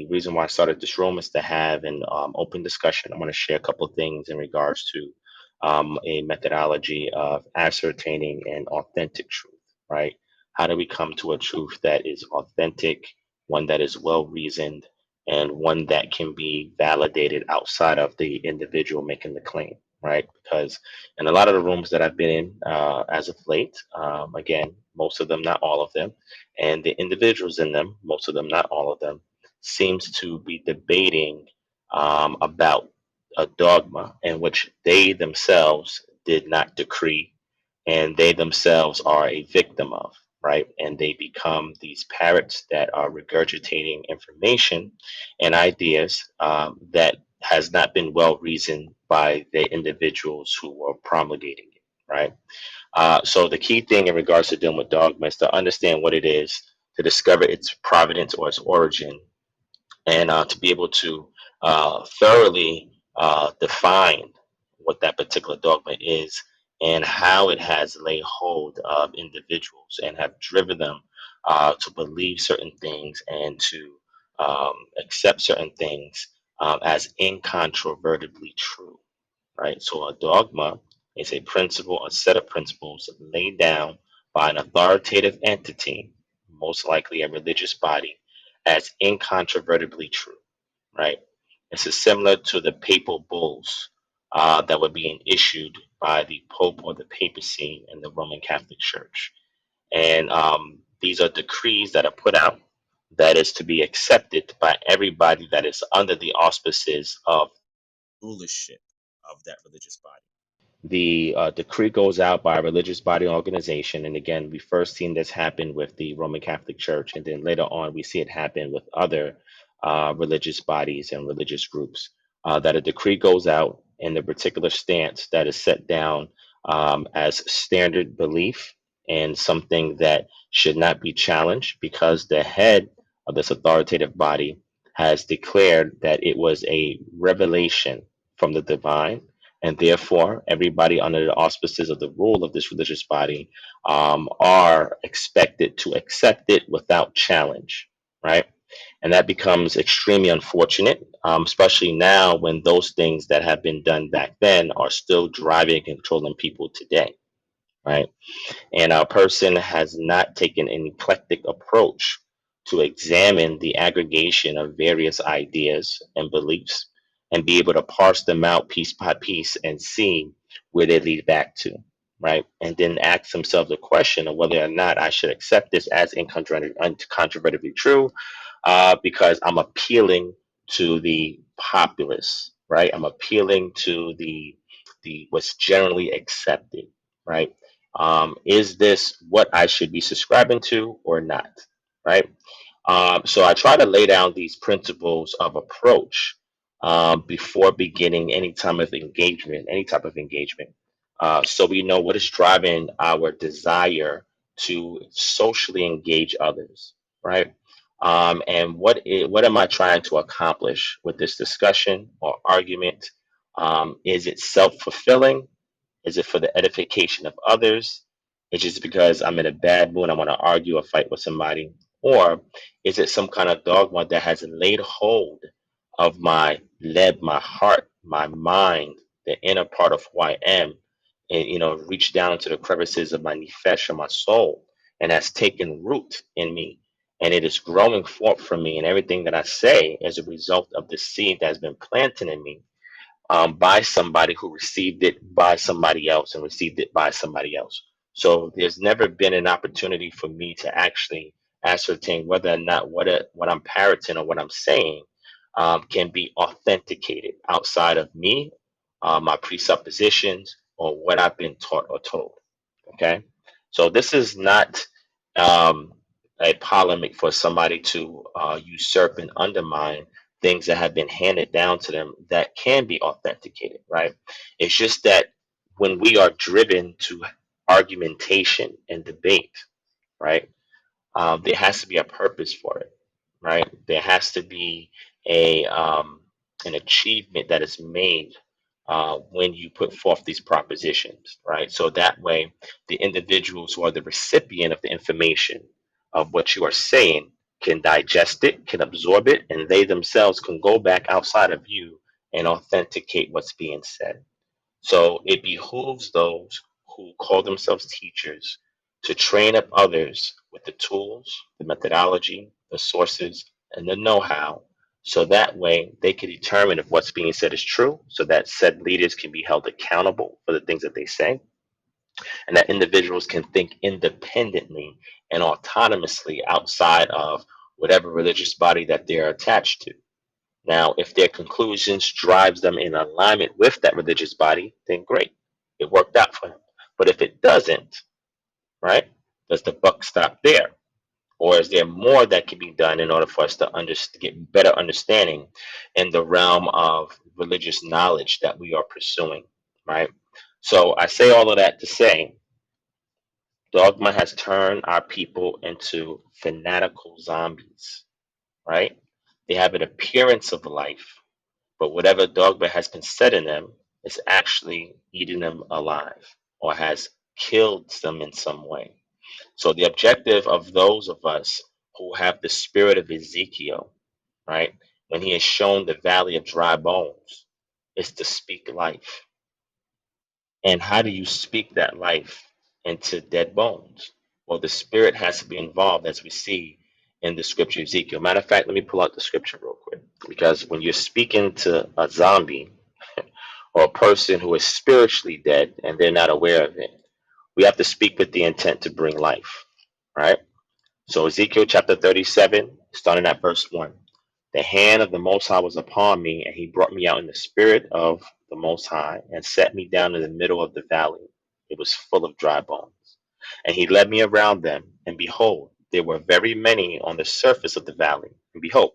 the reason why I started this room is to have an open discussion. I want to share a couple of things in regards to a methodology of ascertaining an authentic truth, right? How do we come to a truth that is authentic, one that is well reasoned, and one that can be validated outside of the individual making the claim, right? Because in a lot of the rooms that I've been in as of late, again, most of them, not all of them, and the individuals in them, most of them, not all of them, seems to be debating about a dogma in which they themselves did not decree and they themselves are a victim of, right? And they become these parrots that are regurgitating information and ideas that has not been well reasoned by the individuals who are promulgating it, right? So the key thing in regards to dealing with dogma is to understand what it is, to discover its provenance or its origin, and to be able to thoroughly define what that particular dogma is and how it has laid hold of individuals and have driven them to believe certain things and to accept certain things as incontrovertibly true, right? So a dogma is a principle, a set of principles laid down by an authoritative entity, most likely a religious body, as incontrovertibly true, right? This is similar to the papal bulls that were being issued by the Pope or the papacy in the Roman Catholic Church. And these are decrees that are put out that is to be accepted by everybody that is under the auspices of rulership of that religious body. The decree goes out by a religious body organization. And again, we first seen this happen with the Roman Catholic Church. And then later on, we see it happen with other religious bodies and religious groups. That a decree goes out in the particular stance that is set down as standard belief and something that should not be challenged because the head of this authoritative body has declared that it was a revelation from the divine, and therefore everybody under the auspices of the rule of this religious body are expected to accept it without challenge, right? And that becomes extremely unfortunate, especially now when those things that have been done back then are still driving and controlling people today, right? And our person has not taken an eclectic approach to examine the aggregation of various ideas and beliefs and be able to parse them out piece by piece and see where they lead back to, right? And then ask themselves the question of whether or not I should accept this as incontrovertibly true because I'm appealing to the populace, right? I'm appealing to the what's generally accepted, right? Is this what I should be subscribing to or not, right? So I try to lay down these principles of approach before beginning any type of engagement, so we know what is driving our desire to socially engage others, right? And what am I trying to accomplish with this discussion or argument? Is it self-fulfilling? Is it for the edification of others? Is it just because I'm in a bad mood, I want to argue or fight with somebody? Or is it some kind of dogma that has laid hold of my lead, my heart, my mind, the inner part of who I am, and reach down into the crevices of my nefesh or my soul, and has taken root in me, and it is growing forth from me, and everything that I say as a result of the seed that has been planted in me by somebody who received it by somebody else and received it by somebody else. So there's never been an opportunity for me to actually ascertain whether or not what I'm parroting or what I'm saying can be authenticated outside of me, my presuppositions, or what I've been taught or told. Okay, so this is not um, a polemic for somebody to usurp and undermine things that have been handed down to them that can be authenticated, right? It's just that when we are driven to argumentation and debate, right, there has to be a purpose for it, right? There has to be a an achievement that is made when you put forth these propositions, right? So that way, the individuals who are the recipient of the information of what you are saying can digest it, can absorb it, and they themselves can go back outside of you and authenticate what's being said. So it behooves those who call themselves teachers to train up others with the tools, the methodology, the sources, and the know how. So that way they can determine if what's being said is true, so that said leaders can be held accountable for the things that they say, and that individuals can think independently and autonomously outside of whatever religious body that they're attached to. Now, if their conclusions drives them in alignment with that religious body, then great. It worked out for them. But if it doesn't, right, does the buck stop there? Or is there more that can be done in order for us to get better understanding in the realm of religious knowledge that we are pursuing, right? So I say all of that to say Dogma has turned our people into fanatical zombies, right? They have an appearance of life, but whatever dogma has been set in them is actually eating them alive or has killed them in some way. So the objective of those of us who have the spirit of Ezekiel, right, when he has shown the valley of dry bones, is to speak life. And how do you speak that life into dead bones? Well, the spirit has to be involved, as we see in the scripture Ezekiel. Matter of fact, let me pull out the scripture real quick. Because when you're speaking to a zombie or a person who is spiritually dead and they're not aware of it, we have to speak with the intent to bring life, right? So Ezekiel chapter 37, starting at verse 1. The hand of the Most High was upon me, and he brought me out in the spirit of the Most High and set me down in the middle of the valley. It was full of dry bones. And he led me around them, and behold, there were very many on the surface of the valley. And behold,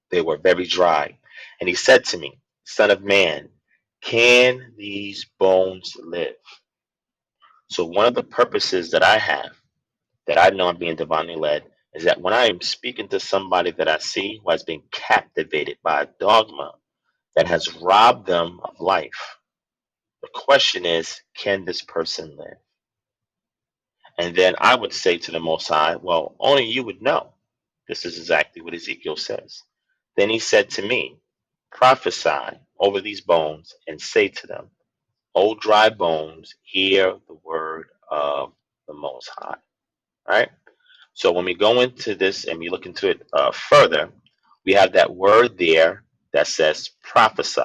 they were very dry. And he said to me, Son of man, can these bones live? So one of the purposes that I have, that I know I'm being divinely led, is that when I am speaking to somebody that I see who has been captivated by a dogma that has robbed them of life, the question is, can this person live? And then I would say to the Most High, well, only you would know. This is exactly what Ezekiel says. Then he said to me, prophesy over these bones and say to them, O dry bones, hear the word of the Most High. Right? So when we go into this and we look into it further, we have that word there that says prophesy,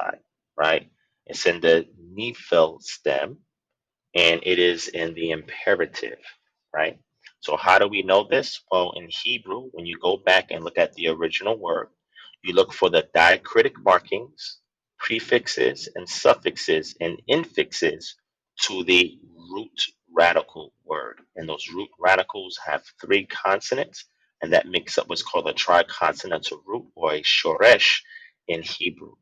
right? It's in the Nephil stem and it is in the imperative, right? So how do we know this? Well, in Hebrew, when you go back and look at the original word, you look for the diacritic markings, prefixes and suffixes and infixes to the root radical word. And those root radicals have three consonants, and that makes up what's called a triconsonantal root or a shoresh in Hebrew.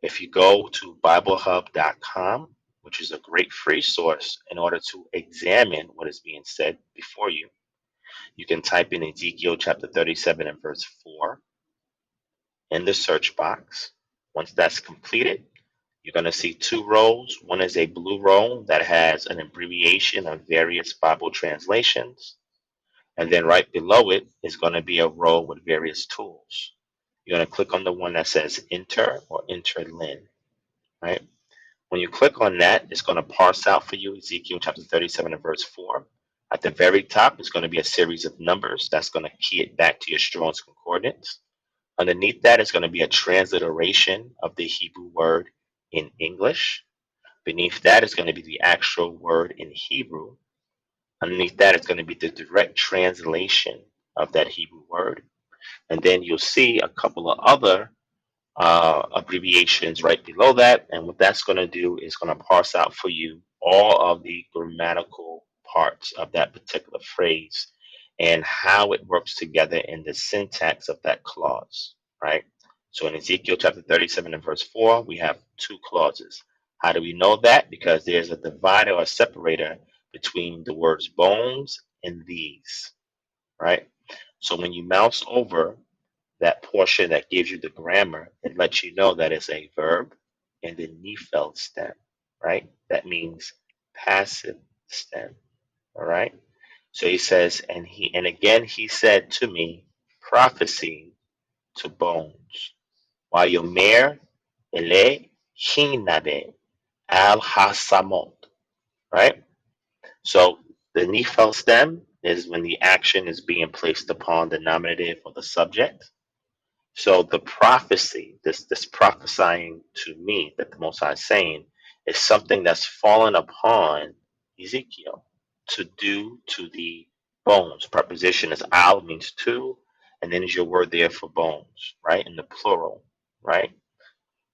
If you go to BibleHub.com, which is a great free source in order to examine what is being said before you, you can type in Ezekiel chapter 37 and verse 4 in the search box. Once that's completed, you're going to see two rows. One is a blue row that has an abbreviation of various Bible translations. And then right below it is going to be a row with various tools. You're going to click on the one that says enter or interlin, right? When you click on that, it's going to parse out for you Ezekiel chapter 37 and verse 4. At the very top is going to be a series of numbers that's going to key it back to your Strong's Concordance. Underneath that is going to be a transliteration of the Hebrew word in English. Beneath that is going to be the actual word in Hebrew. Underneath that is going to be the direct translation of that Hebrew word. And then you'll see a couple of other abbreviations right below that. And what that's going to do is going to parse out for you all of the grammatical parts of that particular phrase and how it works together in the syntax of that clause, right? So in Ezekiel chapter 37 and verse 4, we have two clauses. How do we know that? Because there's a divider or separator between the words bones and these, right? So when you mouse over that portion that gives you the grammar, it lets you know that it's a verb in the Nephil stem, right? That means passive stem, all right? So he says, and again he said to me, prophecy to bones. Wayomer ele hinabe al hasamot. Right? So the Nephil stem is when the action is being placed upon the nominative or the subject. So the prophecy, this prophesying to me that the Most High is saying, is something that's fallen upon Ezekiel to do to the bones. Preposition is al means to, and then is your word there for bones, right? In the plural, right?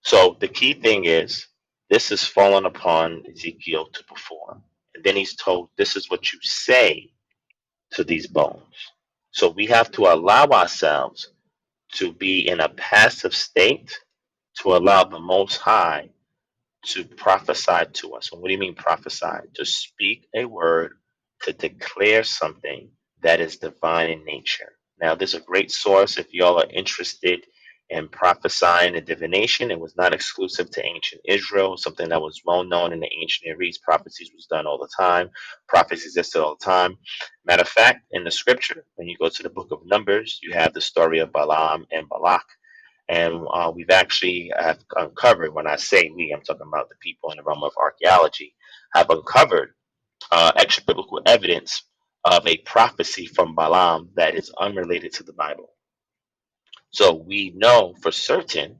So the key thing is this is fallen upon Ezekiel to perform. And then he's told, this is what you say to these bones. So we have to allow ourselves to be in a passive state to allow the Most High to prophesy to us. And what do you mean prophesy? To speak a word, to declare something that is divine in nature. Now, there's a great source if y'all are interested in prophesying and divination. It was not exclusive to ancient Israel, something that was well known in the ancient Near East. Prophecies was done all the time. Prophecies existed all the time. Matter of fact, in the scripture, when you go to the book of Numbers, you have the story of Balaam and Balak, and we've actually have uncovered, when I say we, I'm talking about the people in the realm of archaeology, have uncovered extra biblical evidence of a prophecy from Balaam that is unrelated to the Bible. So we know for certain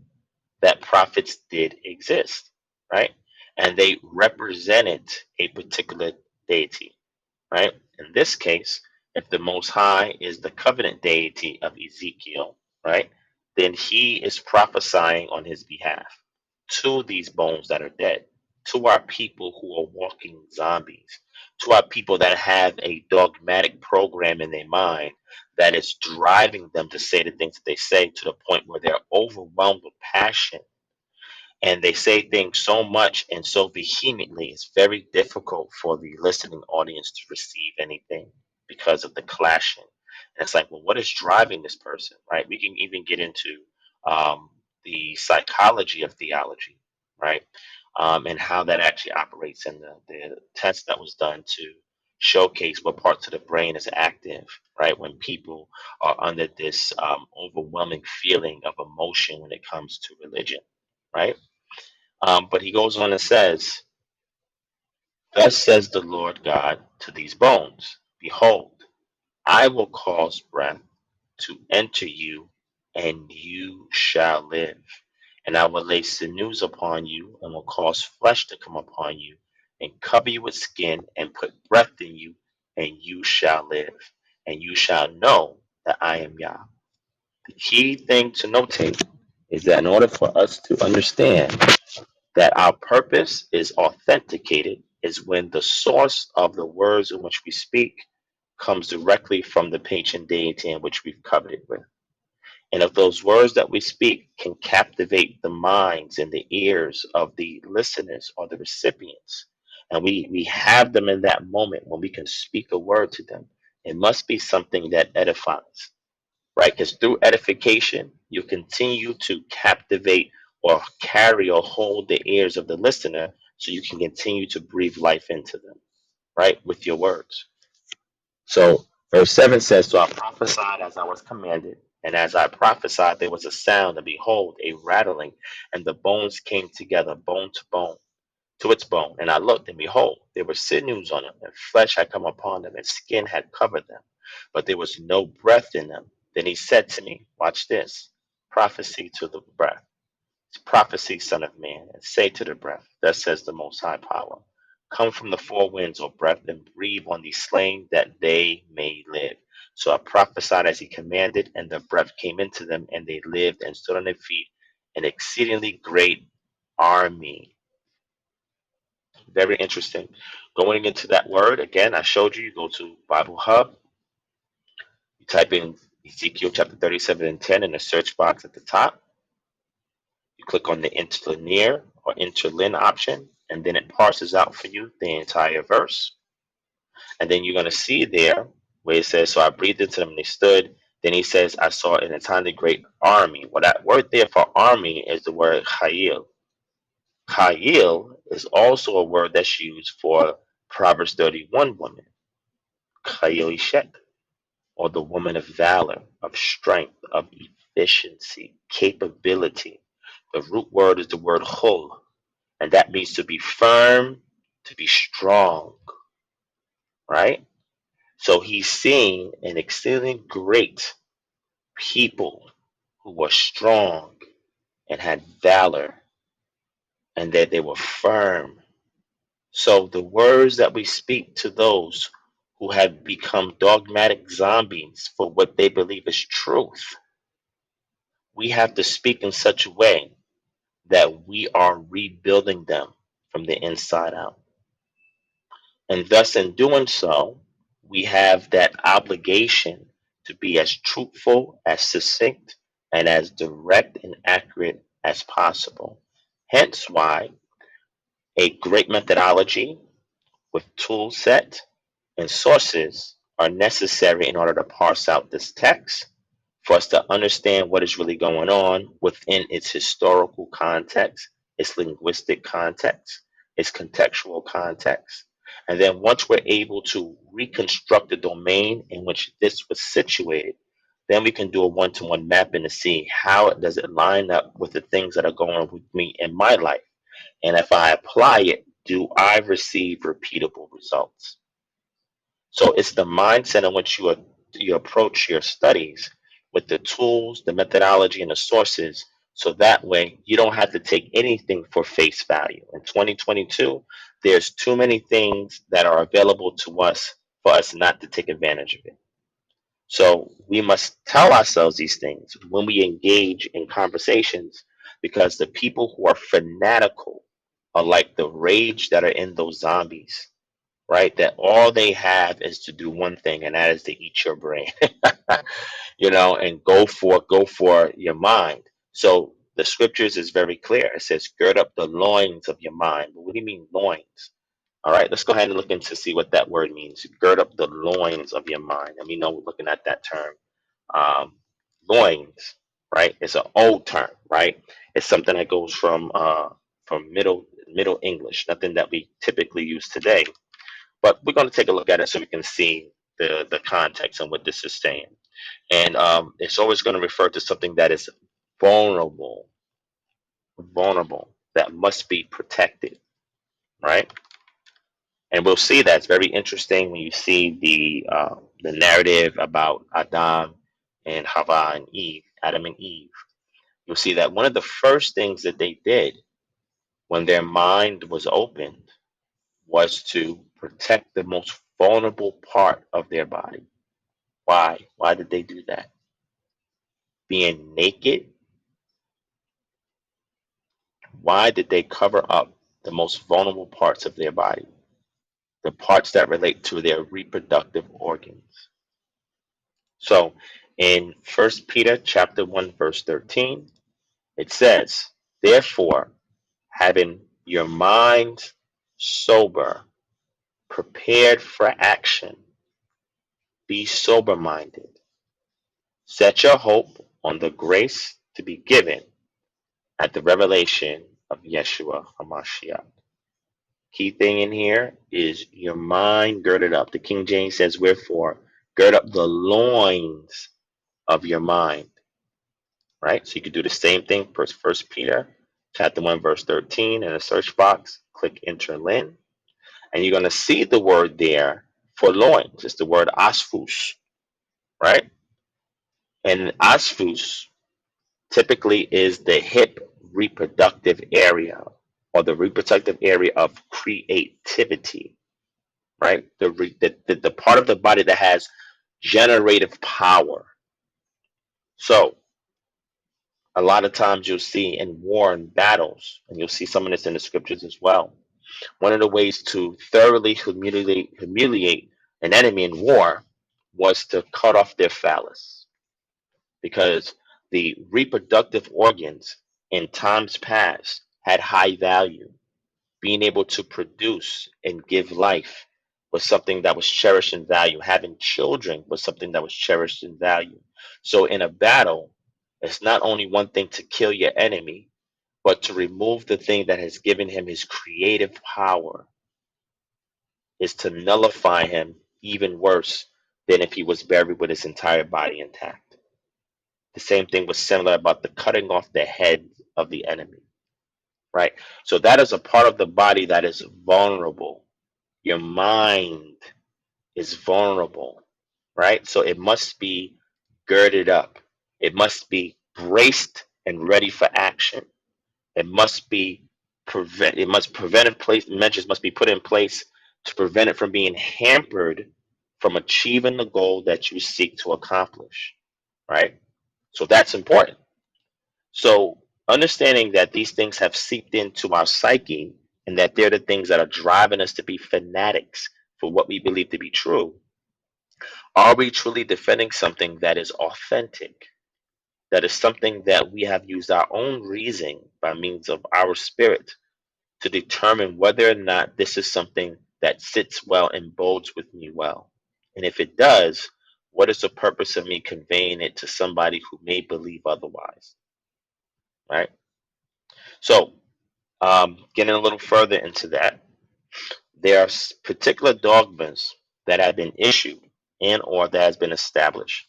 that prophets did exist, right? And they represented a particular deity, right? In this case, if the Most High is the covenant deity of Ezekiel, right, then he is prophesying on his behalf to these bones that are dead, to our people who are walking zombies, to our people that have a dogmatic program in their mind that is driving them to say the things that they say to the point where they're overwhelmed with passion, and they say things so much and so vehemently, it's very difficult for the listening audience to receive anything because of the clashing. And it's like, well, what is driving this person, right? We can even get into the psychology of theology, right? And how that actually operates, and the test that was done to showcase what parts of the brain is active, right? When people are under this overwhelming feeling of emotion when it comes to religion, right? But he goes on and says, thus says the Lord God to these bones, behold, I will cause breath to enter you, and you shall live. And I will lay sinews upon you, and will cause flesh to come upon you, and cover you with skin, and put breath in you, and you shall live. And you shall know that I am Yah. The key thing to notate is that in order for us to understand that our purpose is authenticated is when the source of the words in which we speak comes directly from the patron deity in which we've coveted with. And if those words that we speak can captivate the minds and the ears of the listeners or the recipients, and we have them in that moment when we can speak a word to them, it must be something that edifies, right? Because through edification, you continue to captivate or carry or hold the ears of the listener so you can continue to breathe life into them, right? With your words. So, verse 7 says, so I prophesied as I was commanded. And as I prophesied, there was a sound, and behold, a rattling, and the bones came together, bone to bone, to its bone. And I looked, and behold, there were sinews on them, and flesh had come upon them, and skin had covered them, but there was no breath in them. Then he said to me, watch this, prophecy to the breath. Prophecy, son of man, and say to the breath, thus says the Most High Power, come from the four winds, O breath, and breathe on these slain that they may live. So I prophesied as he commanded, and the breath came into them, and they lived and stood on their feet, an exceedingly great army. Very interesting. Going into that word, again, I showed you, you go to Bible Hub, you type in Ezekiel chapter 37 and 10 in the search box at the top. You click on the interlinear or interlin option, and then it parses out for you the entire verse. And then you're going to see there where it says, so I breathed into them and they stood. Then he says, I saw an entirely great army. Well, that word there for army is the word chayil. Chayil is also a word that's used for Proverbs 31 woman, chayil ishet. or the woman of valor, of strength, of efficiency, capability. The root word is the word chol, and that means to be firm, to be strong, right? So he's seeing an exceedingly great people who were strong and had valor and that they were firm. So the words that we speak to those who have become dogmatic zombies for what they believe is truth, we have to speak in such a way that we are rebuilding them from the inside out. And thus, in doing so, we have that obligation to be as truthful, as succinct, and as direct and accurate as possible. Hence, why a great methodology with tool set and sources are necessary in order to parse out this text for us to understand what is really going on within its historical context, its linguistic context, its contextual context. And then once we're able to reconstruct the domain in which this was situated, then we can do a one-to-one mapping to see how does it line up with the things that are going on with me in my life. And if I apply it, do I receive repeatable results? So it's the mindset in which you approach your studies with the tools, the methodology, and the sources. So that way you don't have to take anything for face value. In 2022, there's too many things that are available to us for us not to take advantage of it. So we must tell ourselves these things when we engage in conversations, because the people who are fanatical are like the rage that are in those zombies, right? That all they have is to do one thing, and that is to eat your brain, and go for your mind. So the scriptures is very clear. It says, "Gird up the loins of your mind." But what do you mean loins? All right, let's go ahead and look into see what that word means. Gird up the loins of your mind. And we know we're looking at that term, um, loins, right? It's an old term, right? It's something that goes from Middle English, nothing that we typically use today, but we're going to take a look at it so we can see the context and what this is saying. And it's always going to refer to something that is vulnerable, vulnerable, that must be protected, right? And we'll see that's very interesting when you see the narrative about Adam and Hava and Eve, Adam and Eve. You'll see that one of the first things that they did when their mind was opened was to protect the most vulnerable part of their body. Why? Why did they do that? Being naked. Why did they cover up the most vulnerable parts of their body? The parts that relate to their reproductive organs. So in First Peter chapter 1, verse 13, it says, "Therefore, having your minds sober, prepared for action, be sober minded. Set your hope on the grace to be given at the revelation of Yeshua HaMashiach." Key thing in here is your mind girded up. The King James says, "Wherefore, gird up the loins of your mind." Right? So you could do the same thing for First Peter chapter 1, verse 13 in the search box. Click interlin, and you're going to see the word there for loins. It's the word asphus, right? And asphus typically is the hip reproductive area, or the reproductive area of creativity, right? The part of the body that has generative power. So a lot of times you'll see in war and battles, and you'll see some of this in the scriptures as well. One of the ways to thoroughly humiliate an enemy in war was to cut off their phallus, because the reproductive organs in times past had high value. Being able to produce and give life was something that was cherished in value. Having children was something that was cherished in value. So in a battle, it's not only one thing to kill your enemy, but to remove the thing that has given him his creative power, is to nullify him even worse than if he was buried with his entire body intact. The same thing was similar about the cutting off the head of the enemy, right? So that is a part of the body that is vulnerable. Your mind is vulnerable, right? So it must be girded up. It must be braced and ready for action. It must be preventive place measures must be put in place to prevent it from being hampered from achieving the goal that you seek to accomplish, right? So that's important. So understanding that these things have seeped into our psyche and that they're the things that are driving us to be fanatics for what we believe to be true. Are we truly defending something that is authentic? That is something that we have used our own reasoning by means of our spirit to determine whether or not this is something that sits well and bodes with me well. And if it does, what is the purpose of me conveying it to somebody who may believe otherwise? Right? So, getting a little further into that, there are particular dogmas that have been issued and or that has been established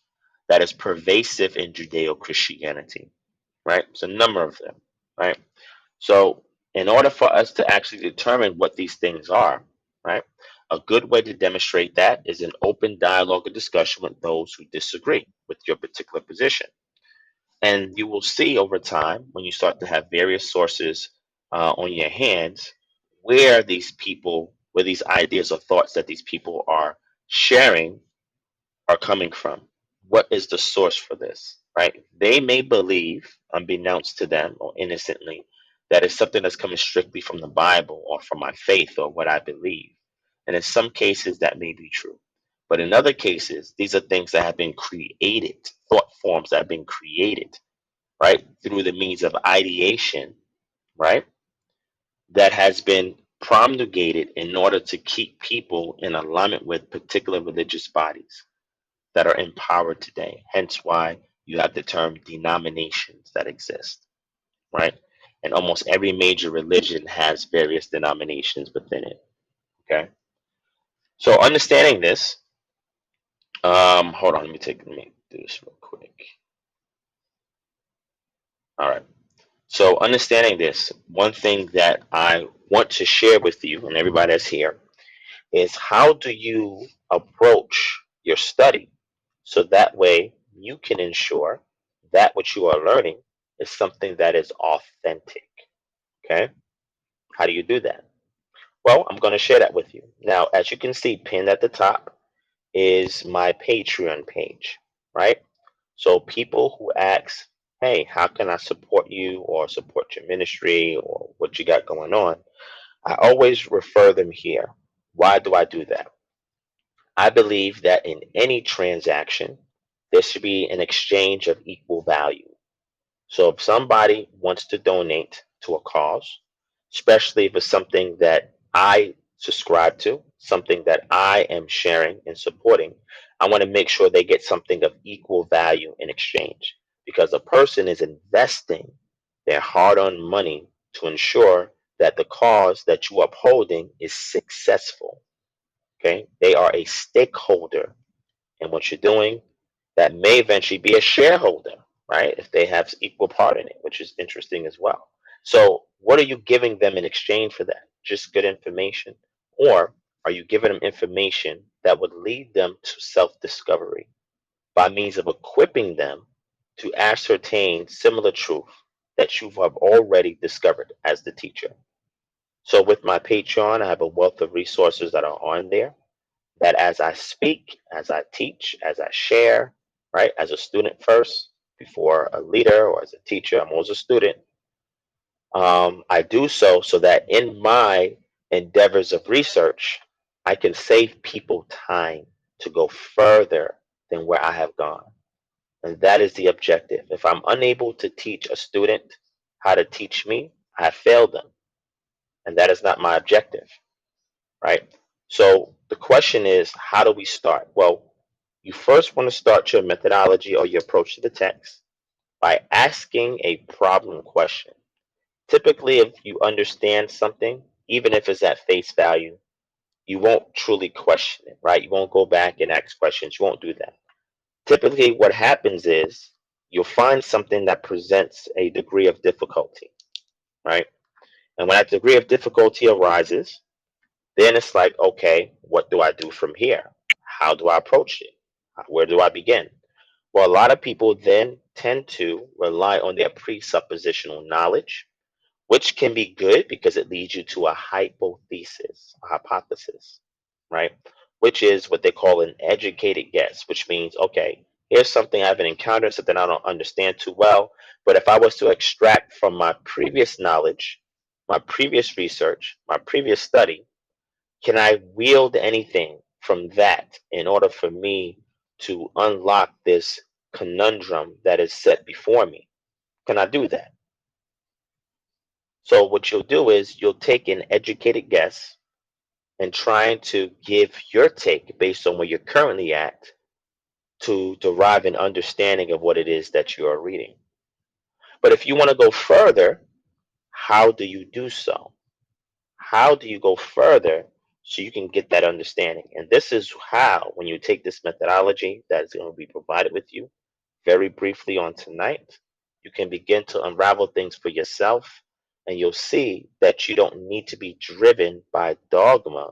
that is pervasive in Judeo-Christianity. Right? It's a number of them. Right? So, in order for us to actually determine what these things are, right, a good way to demonstrate that is an open dialogue or discussion with those who disagree with your particular position. And you will see over time when you start to have various sources on your hands where these ideas or thoughts that these people are sharing are coming from. What is the source for this, right? They may believe, unbeknownst to them or innocently, that it's something that's coming strictly from the Bible or from my faith or what I believe. And in some cases, that may be true. But in other cases, these are things that have been created, thought forms that have been created, right, through the means of ideation, right, that has been promulgated in order to keep people in alignment with particular religious bodies that are in power today. Hence why you have the term denominations that exist, right? And almost every major religion has various denominations within it. Okay. So understanding this, hold on, let me do this real quick. All right. So understanding this, one thing that I want to share with you and everybody that's here is how do you approach your study so that way you can ensure that what you are learning is something that is authentic. Okay, how do you do that? Well, I'm going to share that with you now. As you can see pinned at the top is my Patreon page, right? So people who ask, hey, how can I support you or support your ministry or what you got going on, I always refer them here. Why do I do that? I believe that in any transaction, there should be an exchange of equal value. So if somebody wants to donate to a cause, especially if it's something that I subscribe to, something that I am sharing and supporting, I want to make sure they get something of equal value in exchange because a person is investing their hard-earned money to ensure that the cause that you are upholding is successful. Okay, they are a stakeholder in what you're doing that may eventually be a shareholder, right? If they have equal part in it, which is interesting as well. So, what are you giving them in exchange for that? Just good information? Or are you giving them information that would lead them to self discovery by means of equipping them to ascertain similar truth that you have already discovered as the teacher? So, with my Patreon, I have a wealth of resources that are on there that as I speak, as I teach, as I share, right, as a student first, before a leader or as a teacher, I'm always a student. I do so that in my endeavors of research, I can save people time to go further than where I have gone. And that is the objective. If I'm unable to teach a student how to teach me, I have failed them. And that is not my objective, right? So the question is, how do we start? Well, you first want to start your methodology or your approach to the text by asking a problem question. Typically, if you understand something, even if it's at face value, You won't truly question it, right? You won't go back and ask questions. You won't do that. Typically, what happens is you'll find something that presents a degree of difficulty, right? And when that degree of difficulty arises, then it's like, okay, what do I do from here? How do I approach it? Where do I begin? Well, a lot of people then tend to rely on their presuppositional knowledge, which can be good because it leads you to a hypothesis, a hypothesis, right? Which is what they call an educated guess, which means, okay, here's something I haven't encountered, something I don't understand too well. But if I was to extract from my previous knowledge, my previous research, my previous study, can I wield anything from that in order for me to unlock this conundrum that is set before me? Can I do that? So what you'll do is you'll take an educated guess and trying to give your take based on where you're currently at to derive an understanding of what it is that you are reading. But if you want to go further, how do you do so? How do you go further so you can get that understanding? And this is how, when you take this methodology that is going to be provided with you very briefly on tonight, you can begin to unravel things for yourself. And you'll see that you don't need to be driven by dogma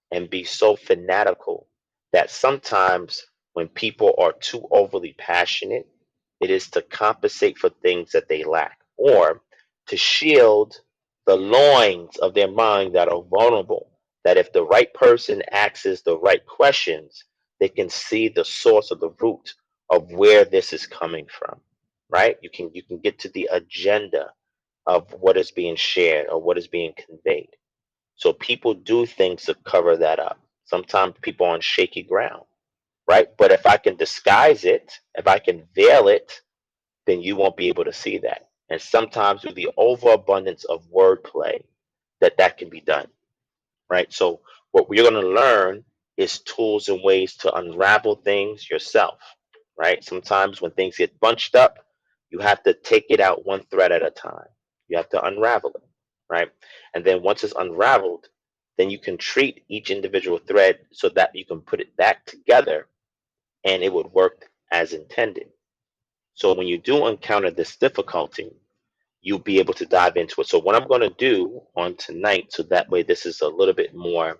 and be so fanatical that sometimes when people are too overly passionate, it is to compensate for things that they lack or to shield the loins of their mind that are vulnerable. That if the right person asks the right questions, they can see the source of the root of where this is coming from. Right? You can get to the agenda of what is being shared or what is being conveyed. So people do things to cover that up. Sometimes people are on shaky ground, right? But if I can disguise it, if I can veil it, then you won't be able to see that. And sometimes with the overabundance of wordplay, that can be done, right? So what we're going to learn is tools and ways to unravel things yourself, right? Sometimes when things get bunched up, you have to take it out one thread at a time. You have to unravel it, right? And then once it's unraveled, then you can treat each individual thread so that you can put it back together and it would work as intended. So when you do encounter this difficulty, you'll be able to dive into it. So what I'm going to do on tonight, so that way this is a little bit more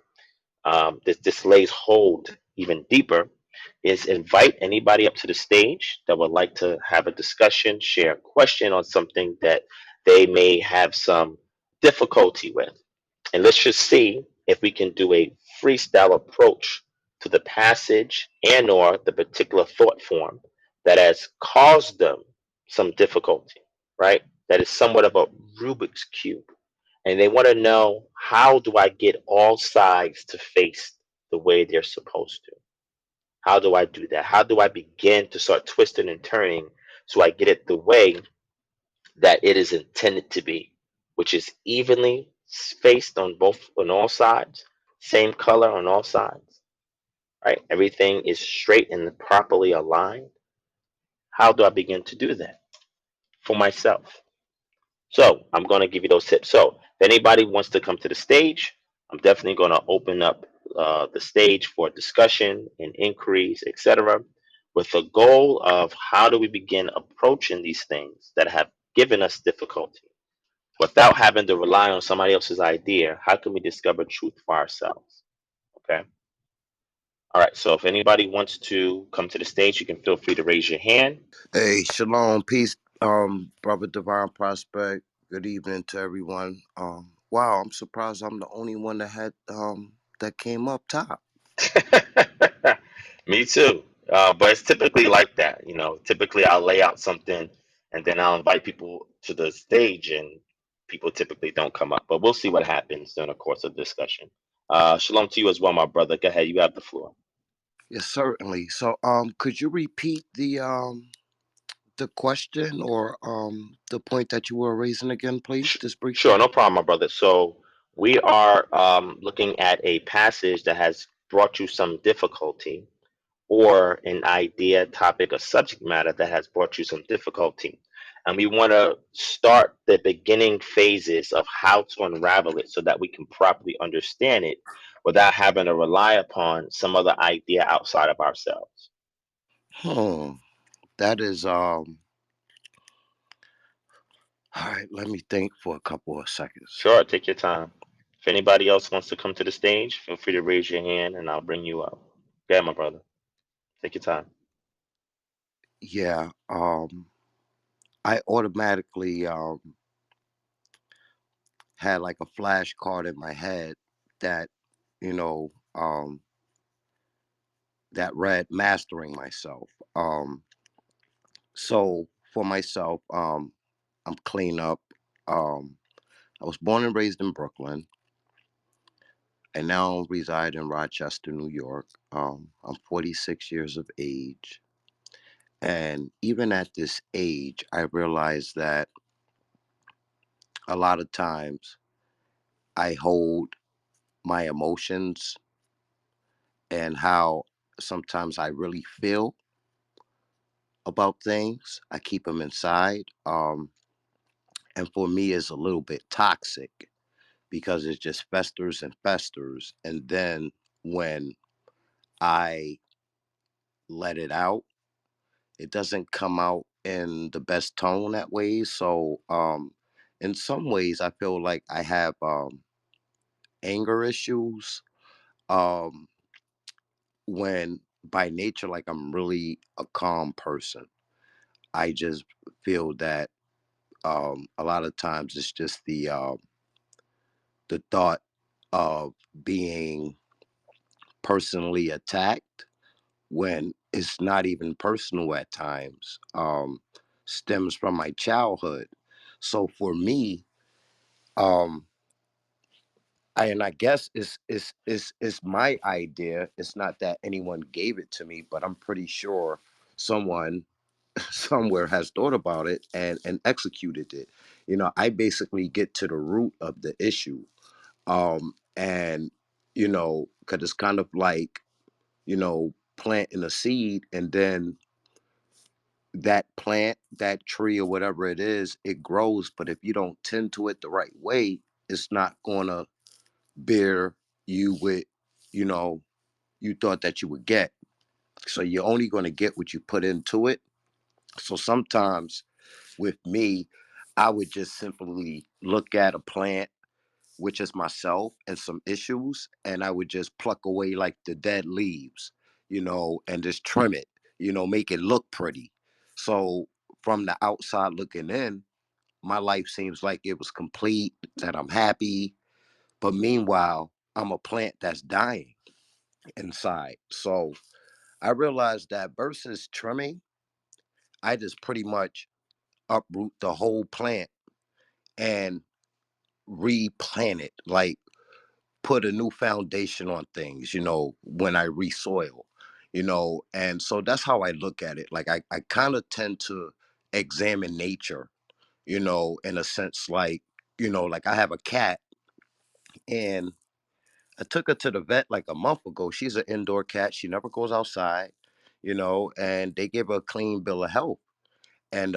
this lays hold even deeper, is invite anybody up to the stage that would like to have a discussion, share a question on something that they may have some difficulty with. And let's just see if we can do a freestyle approach to the passage and or the particular thought form that has caused them some difficulty, right? That is somewhat of a Rubik's Cube. And they want to know, how do I get all sides to face the way they're supposed to? How do I do that? How do I begin to start twisting and turning so I get it the way that it is intended to be, which is evenly spaced on all sides, same color on all sides, right? Everything is straight and properly aligned. How do I begin to do that for myself? So I'm going to give you those tips. So if anybody wants to come to the stage, I'm definitely going to open up the stage for discussion and inquiries, etc., with the goal of how do we begin approaching these things that have given us difficulty without having to rely on somebody else's idea. How can we discover truth for ourselves? Okay. All right. So if anybody wants to come to the stage, you can feel free to raise your hand. Hey, shalom, peace, brother Divine Prospect. Good evening to everyone. Wow, I'm surprised I'm the only one that came up top. Me too. But it's typically like that. Typically I'll lay out something and then I'll invite people to the stage and people typically don't come up. But we'll see what happens during the course of the discussion. Shalom to you as well, my brother. Go ahead. You have the floor. Yes, certainly. So, could you repeat the question or the point that you were raising again, please, just Sure, briefly? no problem, my brother. So we are looking at a passage that has brought you some difficulty or an idea, topic, or subject matter that has brought you some difficulty. And we want to start the beginning phases of how to unravel it so that we can properly understand it without having to rely upon some other idea outside of ourselves. Hmm. That is all right, let me think for a couple of seconds. Sure, take your time. If anybody else wants to come to the stage, feel free to raise your hand and I'll bring you up. Yeah, my brother. Take your time. Yeah, I automatically had like a flashcard in my head that, you know, that read mastering myself. So for myself, I'm clean up. Um, I was born and raised in Brooklyn and now reside in Rochester, New York. I'm 46 years of age. And even at this age, I realized that a lot of times I hold my emotions and how sometimes I really feel about things. I keep them inside. And for me, it's a little bit toxic because it just festers and festers. And then when I let it out, it doesn't come out in the best tone that way. So, in some ways, I feel like I have anger issues. Um, when by nature, like I'm really a calm person, I just feel that a lot of times it's just the thought of being personally attacked when it's not even personal at times, stems from my childhood. So for me, um, I guess it's my idea. It's not that anyone gave it to me, but I'm pretty sure someone somewhere has thought about it and executed it. I basically get to the root of the issue. And because it's kind of like, planting a seed, and then that plant, that tree, or whatever it is, it grows. But if you don't tend to it the right way, it's not gonna bear you with, you know, you thought that you would get. So you're only gonna get what you put into it. So sometimes with me, I would just simply look at a plant, which is myself, and some issues, and I would just pluck away like the dead leaves, and just trim it, make it look pretty. So from the outside looking in, my life seems like it was complete, that I'm happy. But meanwhile, I'm a plant that's dying inside. So I realized that versus trimming, I just pretty much uproot the whole plant and replant it, like put a new foundation on things, when I resoil, and so that's how I look at it. Like I kind of tend to examine nature, in a sense, like, like I have a cat, and I took her to the vet like a month ago. She's an indoor cat. She never goes outside, and they gave her a clean bill of health. And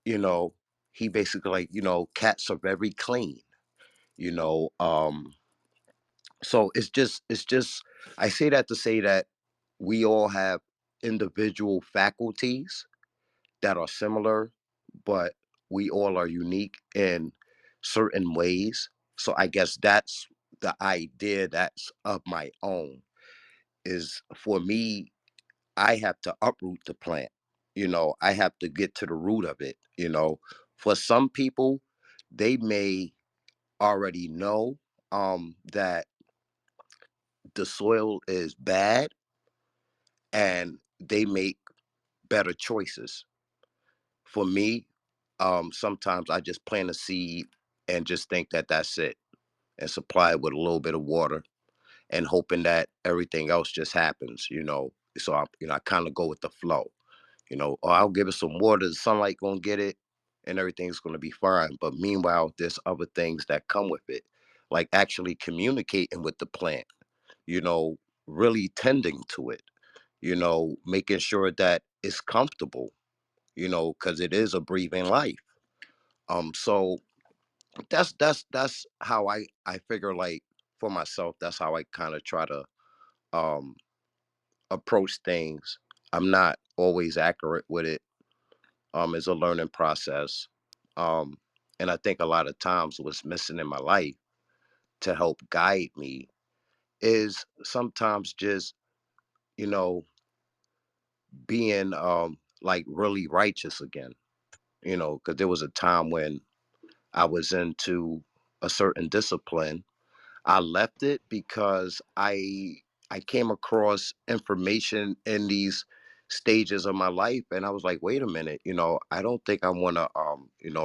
you know, he basically, like, cats are very clean, you know. So it's just I say that to say that we all have individual faculties that are similar, but we all are unique in certain ways. So I guess that's the idea that's of my own, is for me, I have to uproot the plant. I have to get to the root of it. For some people, they may already know that the soil is bad, and they make better choices. For me, sometimes I just plant a seed and just think that that's it, and supply it with a little bit of water, and hoping that everything else just happens. So I kind of go with the flow. Or I'll give it some water, the sunlight gonna get it, and everything's gonna be fine. But meanwhile, there's other things that come with it, like actually communicating with the plant, you know, really tending to it, making sure that it's comfortable, because it is a breathing life. So that's how I figure, like, for myself. That's how I kind of try to um approach things. I'm not always accurate with it. It's a learning process. Um, and I think a lot of times what's missing in my life to help guide me is sometimes just, you know, being like really righteous again. Because there was a time when I was into a certain discipline. I left it because I came across information in these stages of my life, and I was like, wait a minute, I don't think I want to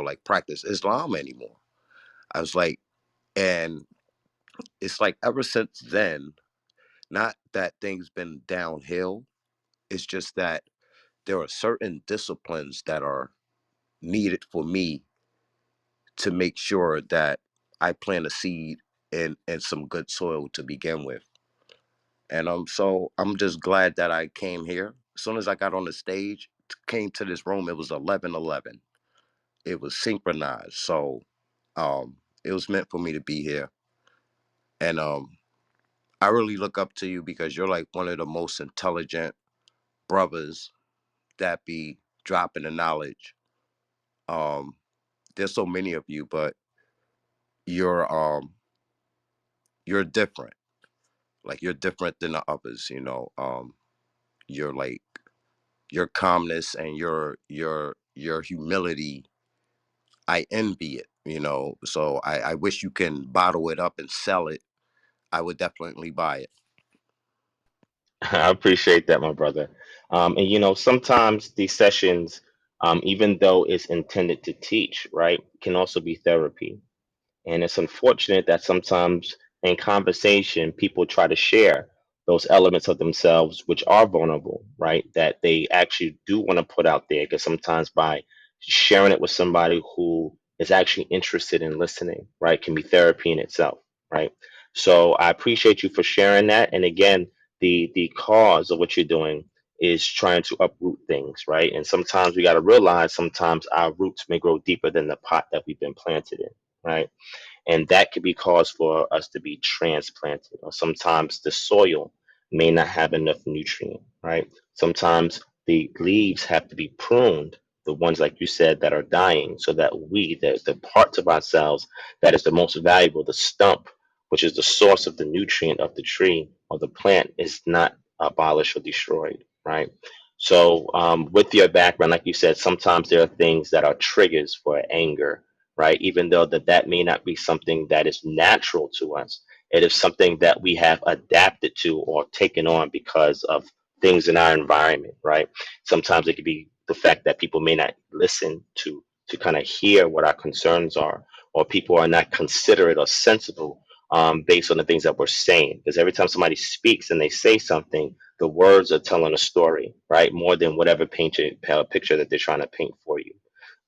like practice Islam anymore. I was like, and it's like ever since then, not that things been downhill, it's just that there are certain disciplines that are needed for me to make sure that I plant a seed in some good soil to begin with. And so I'm just glad that I came here. As soon as I got on the stage, came to this room, it was 11:11. It was synchronized. So it was meant for me to be here. And I really look up to you because you're like one of the most intelligent brothers that be dropping the knowledge. Um there's so many of you, but you're you're different. Like, you're different than the others, you're like, your calmness and your humility, I envy it, so I wish you can bottle it up and sell it. I would definitely buy it. I appreciate that, my brother. And sometimes these sessions, even though it's intended to teach, right, can also be therapy. And it's unfortunate that sometimes in conversation, people try to share those elements of themselves which are vulnerable, right? That they actually do want to put out there. Because sometimes by sharing it with somebody who is actually interested in listening, right, can be therapy in itself, right? So I appreciate you for sharing that. And again, the cause of what you're doing is trying to uproot things, right? And sometimes we got to realize sometimes our roots may grow deeper than the pot that we've been planted in, right? And that could be cause for us to be transplanted. Or sometimes the soil may not have enough nutrient, right? Sometimes the leaves have to be pruned, the ones like you said that are dying, so that the parts of ourselves that is the most valuable, the stump, which is the source of the nutrient of the tree or the plant, is not abolished or destroyed, right? So, with your background, like you said, sometimes there are things that are triggers for anger, right? Even though that may not be something that is natural to us, it is something that we have adapted to or taken on because of things in our environment, right? Sometimes it could be the fact that people may not listen to kind of hear what our concerns are, or people are not considerate or sensible based on the things that we're saying. Because every time somebody speaks and they say something, the words are telling a story, right? More than whatever picture that they're trying to paint for you,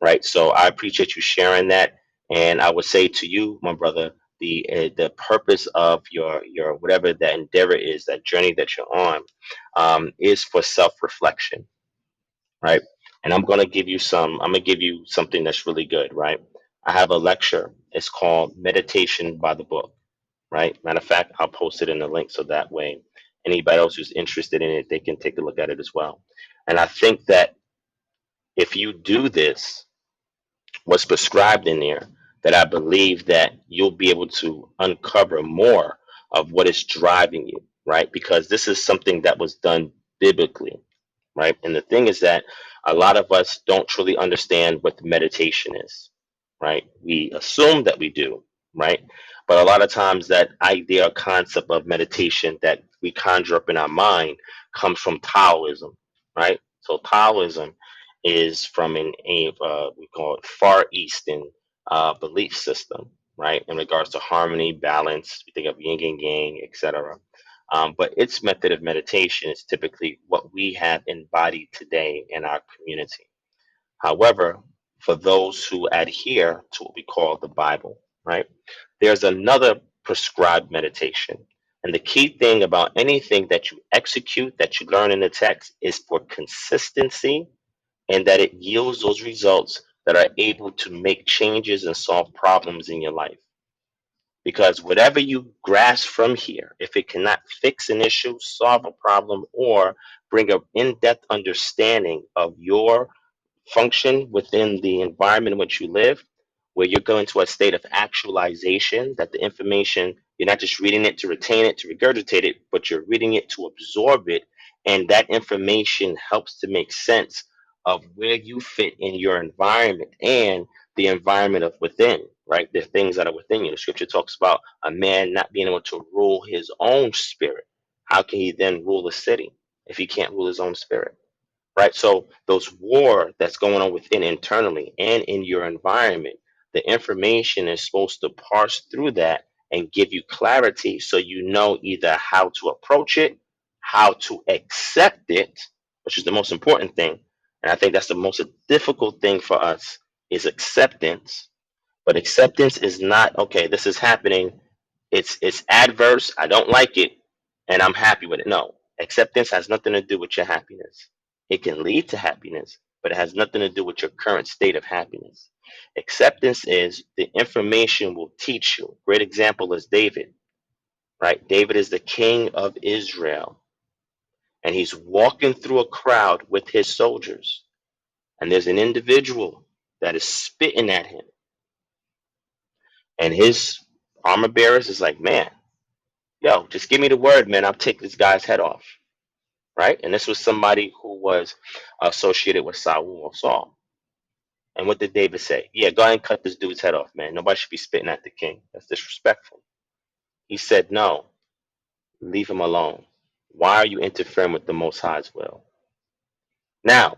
right? So I appreciate you sharing that, and I would say to you, my brother, the purpose of your whatever that endeavor is, that journey that you're on, is for self reflection, right? And I'm gonna give you something that's really good, right? I have a lecture. It's called Meditation by the Book, right? Matter of fact, I'll post it in the link so that way anybody else who's interested in it, they can take a look at it as well. And I think that if you do this, what's prescribed in there, that I believe that you'll be able to uncover more of what is driving you, right? Because this is something that was done biblically, right? And the thing is that a lot of us don't truly understand what meditation is, right? We assume that we do, right? But a lot of times that idea or concept of meditation that we conjure up in our mind comes from Taoism, right? So Taoism is from we call it Far Eastern belief system, right? In regards to harmony, balance, we think of yin and yang, etc. But its method of meditation is typically what we have embodied today in our community. However, for those who adhere to what we call the Bible, right, there's another prescribed meditation. And the key thing about anything that you execute, that you learn in the text, is for consistency and that it yields those results that are able to make changes and solve problems in your life. Because whatever you grasp from here, if it cannot fix an issue, solve a problem, or bring an in-depth understanding of your function within the environment in which you live, where you're going to a state of actualization, that the information, you're not just reading it to retain it, to regurgitate it, but you're reading it to absorb it. And that information helps to make sense of where you fit in your environment and the environment of within, right? The things that are within you. The scripture talks about a man not being able to rule his own spirit. How can he then rule a city if he can't rule his own spirit? Right? So those war that's going on within internally and in your environment, the information is supposed to parse through that and give you clarity so you know either how to approach it, how to accept it, which is the most important thing. And I think that's the most difficult thing for us is acceptance. But acceptance is not, okay, this is happening. It's adverse. I don't like it, and I'm happy with it. No, acceptance has nothing to do with your happiness. It can lead to happiness, but it has nothing to do with your current state of happiness. Acceptance is the information will teach you. Great example is David, right? David is the king of Israel, and he's walking through a crowd with his soldiers, and there's an individual that is spitting at him, and his armor bearers is like, man, yo, just give me the word, man. I'll take this guy's head off, right? And this was somebody who was associated with Saul or Saul. And what did David say? Yeah, go ahead and cut this dude's head off, man. Nobody should be spitting at the king. That's disrespectful. He said, no, leave him alone. Why are you interfering with the Most High's will? Now,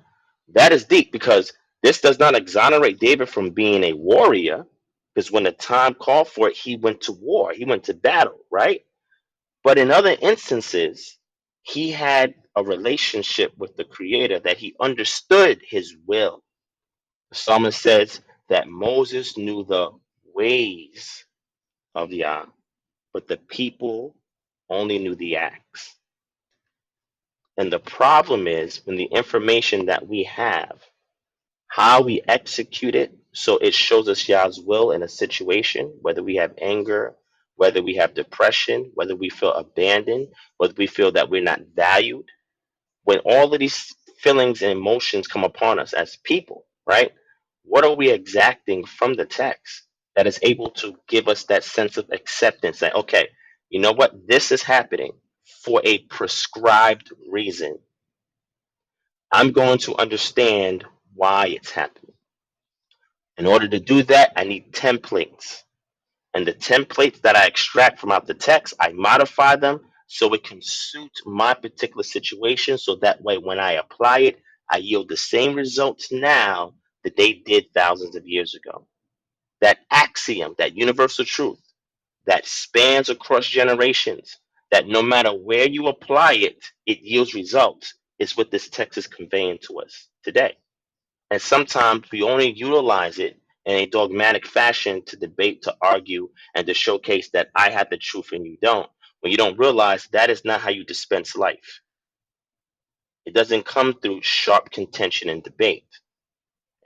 that is deep because this does not exonerate David from being a warrior, because when the time called for it, he went to war, he went to battle, right? But in other instances, he had a relationship with the Creator that he understood his will. The psalmist says that Moses knew the ways of Yah, but the people only knew the acts. And the problem is when the information that we have, how we execute it, so it shows us Yah's will in a situation, whether we have anger, whether we have depression, whether we feel abandoned, whether we feel that we're not valued. When all of these feelings and emotions come upon us as people, right? What are we exacting from the text that is able to give us that sense of acceptance that, okay, you know what? This is happening for a prescribed reason. I'm going to understand why it's happening. In order to do that, I need templates. And the templates that I extract from out the text, I modify them so it can suit my particular situation. So that way, when I apply it, I yield the same results now that they did thousands of years ago. That axiom, that universal truth that spans across generations, that no matter where you apply it, it yields results, is what this text is conveying to us today. And sometimes we only utilize it in a dogmatic fashion to debate, to argue, and to showcase that I have the truth and you don't. When you don't realize that is not how you dispense life. It doesn't come through sharp contention and debate.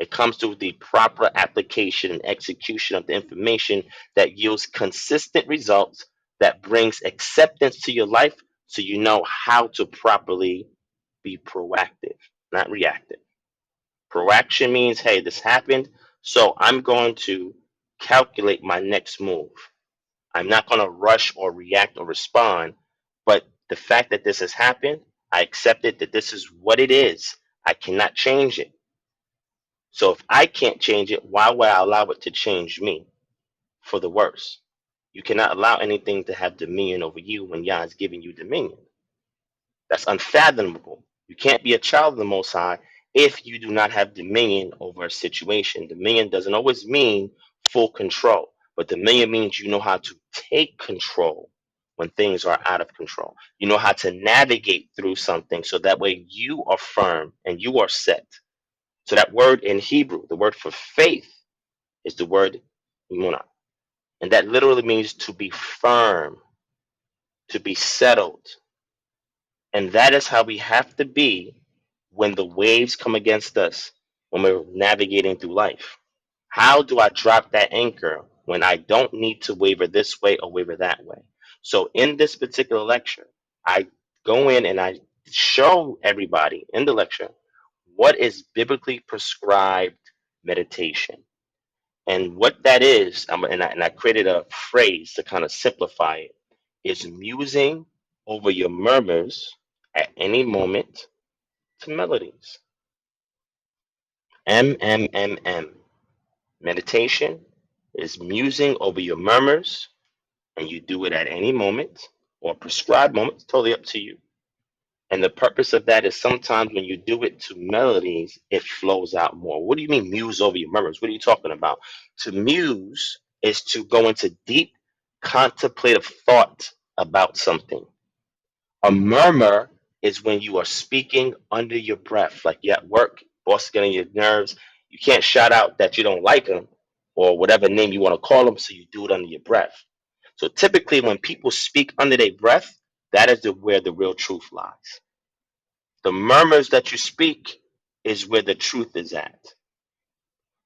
It comes through the proper application and execution of the information that yields consistent results that brings acceptance to your life so you know how to properly be proactive, not reactive. Proaction means, hey, this happened, so I'm going to calculate my next move. I'm not going to rush or react or respond, but the fact that this has happened, I accepted that this is what it is. I cannot change it. So if I can't change it, why would I allow it to change me for the worse? You cannot allow anything to have dominion over you when Yah is giving you dominion. That's unfathomable. You can't be a child of the Most High if you do not have dominion over a situation. Dominion doesn't always mean full control, but dominion means you know how to take control when things are out of control. You know how to navigate through something so that way you are firm and you are set. So that word in Hebrew, the word for faith, is the word imunah. And that literally means to be firm, to be settled. And that is how we have to be when the waves come against us, when we're navigating through life? How do I drop that anchor when I don't need to waver this way or waver that way? So in this particular lecture, I go in and I show everybody in the lecture what is biblically prescribed meditation. And what that is, and I created a phrase to kind of simplify it, is musing over your murmurs at any moment to melodies. M. Meditation is musing over your murmurs, and you do it at any moment or prescribed moment, totally up to you. And the purpose of that is sometimes when you do it to melodies, it flows out more. What do you mean muse over your murmurs? What are you talking about? To muse is to go into deep contemplative thought about something. A murmur is when you are speaking under your breath, like you're at work, boss is getting your nerves. You can't shout out that you don't like them or whatever name you want to call them, so you do it under your breath. So typically, when people speak under their breath, that is where the real truth lies. The murmurs that you speak is where the truth is at.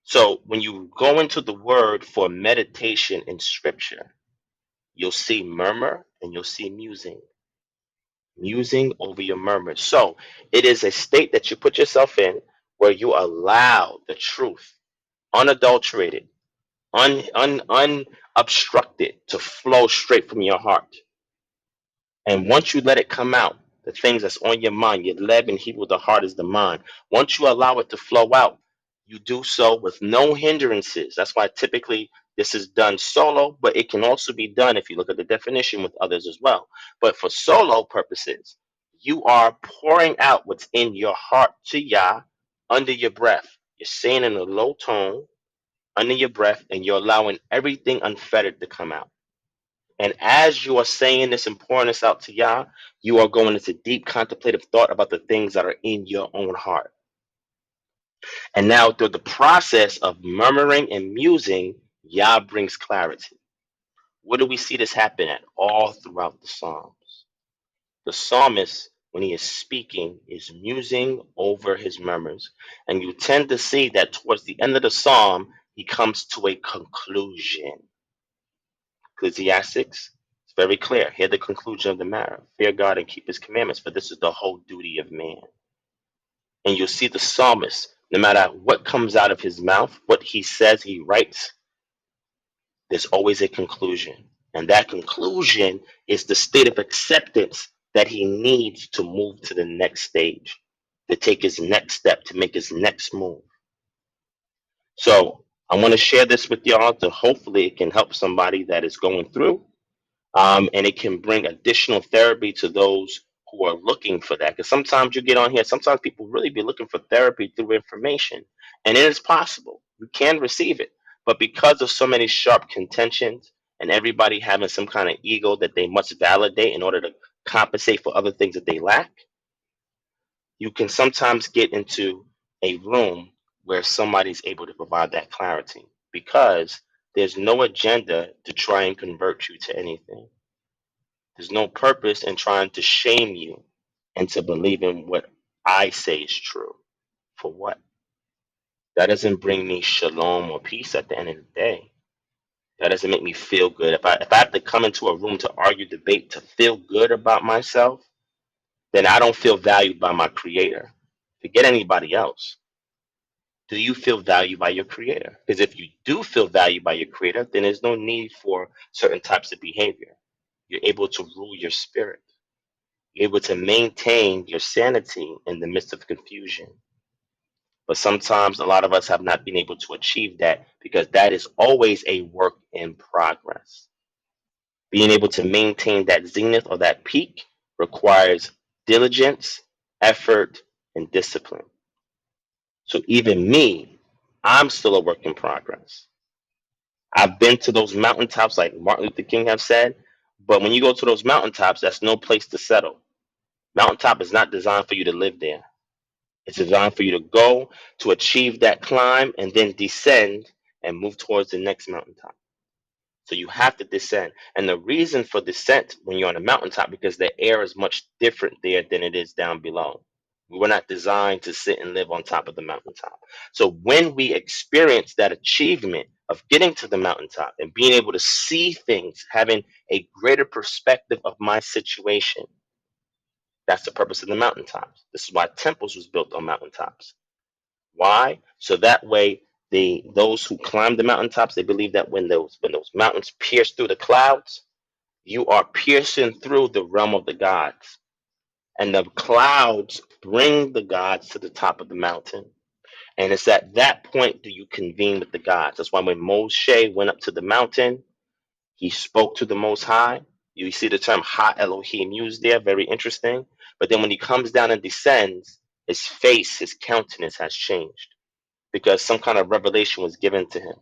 So when you go into the word for meditation in scripture, you'll see murmur and you'll see musing. Musing over your murmurs. So it is a state that you put yourself in where you allow the truth, unadulterated, unobstructed, to flow straight from your heart. And once you let it come out, the things that's on your mind, your leb in Hebrew, the heart is the mind. Once you allow it to flow out, you do so with no hindrances. That's why typically this is done solo, but it can also be done if you look at the definition with others as well. But for solo purposes, you are pouring out what's in your heart to Yah under your breath. You're saying in a low tone under your breath, and you're allowing everything unfettered to come out. And as you are saying this and pouring this out to Yah, you are going into deep contemplative thought about the things that are in your own heart. And now, through the process of murmuring and musing, Yah brings clarity. Where do we see this happen at? All throughout the Psalms. The psalmist, when he is speaking, is musing over his murmurs. And you tend to see that towards the end of the psalm, he comes to a conclusion. Ecclesiastics, it's very clear. Hear the conclusion of the matter. Fear God and keep his commandments, for this is the whole duty of man. And you'll see the psalmist, no matter what comes out of his mouth, what he says, he writes, there's always a conclusion. And that conclusion is the state of acceptance that he needs to move to the next stage, to take his next step, to make his next move. So I want to share this with y'all to hopefully it can help somebody that is going through. And it can bring additional therapy to those who are looking for that. Because sometimes you get on here, sometimes people really be looking for therapy through information, and it is possible you can receive it. But because of so many sharp contentions and everybody having some kind of ego that they must validate in order to compensate for other things that they lack, you can sometimes get into a room where somebody's able to provide that clarity because there's no agenda to try and convert you to anything. There's no purpose in trying to shame you into believing what I say is true. For what? That doesn't bring me shalom or peace at the end of the day. That doesn't make me feel good. If I have to come into a room to argue, debate, to feel good about myself, then I don't feel valued by my creator. Forget anybody else. Do you feel valued by your creator? Because if you do feel valued by your creator, then there's no need for certain types of behavior. You're able to rule your spirit. You're able to maintain your sanity in the midst of confusion. But sometimes a lot of us have not been able to achieve that because that is always a work in progress. Being able to maintain that zenith or that peak requires diligence, effort, and discipline. So even me, I'm still a work in progress. I've been to those mountaintops, like Martin Luther King have said, but when you go to those mountaintops, that's no place to settle. Mountaintop is not designed for you to live there. It's designed for you to go to achieve that climb and then descend and move towards the next mountaintop. So you have to descend. And the reason for descent when you're on a mountaintop because the air is much different there than it is down below. We were not designed to sit and live on top of the mountaintop. So when we experience that achievement of getting to the mountaintop and being able to see things, having a greater perspective of my situation, that's the purpose of the mountaintops. This is why temples was built on mountaintops. Why? So that way those who climb the mountaintops, they believe that when those mountains pierce through the clouds, you are piercing through the realm of the gods. And the clouds bring the gods to the top of the mountain. And it's at that point do you convene with the gods. That's why when Moshe went up to the mountain, he spoke to the Most High. You see the term Ha Elohim used there, very interesting. But then when he comes down and descends, his face, his countenance has changed because some kind of revelation was given to him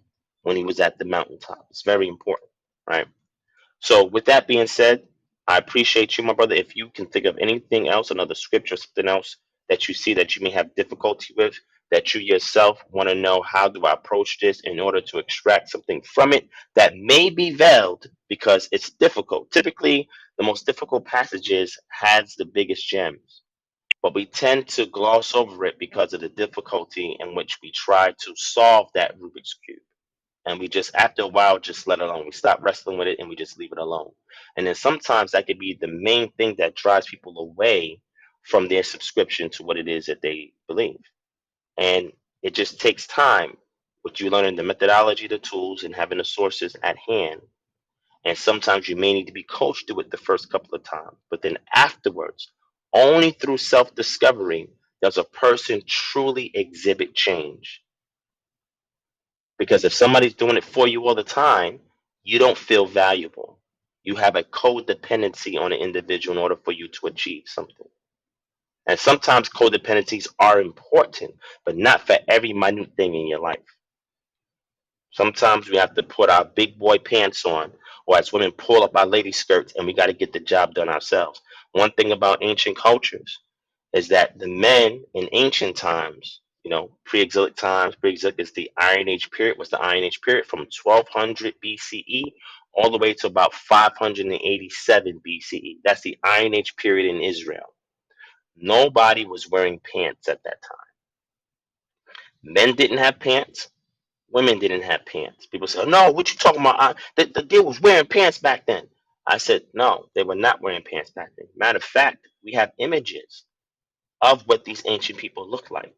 when he was at the mountaintop. It's very important, right? So, with that being said, I appreciate you, my brother. If you can think of anything else, another scripture, something else that you see that you may have difficulty with, that you yourself want to know, how do I approach this in order to extract something from it that may be veiled because it's difficult. Typically, the most difficult passages has the biggest gems, but we tend to gloss over it because of the difficulty in which we try to solve that Rubik's Cube, and we just after a while just let it alone. We stop wrestling with it and we just leave it alone. And then sometimes that could be the main thing that drives people away from their subscription to what it is that they believe. And it just takes time with you learning the methodology, the tools, and having the sources at hand. And sometimes you may need to be coached through it the first couple of times, but then afterwards, only through self-discovery does a person truly exhibit change. Because if somebody's doing it for you all the time, you don't feel valuable. You have a codependency on an individual in order for you to achieve something. And sometimes codependencies are important, but not for every minute thing in your life. Sometimes we have to put our big boy pants on, or as women, pull up our lady skirts, and we got to get the job done ourselves. One thing about ancient cultures is that the men in ancient times, pre-exilic times, pre-exilic is the Iron Age period, was the Iron Age period from 1200 BCE all the way to about 587 BCE. That's the Iron Age period in Israel. Nobody was wearing pants at that time. Men didn't have pants. Women didn't have pants. People say, no, what you talking about? The deal was wearing pants back then. I said, no, they were not wearing pants back then. Matter of fact, we have images of what these ancient people looked like.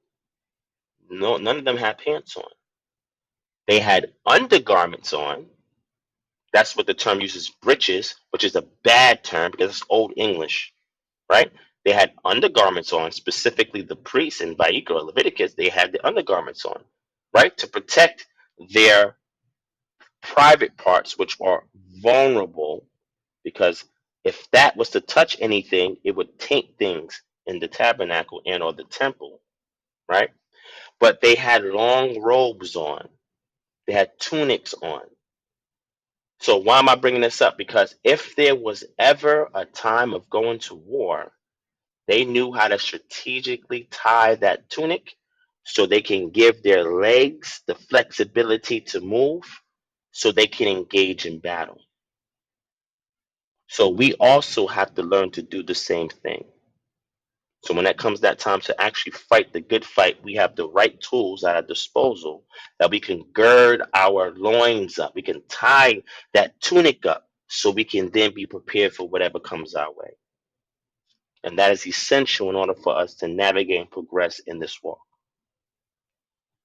No, none of them had pants on. They had undergarments on. That's what the term uses, breeches, which is a bad term because it's Old English, right? They had undergarments on, specifically the priests in Vayikra, Leviticus, they had the undergarments on, right? To protect their private parts, which are vulnerable, because if that was to touch anything, it would taint things in the tabernacle and or the temple, right? But they had long robes on. They had tunics on. So why am I bringing this up? Because if there was ever a time of going to war, they knew how to strategically tie that tunic so they can give their legs the flexibility to move so they can engage in battle. So we also have to learn to do the same thing. So when it comes that time to actually fight the good fight, we have the right tools at our disposal that we can gird our loins up. We can tie that tunic up so we can then be prepared for whatever comes our way. And that is essential in order for us to navigate and progress in this walk.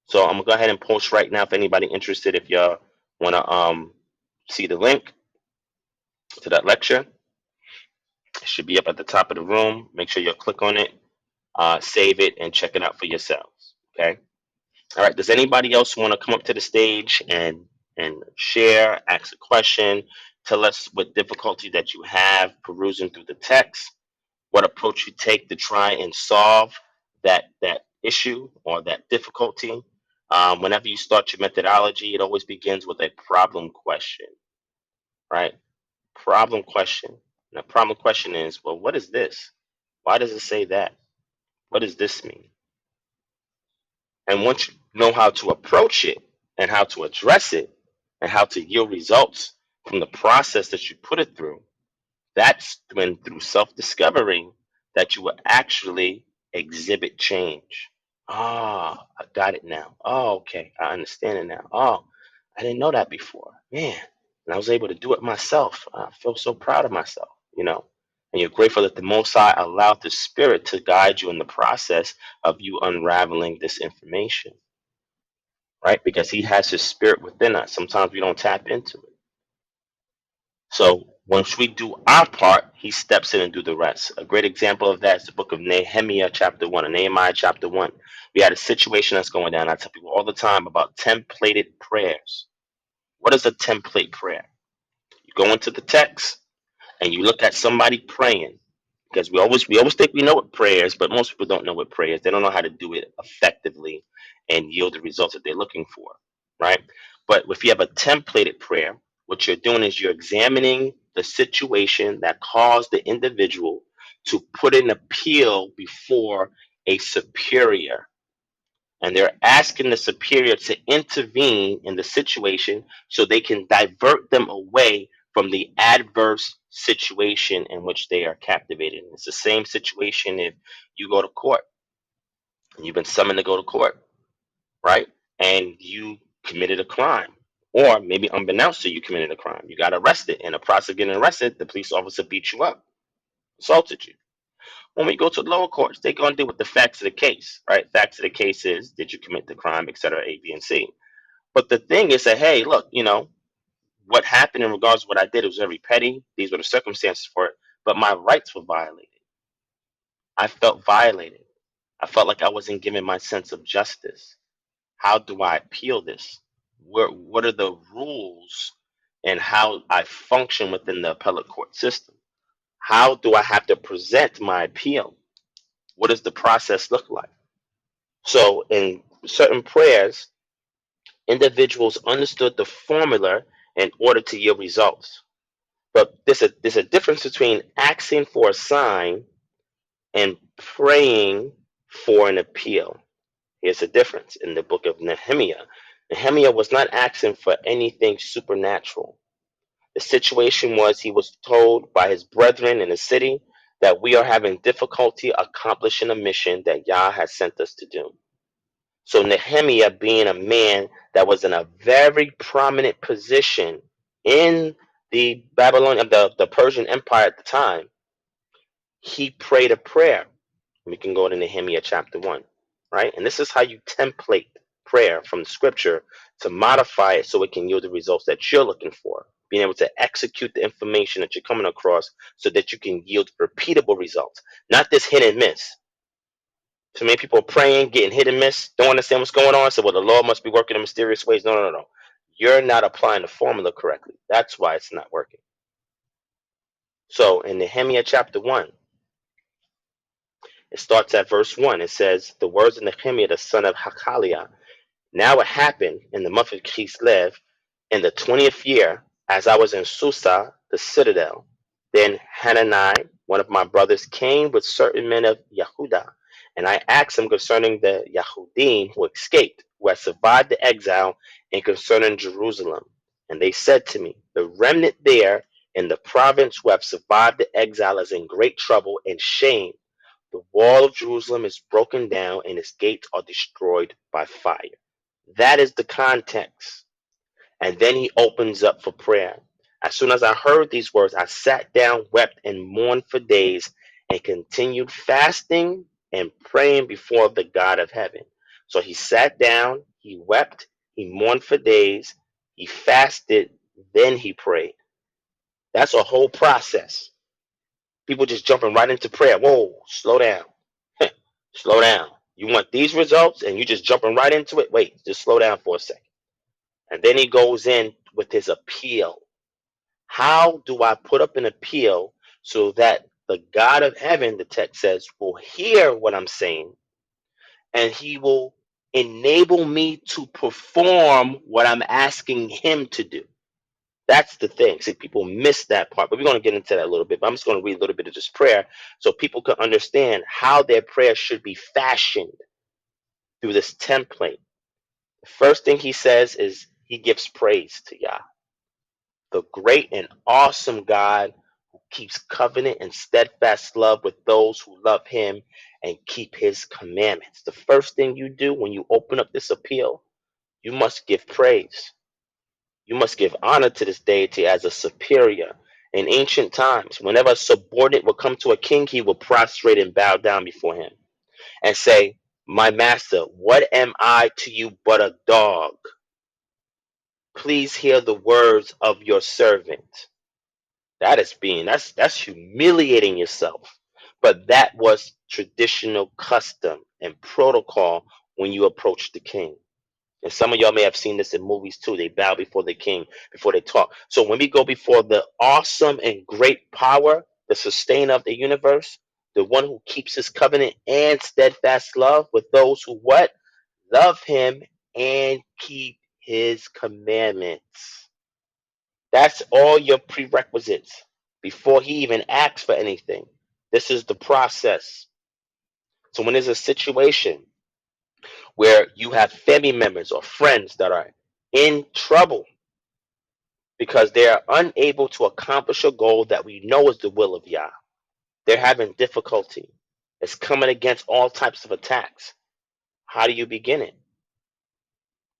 So I'm gonna go ahead and post right now if anybody interested, if y'all wanna see the link to that lecture. It should be up at the top of the room. Make sure you click on it, save it, and check it out for yourselves. Okay. All right. Does anybody else want to come up to the stage and share, ask a question, tell us what difficulty that you have perusing through the text, what approach you take to try and solve that issue or that difficulty? Whenever you start your methodology, it always begins with a problem question, right? Problem question. And the problem question is, well, what is this? Why does it say that? What does this mean? And once you know how to approach it and how to address it and how to yield results from the process that you put it through, that's when through self-discovery that you will actually exhibit change. Ah, I got it now. Oh, okay. I understand it now. Oh, I didn't know that before. Man. And I was able to do it myself. I feel so proud of myself, you know. And you're grateful that the Most High allowed the Spirit to guide you in the process of you unraveling this information, right? Because He has His Spirit within us. Sometimes we don't tap into it. So once we do our part, He steps in and do the rest. A great example of that is the book of Nehemiah chapter 1, or Nehemiah chapter 1. We had a situation that's going down. I tell people all the time about templated prayers. What is a template prayer? You go into the text and you look at somebody praying, because we always think we know what prayer is, but most people don't know what prayer is. They don't know how to do it effectively and yield the results that they're looking for, right? But if you have a templated prayer, what you're doing is you're examining the situation that caused the individual to put an appeal before a superior, and they're asking the superior to intervene in the situation so they can divert them away from the adverse situation in which they are captivated. It's the same situation if you go to court and you've been summoned to go to court, right? And you committed a crime, or maybe unbeknownst to you committed a crime. You got arrested. In the process of getting arrested, the police officer beat you up, assaulted you. When we go to the lower courts, they're going to deal with the facts of the case, right? Facts of the case is, did you commit the crime, et cetera, A, B, and C. But the thing is that, hey, look, what happened in regards to what I did was very petty. These were the circumstances for it, but my rights were violated. I felt violated. I felt like I wasn't given my sense of justice. How do I appeal this? What are the rules and how I function within the appellate court system? How do I have to present my appeal? What does the process look like? So in certain prayers, individuals understood the formula in order to yield results. But there's a difference between asking for a sign and praying for an appeal. Here's a difference in the book of Nehemiah. Nehemiah was not asking for anything supernatural. The situation was he was told by his brethren in the city that we are having difficulty accomplishing a mission that Yah has sent us to do. So Nehemiah, being a man that was in a very prominent position in the Babylonian, the Persian Empire at the time, he prayed a prayer. We can go to Nehemiah chapter 1, right? And this is how you template prayer from the scripture to modify it so it can yield the results that you're looking for. Being able to execute the information that you're coming across so that you can yield repeatable results, not this hit and miss. Too many people are praying, getting hit and miss, don't understand what's going on. So, well, the Lord must be working in mysterious ways. No, no, no, no. You're not applying the formula correctly. That's why it's not working. So, in Nehemiah chapter 1, it starts at verse 1. It says, the words of Nehemiah, the son of Hakaliah. Now it happened in the month of Kislev, in the 20th year, as I was in Susa, the citadel. Then Hanani, one of my brothers, came with certain men of Yehuda, and I asked him concerning the Yahudim who escaped, who had survived the exile, and concerning Jerusalem. And they said to me, the remnant there in the province who have survived the exile is in great trouble and shame. The wall of Jerusalem is broken down, and its gates are destroyed by fire. That is the context. And then he opens up for prayer. As soon as I heard these words, I sat down, wept, and mourned for days, and continued fasting and praying before the God of heaven. So he sat down, he wept, he mourned for days, he fasted, then he prayed. That's a whole process. People just jumping right into prayer. Whoa, slow down. Slow down. You want these results and you just jumping right into it? Wait, just slow down for a second. And then he goes in with his appeal. How do I put up an appeal so that the God of heaven, the text says, will hear what I'm saying and he will enable me to perform what I'm asking him to do? That's the thing. See, people miss that part, but we're going to get into that a little bit. But I'm just going to read a little bit of this prayer so people can understand how their prayer should be fashioned through this template. The first thing he says is he gives praise to Yah, the great and awesome God who keeps covenant and steadfast love with those who love him and keep his commandments. The first thing you do when you open up this appeal, you must give praise. You must give honor to this deity as a superior. In ancient times, whenever a subordinate would come to a king, he would prostrate and bow down before him and say, "My master, what am I to you but a dog? Please hear the words of your servant." That's humiliating yourself. But that was traditional custom and protocol when you approach the king. And some of y'all may have seen this in movies too. They bow before the king before they talk. So when we go before the awesome and great power, the sustainer of the universe, the one who keeps his covenant and steadfast love with those who what? Love him and keep his commandments. That's all your prerequisites before he even asks for anything. This is the process. So when there's a situation where you have family members or friends that are in trouble because they are unable to accomplish a goal that we know is the will of Yah, they're having difficulty. It's coming against all types of attacks. How do you begin it?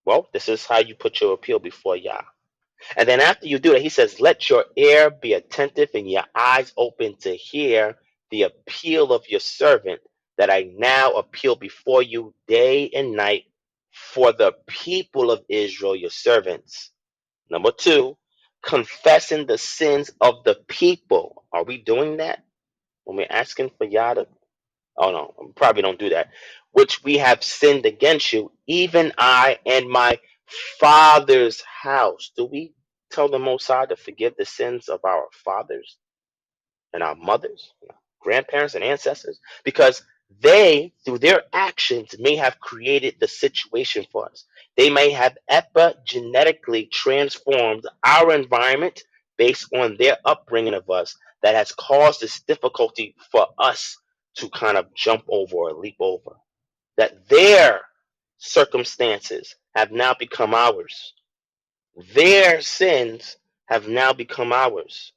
Well, this is how you put your appeal before Yah. And then after you do that, he says, "Let your ear be attentive and your eyes open to hear the appeal of your servant that I now appeal before you day and night for the people of Israel, your servants." Number two, confessing the sins of the people. Are we doing that when we're asking for Yah to? Oh no, we probably don't do that. "Which we have sinned against you, even I and my father's house." Do we tell the Most High to forgive the sins of our fathers and our mothers, and our grandparents and ancestors? Because they, through their actions, may have created the situation for us. They may have epigenetically transformed our environment based on their upbringing of us that has caused this difficulty for us to kind of jump over or leap over. That their circumstances have now become ours. Their sins have now become ours.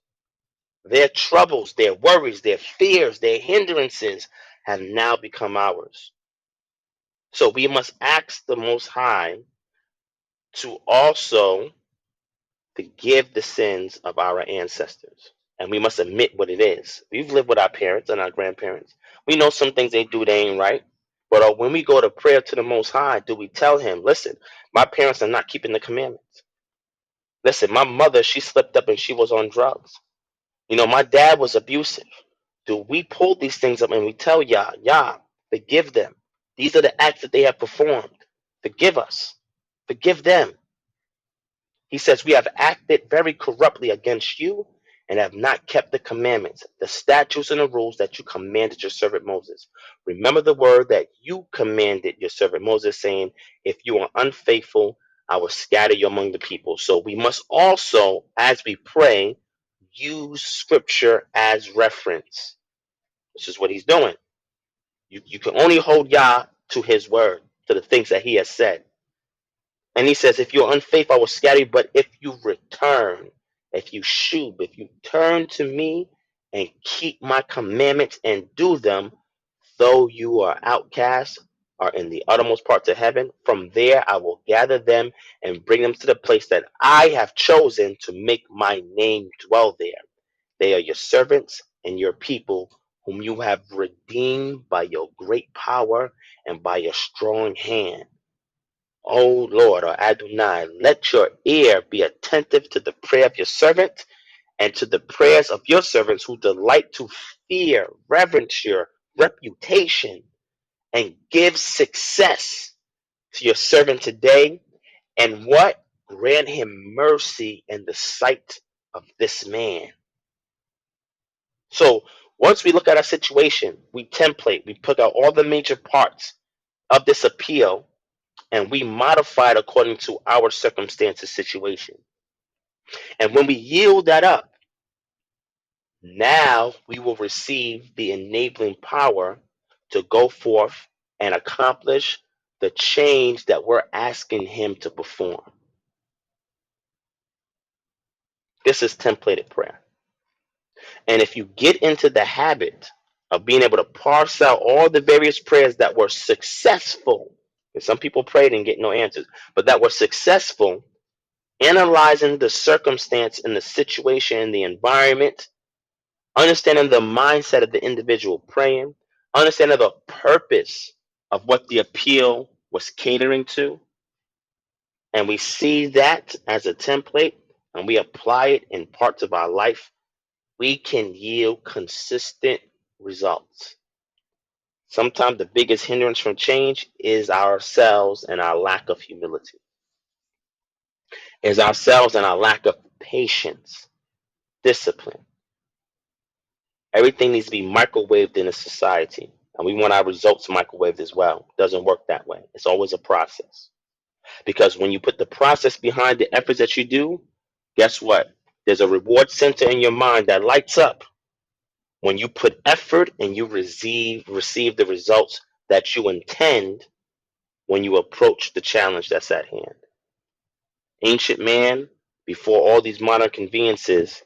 Their troubles, their worries, their fears, their hindrances have now become ours. So we must ask the Most High to also forgive the sins of our ancestors. And we must admit what it is. We've lived with our parents and our grandparents. We know some things they do, they ain't right. But when we go to prayer to the Most High, do we tell him, "Listen, my parents are not keeping the commandments. Listen, my mother, she slipped up and she was on drugs. My dad was abusive." Do we pull these things up and we tell Yah, "Yah, forgive them. These are the acts that they have performed. Forgive us. Forgive them." He says, "We have acted very corruptly against you and have not kept the commandments, the statutes, and the rules that you commanded your servant Moses. Remember the word that you commanded your servant Moses, saying, if you are unfaithful, I will scatter you among the people." So we must also, as we pray, use scripture as reference. This is what he's doing. You can only hold Yah to his word, to the things that he has said. And he says, "If you're unfaithful, I will scatter you. But if you return, if you shub, if you turn to me and keep my commandments and do them, though you are outcast, are in the uttermost parts of heaven, from there I will gather them and bring them to the place that I have chosen to make my name dwell there. They are your servants and your people, whom you have redeemed by your great power and by your strong hand. O Lord," or Adonai, "let your ear be attentive to the prayer of your servant and to the prayers of your servants who delight to fear, reverence your reputation, and give success to your servant today. And what? Grant him mercy in the sight of this man." So once we look at our situation, we template, we put out all the major parts of this appeal, and we modify it according to our circumstances situation. And when we yield that up, now we will receive the enabling power to go forth and accomplish the change that we're asking him to perform. This is templated prayer. And if you get into the habit of being able to parse out all the various prayers that were successful, and some people prayed and get no answers, but that were successful, analyzing the circumstance and the situation and the environment, understanding the mindset of the individual praying, understanding the purpose of what the appeal was catering to, and we see that as a template and we apply it in parts of our life, we can yield consistent results. Sometimes the biggest hindrance from change is ourselves and our lack of humility, is ourselves and our lack of patience, discipline. Everything needs to be microwaved in a society, and we want our results microwaved as well. It doesn't work that way. It's always a process. Because when you put the process behind the efforts that you do, guess what? There's a reward center in your mind that lights up when you put effort and you receive the results that you intend when you approach the challenge that's at hand. Ancient man, before all these modern conveniences,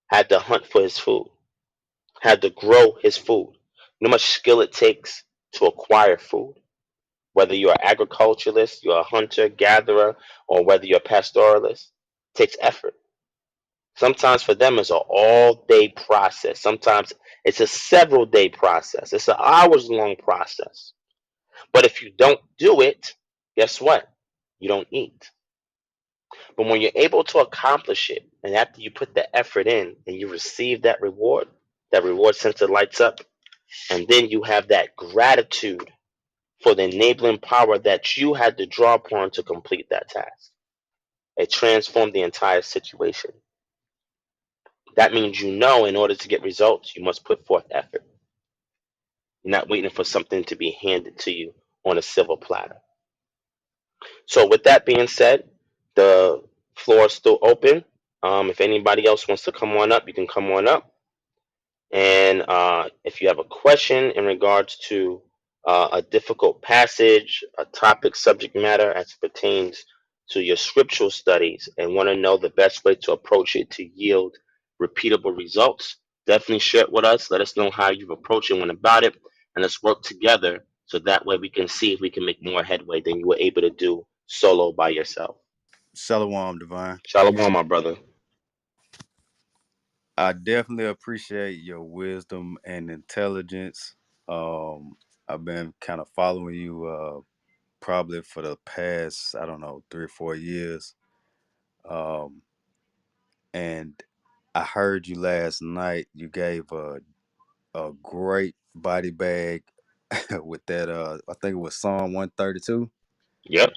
had to hunt for his food, had to grow his food. You know how much skill it takes to acquire food? Whether you're an agriculturalist, you're a hunter, gatherer, or whether you're a pastoralist, it takes effort. Sometimes for them it's an all-day process. Sometimes it's a several-day process. It's an hours-long process. But if you don't do it, guess what? You don't eat. But when you're able to accomplish it, and after you put the effort in and you receive that reward center lights up, and then you have that gratitude for the enabling power that you had to draw upon to complete that task. It transformed the entire situation. That means you know in order to get results, you must put forth effort. You're not waiting for something to be handed to you on a silver platter. So, with that being said, the floor is still open. If anybody else wants to come on up, you can come on up. And if you have a question in regards to a difficult passage, a topic, subject matter as it pertains to your scriptural studies, and want to know the best way to approach it to yield repeatable results, definitely share it with us. Let us know how you've approached it, went about it, and let's work together so that way we can see if we can make more headway than you were able to do solo by yourself. Shalom, Divine. Shalom, my brother. I definitely appreciate your wisdom and intelligence. Um, I've been kind of following you probably for the past, I don't know, 3 or 4 years. Um, and I heard you last night. You gave a great body bag with that. I think it was Psalm 132 Yep.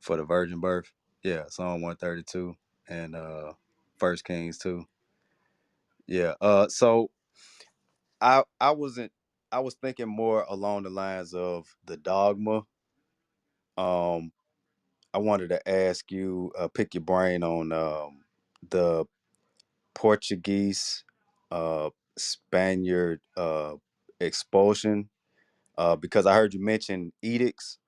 for the virgin birth. Yeah, Psalm 132 and First Kings 2. Yeah. So I wasn't I was thinking more along the lines of the dogma. Um, I wanted to ask you, pick your brain on the Portuguese, Spaniard expulsion, because I heard you mention edicts,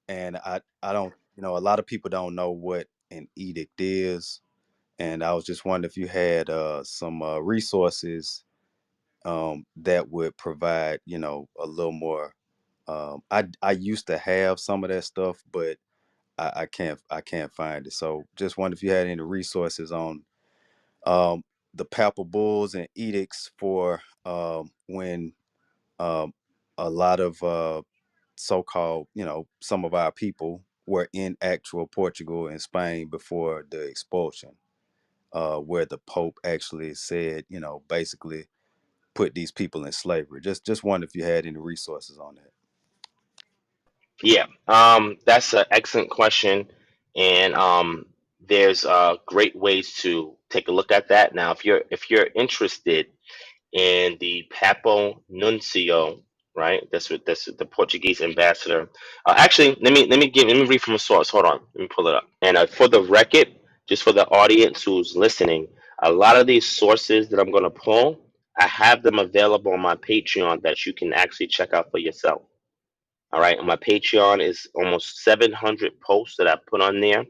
and I don't, a lot of people don't know what an edict is, and I was just wondering if you had some resources that would provide, a little more. I used to have some of that stuff, but I can't find it. So just wonder if you had any resources on um, the papal bulls and edicts for when um, a lot of so-called, some of our people were in actual Portugal and Spain before the expulsion, where the Pope actually said, basically put these people in slavery. Just wonder if you had any resources on that. Yeah, that's an excellent question, and there's great ways to take a look at that. Now, if you're interested in the Papal Nuncio, right? That's what the Portuguese ambassador. Actually, let me read from a source. Hold on, let me pull it up. And for the record, just for the audience who's listening, a lot of these sources that I'm going to pull, I have them available on my Patreon that you can actually check out for yourself. All right, and my Patreon is almost 700 posts that I put on there.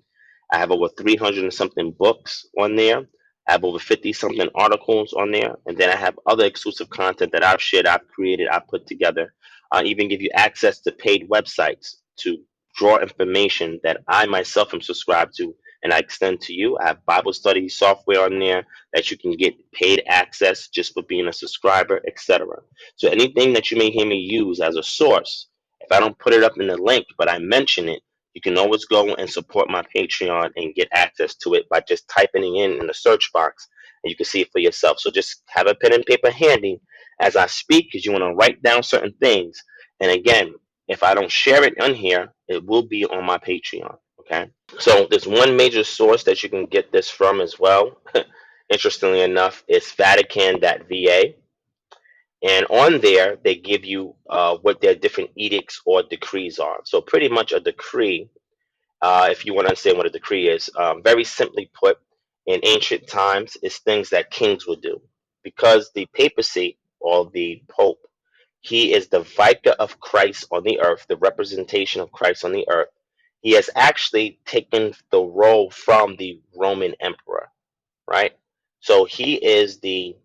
I have over 300 and something books on there. I have over 50 something articles on there. And then I have other exclusive content that I've shared, I've created, I've put together. I even give you access to paid websites to draw information that I myself am subscribed to and I extend to you. I have Bible study software on there that you can get paid access just for being a subscriber, etc. So anything that you may hear me use as a source, if I don't put it up in the link, but I mention it, you can always go and support my Patreon and get access to it by just typing it in the search box, and you can see it for yourself. So just have a pen and paper handy as I speak, because you want to write down certain things. And again, if I don't share it on here, it will be on my Patreon. Okay. So there's one major source that you can get this from as well. Interestingly enough, it's Vatican.va. And on there, they give you what their different edicts or decrees are. So pretty much a decree, if you want to understand what a decree is, very simply put, in ancient times, is things that kings would do. Because the papacy or the pope, he is the vicar of Christ on the earth, the representation of Christ on the earth. He has actually taken the role from the Roman emperor, right? So he is the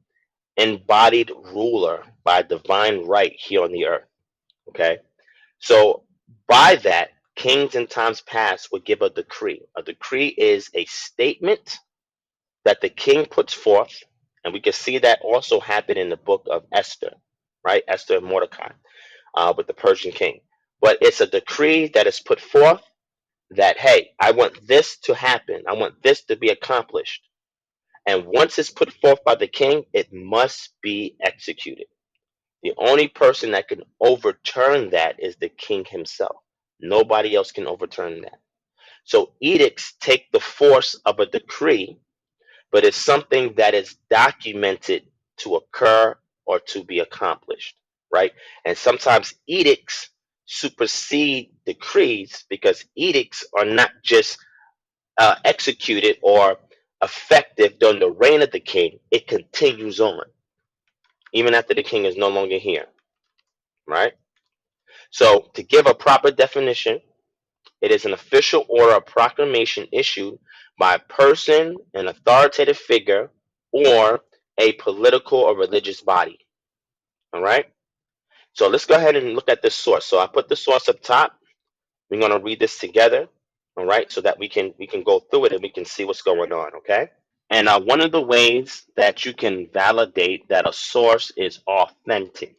embodied ruler by divine right here on the earth. Okay. So by that, kings in times past would give a decree. A decree is a statement that the king puts forth, and we can see that also happen in the book of Esther, right? Esther and Mordecai with the Persian king. But it's a decree that is put forth that, hey, I want this to happen. I want this to be accomplished. And once it's put forth by the king, it must be executed. The only person that can overturn that is the king himself. Nobody else can overturn that. So edicts take the force of a decree, but it's something that is documented to occur or to be accomplished, right? And sometimes edicts supersede decrees because edicts are not just executed or effective during the reign of the king, it continues on even after the king is no longer here, right? So, to give a proper definition, it is an official order or proclamation issued by a person, an authoritative figure, or a political or religious body. All right. So let's go ahead and look at this source. So I put the source up top. We're going to read this together. All right. So that we can go through it and we can see what's going on. Okay. And one of the ways that you can validate that a source is authentic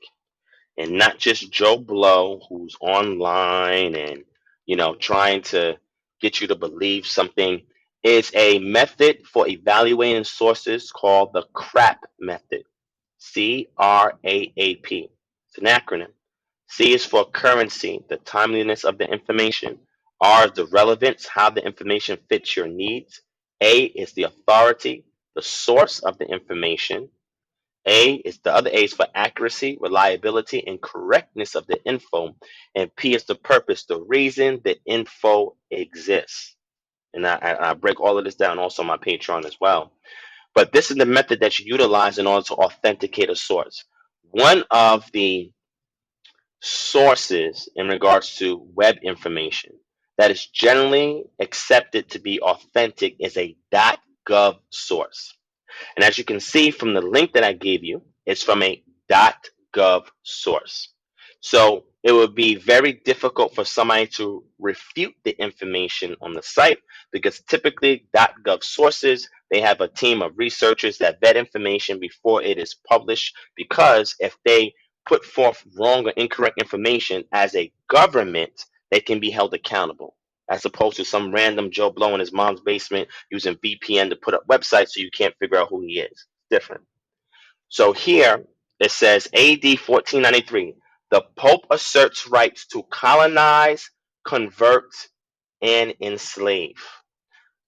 and not just Joe Blow who's online and trying to get you to believe something is a method for evaluating sources called the CRAP method. CRAAP. It's an acronym. C is for currency, the timeliness of the information. R is the relevance, how the information fits your needs. A is the authority, the source of the information. The other A is for accuracy, reliability, and correctness of the info. And P is the purpose, the reason the info exists. And I break all of this down also on my Patreon as well. But this is the method that you utilize in order to authenticate a source. One of the sources in regards to web information that is generally accepted to be authentic is a .gov source. And as you can see from the link that I gave you, it's from a .gov source. So it would be very difficult for somebody to refute the information on the site because typically .gov sources, they have a team of researchers that vet information before it is published, because if they put forth wrong or incorrect information as a government, they can be held accountable, as opposed to some random Joe Blow in his mom's basement using VPN to put up websites so you can't figure out who he is. Different. So here it says AD 1493, the Pope asserts rights to colonize, convert, and enslave.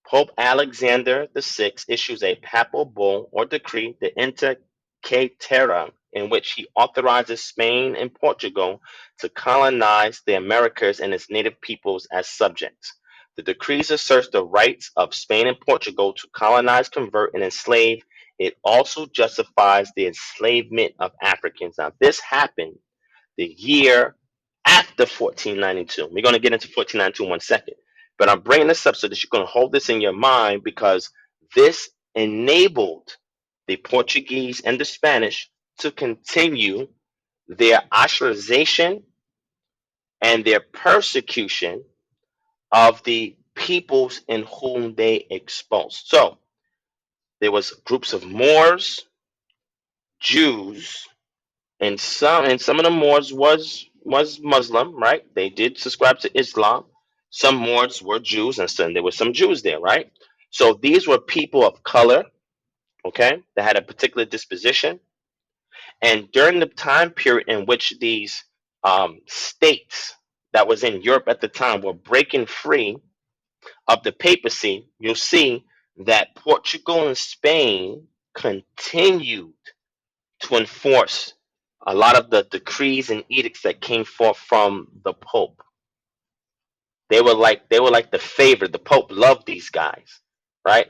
Pope Alexander VI issues a papal bull or decree, the Inter Caetera, in which he authorizes Spain and Portugal to colonize the Americas and its native peoples as subjects. The decrees asserts the rights of Spain and Portugal to colonize, convert, and enslave. It also justifies the enslavement of Africans. Now, this happened the year after 1492. We're going to get into 1492 in 1 second. But I'm bringing this up so that you can hold this in your mind, because this enabled the Portuguese and the Spanish to continue their ostracization and their persecution of the peoples in whom they exposed. So there was groups of Moors, Jews, and some of the Moors was Muslim, right? They did subscribe to Islam. Some Moors were Jews, and some there were some Jews there, right? So these were people of color, okay, that had a particular disposition. And during the time period in which these states that was in Europe at the time were breaking free of the papacy, you'll see that Portugal and Spain continued to enforce a lot of the decrees and edicts that came forth from the Pope. They were like the favorite. The Pope loved these guys, right?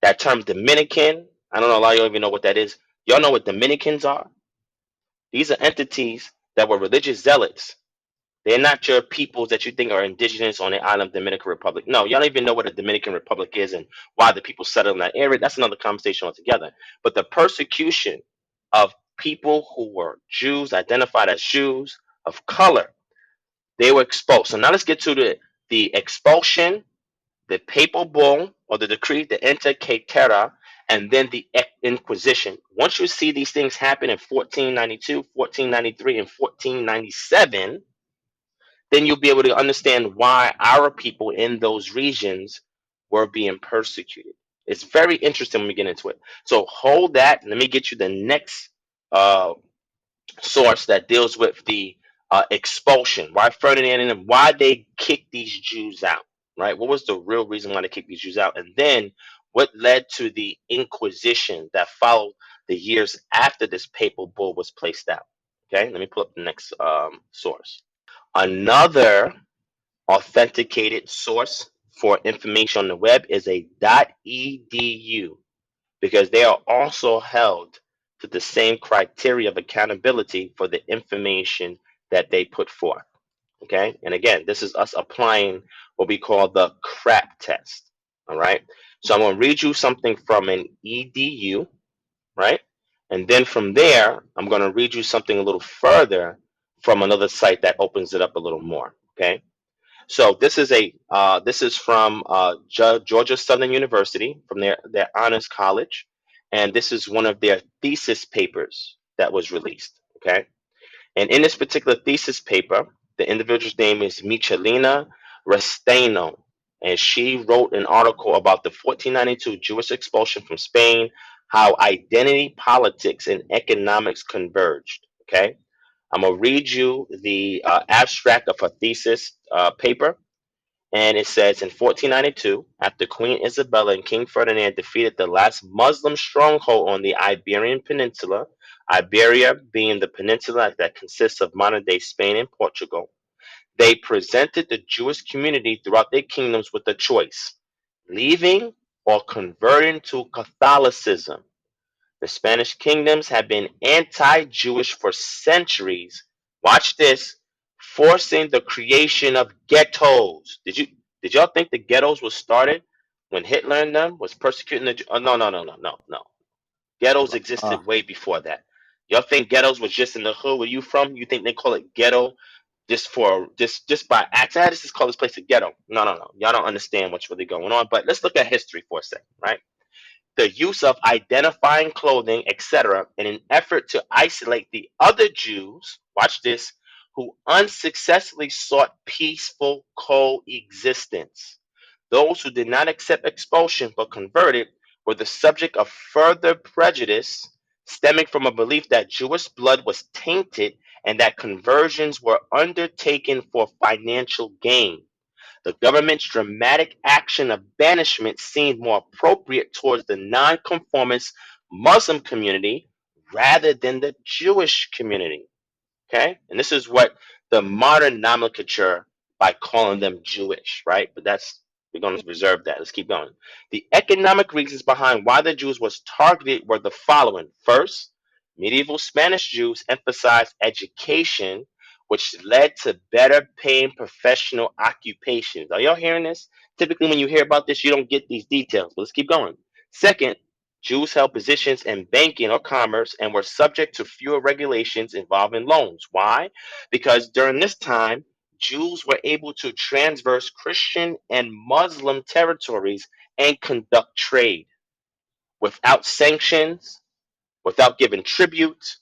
That term Dominican, I don't know a lot of you even know what that is. Y'all know what Dominicans are? These are entities that were religious zealots. They're not your peoples that you think are indigenous on the island of Dominican Republic. No, y'all don't even know what a Dominican Republic is and why the people settled in that area. That's another conversation altogether. But the persecution of people who were Jews, identified as Jews of color, they were exposed. So now let's get to the expulsion, the papal bull or the decree, the Inter Caetera, and then the Inquisition. Once you see these things happen in 1492, 1493, and 1497, then you'll be able to understand why our people in those regions were being persecuted. It's very interesting when we get into it. So hold that. Let me get you the next uh, source that deals with the expulsion. Why Ferdinand and them, why they kicked these Jews out, right? What was the real reason why they kicked these Jews out? And then what led to the Inquisition that followed the years after this papal bull was placed out? Okay, let me pull up the next source. Another authenticated source for information on the web is a .edu because they are also held to the same criteria of accountability for the information that they put forth. Okay, and again, this is us applying what we call the crap test. All right, so I'm going to read you something from an edu, right? And then from there, I'm going to read you something a little further from another site that opens it up a little more. Okay, so this is from Georgia Southern University from their honors college, and this is one of their thesis papers that was released. Okay, and in this particular thesis paper, the individual's name is Michelina Restaino, and she wrote an article about the 1492 Jewish expulsion from Spain, how identity politics and economics converged. Okay, I'm gonna read you the abstract of her thesis paper, and it says in 1492, after Queen Isabella and King Ferdinand defeated the last Muslim stronghold on the Iberian Peninsula, Iberia being the peninsula that consists of modern day Spain and Portugal, they presented the Jewish community throughout their kingdoms with a choice: leaving or converting to Catholicism. The Spanish kingdoms have been anti-Jewish for centuries. Watch this, forcing the creation of ghettos. Did y'all think the ghettos was started when Hitler and them was persecuting the? Oh, no, no, no, no, no, no. Ghettos Uh, existed way before that. Y'all think ghettos was just in the hood where you from? You think they call it ghetto just by accident? Let's just call this place a ghetto. No, no, no. Y'all don't understand what's really going on. But let's look at history for a second, right? The use of identifying clothing, etc., in an effort to isolate the other Jews, watch this, who unsuccessfully sought peaceful coexistence. Those who did not accept expulsion but converted were the subject of further prejudice stemming from a belief that Jewish blood was tainted and that conversions were undertaken for financial gain. The government's dramatic action of banishment seemed more appropriate towards the nonconformist Muslim community rather than the Jewish community. Okay, and this is what the modern nomenclature by calling them Jewish, right? But we're going to reserve that. Let's keep going. The economic reasons behind why the Jews was targeted were the following. First, medieval Spanish Jews emphasized education, which led to better paying professional occupations. Are y'all hearing this? Typically, when you hear about this, you don't get these details, but let's keep going. Second, Jews held positions in banking or commerce and were subject to fewer regulations involving loans. Why? Because during this time, Jews were able to transverse Christian and Muslim territories and conduct trade without sanctions, without giving tribute,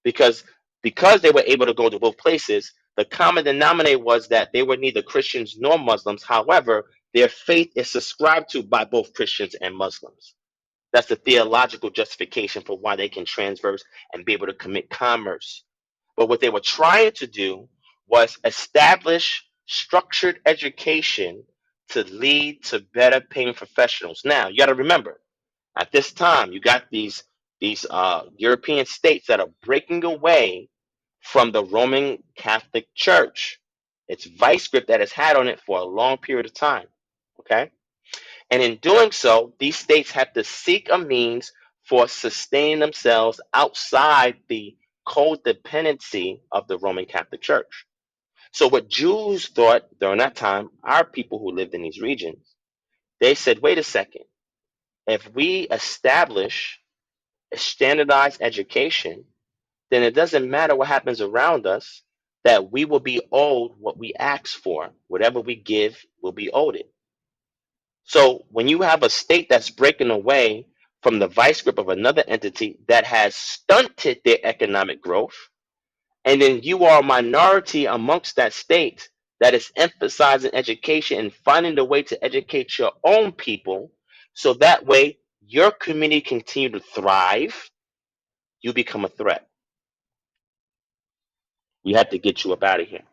because they were able to go to both places. The common denominator was that they were neither Christians nor Muslims. However, their faith is subscribed to by both Christians and Muslims. That's the theological justification for why they can transverse and be able to commit commerce. But what they were trying to do was establish structured education to lead to better paying professionals. Now, you got to remember, at this time, you got these European states that are breaking away from the Roman Catholic Church. It's vice grip that has had on it for a long period of time. Okay, and in doing so, these states have to seek a means for sustaining themselves outside the codependency of the Roman Catholic Church. So, what Jews thought during that time, our people who lived in these regions, they said, wait a second, if we establish a standardized education, then it doesn't matter what happens around us, that we will be owed what we ask for. Whatever we give will be owed it. So when you have a state that's breaking away from the vice grip of another entity that has stunted their economic growth, and then you are a minority amongst that state that is emphasizing education and finding a way to educate your own people, so that way your community continue to thrive, you become a threat. We have to get you up out of here.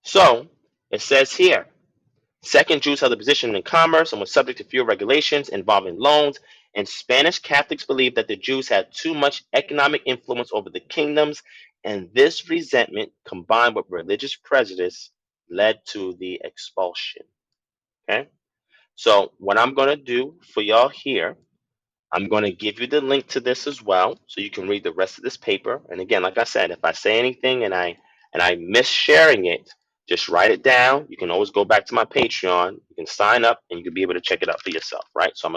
So it says here, second, Jews held a position in commerce and were subject to fewer regulations involving loans, and Spanish Catholics believed that the Jews had too much economic influence over the kingdoms, and this resentment, combined with religious prejudice, led to the expulsion. Okay, so what I'm going to do for y'all here, I'm going to give you the link to this as well, so you can read the rest of this paper. And again, like I said, if I say anything and I miss sharing it, just write it down. You can always go back to my Patreon. You can sign up, and you can be able to check it out for yourself, right? So I'm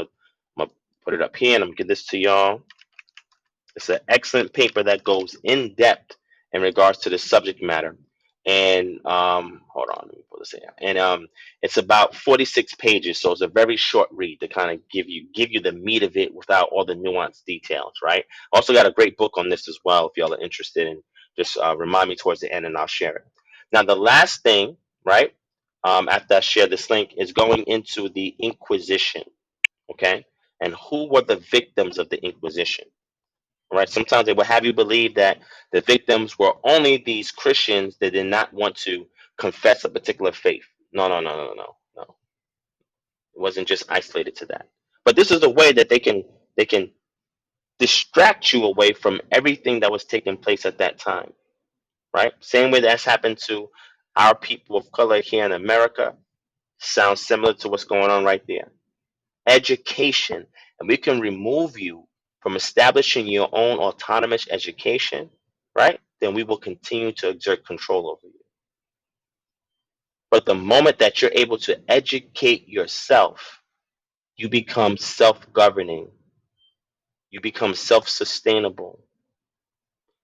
gonna put it up here, and I'm gonna give this to y'all. It's an excellent paper that goes in depth in regards to the subject matter. And hold on, let me pull this in. And it's about 46 pages, so it's a very short read to kind of give you the meat of it without all the nuanced details, right? Also got a great book on this as well if y'all are interested, and just remind me towards the end, and I'll share it. Now, the last thing, right? After I share this link, is going into the Inquisition, okay? And who were the victims of the Inquisition? Right? Sometimes they will have you believe that the victims were only these Christians that did not want to confess a particular faith. No, no, no, no, no, no. It wasn't just isolated to that. But this is a way that they can distract you away from everything that was taking place at that time. Right? Same way that's happened to our people of color here in America. Sounds similar to what's going on right there. Education, and we can remove you from establishing your own autonomous education, right? Then we will continue to exert control over you. But the moment that you're able to educate yourself, you become self-governing, you become self-sustainable.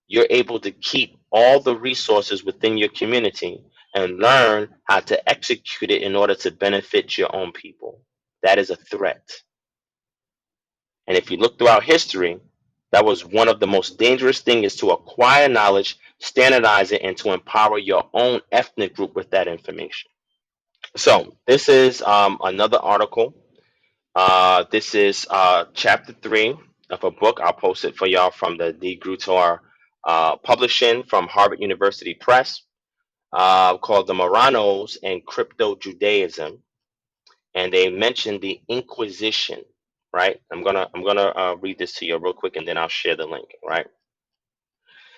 You're able to keep all the resources within your community and learn how to execute it in order to benefit your own people. That is a threat. And if you look throughout history, that was one of the most dangerous things, is to acquire knowledge, standardize it, and to empower your own ethnic group with that information. So this is another article. This is chapter 3 of a book. I'll post it for y'all from the D. Grutar publishing from Harvard University Press, called The Marranos and Crypto Judaism. And they mentioned the Inquisition, right? I'm gonna read this to you real quick, and then I'll share the link, right?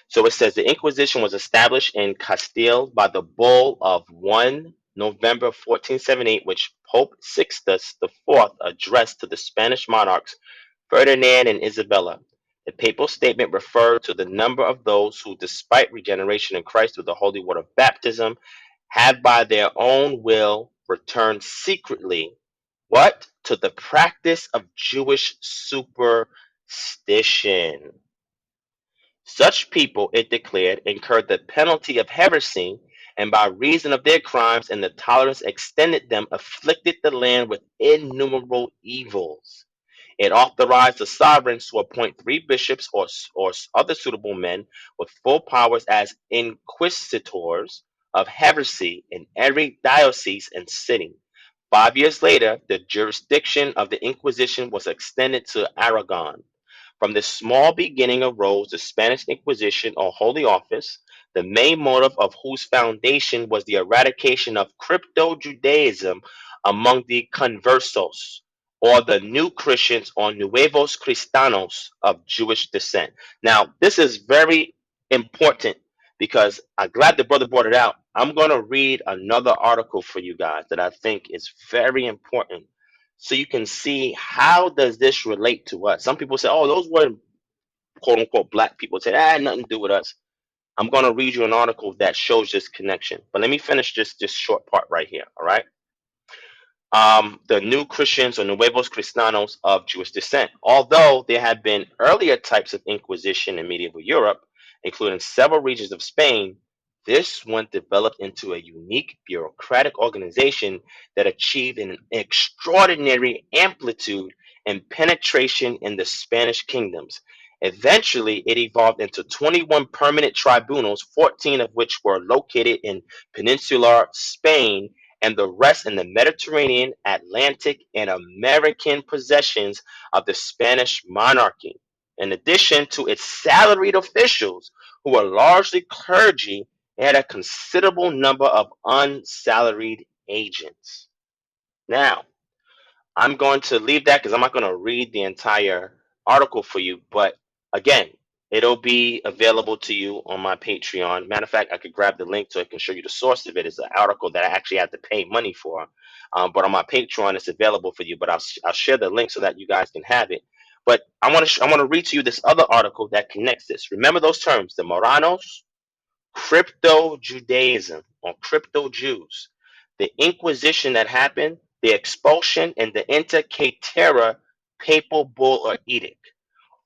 So it says the Inquisition was established in Castile by the bull of 1 November 1478, which Pope Sixtus IV addressed to the Spanish monarchs Ferdinand and Isabella. The papal statement referred to the number of those who, despite regeneration in Christ through the holy water of baptism, have by their own will returned secretly, what? to the practice of Jewish superstition. Such people, it declared, incurred the penalty of heresy, and by reason of their crimes and the tolerance extended them, afflicted the land with innumerable evils. It authorized the sovereigns to appoint 3 bishops or other suitable men with full powers as inquisitors of heresy in every diocese and city. 5 years later, the jurisdiction of the Inquisition was extended to Aragon. From this small beginning arose the Spanish Inquisition or Holy Office, the main motive of whose foundation was the eradication of crypto Judaism among the conversos, or the new Christians or nuevos cristianos of Jewish descent. Now, this is very important because I'm glad the brother brought it out. I'm going to read another article for you guys that I think is very important so you can see how does this relate to us. Some people say, oh, those were quote unquote black people. Say that had nothing to do with us. I'm going to read you an article that shows this connection. But let me finish this short part right here. All right. The new Christians or Nuevos Cristianos of Jewish descent. Although there had been earlier types of Inquisition in medieval Europe, including several regions of Spain, this one developed into a unique bureaucratic organization that achieved an extraordinary amplitude and penetration in the Spanish kingdoms. Eventually, it evolved into 21 permanent tribunals, 14 of which were located in peninsular Spain and the rest in the Mediterranean, Atlantic, and American possessions of the Spanish monarchy. In addition to its salaried officials, who were largely clergy, it had a considerable number of unsalaried agents. Now, I'm going to leave that because I'm not going to read the entire article for you. But again, it'll be available to you on my Patreon. Matter of fact, I could grab the link so I can show you the source of it. It's an article that I actually had to pay money for. But on my Patreon, it's available for you. But I'll share the link so that you guys can have it. But I want to read to you this other article that connects this. Remember those terms, the Moranos, crypto Judaism or crypto Jews, the Inquisition that happened, the expulsion, and the Inter Caetera papal bull or edict.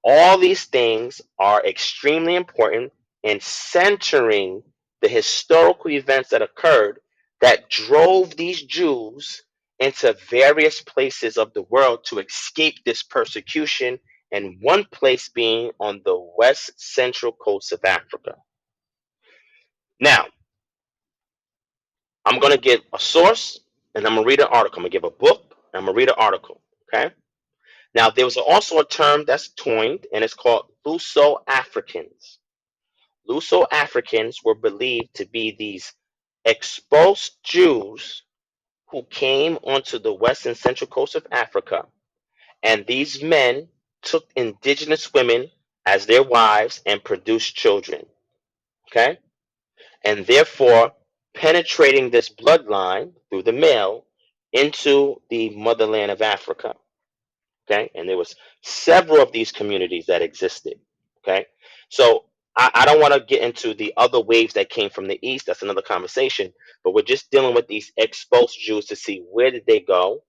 All these things are extremely important in centering the historical events that occurred that drove these Jews into various places of the world to escape this persecution, and one place being on the west central coast of Africa. Now, I'm going to give a source and I'm going to read an article. I'm going to give a book and I'm going to read an article. Okay. Now, there was also a term that's coined and it's called Luso Africans. Luso Africans were believed to be these expulsed Jews who came onto the west and central coast of Africa. And these men took indigenous women as their wives and produced children. Okay. And therefore penetrating this bloodline through the male into the motherland of Africa. Okay, and there was several of these communities that existed. Okay, so I don't want to get into the other waves that came from the east. That's another conversation. But we're just dealing with these expulsed Jews to see where did they go,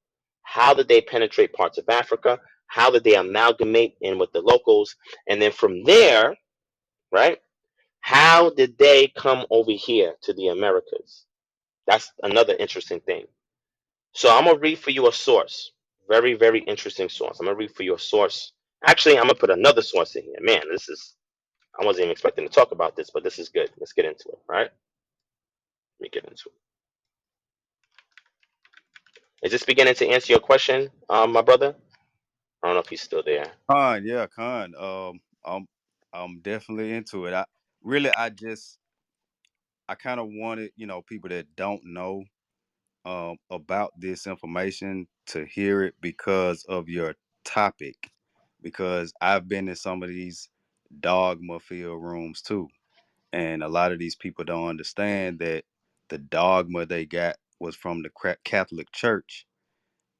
how did they penetrate parts of Africa, how did they amalgamate in with the locals, and then from there, right? How did they come over here to the Americas? That's another interesting thing. So I'm gonna read for you a source. Very, very interesting source. I'm gonna read for you a source. Actually, I'm gonna put another source in here. Man, this is I wasn't even expecting to talk about this, but this is good. Let's get into it. All right? Let me get into it. Is this beginning to answer your question, my brother? I don't know if he's still there. Khan, yeah, Khan. I'm definitely into it. I kind of wanted, people that don't know about this information to hear it because of your topic. Because I've been in some of these dogma field rooms too, and a lot of these people don't understand that the dogma they got was from the Catholic Church,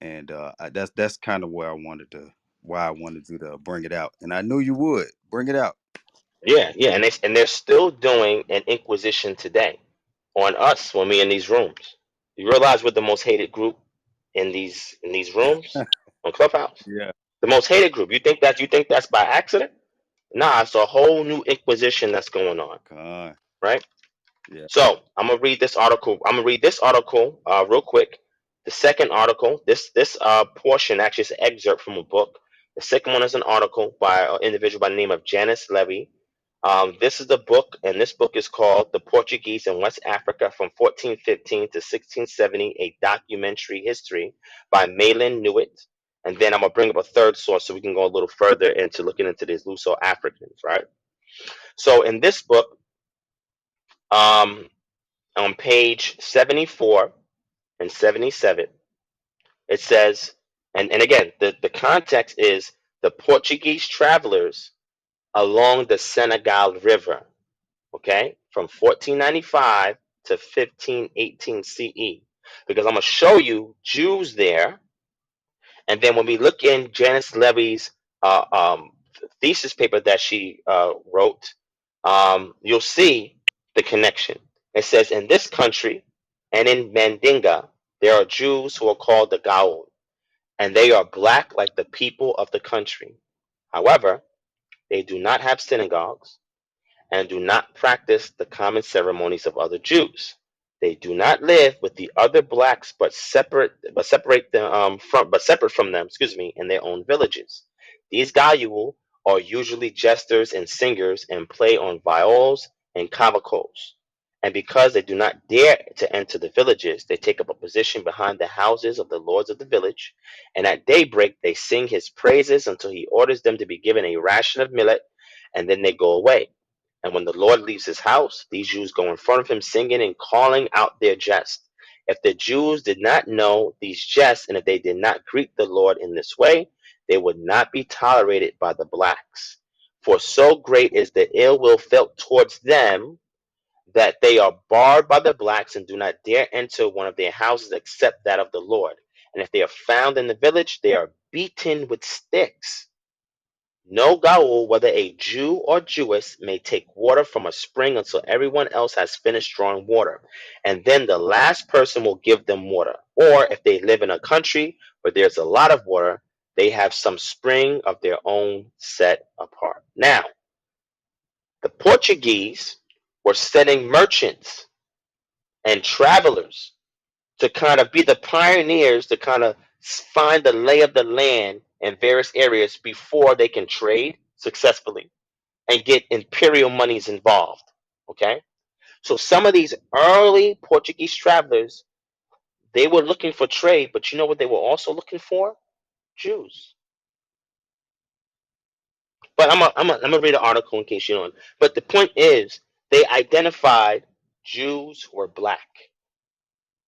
and that's kind of why I wanted you to bring it out, and I knew you would bring it out. Yeah, yeah, and they're still doing an inquisition today on us when we in these rooms. You realize we're the most hated group in these rooms on Clubhouse. Yeah. The most hated group. You think that's by accident? Nah, it's a whole new inquisition that's going on, Con. right? Yeah. So I'm gonna read this article. I'm gonna read this article real quick. The second article, this portion actually is an excerpt from a book. The second one is an article by an individual by the name of Janice Levy. This is the book, and this book is called "The Portuguese in West Africa from 1415 to 1670: A Documentary History" by Malin Newitt. And then I'm gonna bring up a third source so we can go a little further into looking into these Luso Africans, right? So in this book, um, on page 74 and 77, it says, and again, the context is the Portuguese travelers along the Senegal River, okay, from 1495 to 1518 CE. Because I'm going to show you Jews there. And then when we look in Janice Levy's uh, um, thesis paper that she wrote, you'll see the connection. It says, in this country and in Mandinga, there are Jews who are called the Gaul, and they are black like the people of the country. However, they do not have synagogues and do not practice the common ceremonies of other Jews. They do not live with the other blacks, but separate from them, in their own villages. These Gayul are usually jesters and singers and play on viols and cavacos. And because they do not dare to enter the villages, they take up a position behind the houses of the lords of the village, and at daybreak they sing his praises until he orders them to be given a ration of millet, and then they go away. And when the Lord leaves his house, these Jews go in front of him singing and calling out their jest. If the Jews did not know these jests, and if they did not greet the Lord in this way, they would not be tolerated by the blacks. For so great is the ill will felt towards them that they are barred by the blacks and do not dare enter one of their houses except that of the Lord. And if they are found in the village, they are beaten with sticks. No Gaul, whether a Jew or Jewess, may take water from a spring until everyone else has finished drawing water, and then the last person will give them water. Or if they live in a country where there's a lot of water, they have some spring of their own set apart. Now, the Portuguese were sending merchants and travelers to kind of be the pioneers to kind of find the lay of the land in various areas before they can trade successfully and get imperial monies involved. Okay, so some of these early Portuguese travelers, they were looking for trade, but you know what they were also looking for? Jews. But I'm gonna read an article in case you don't. But the point is, they identified Jews who were black.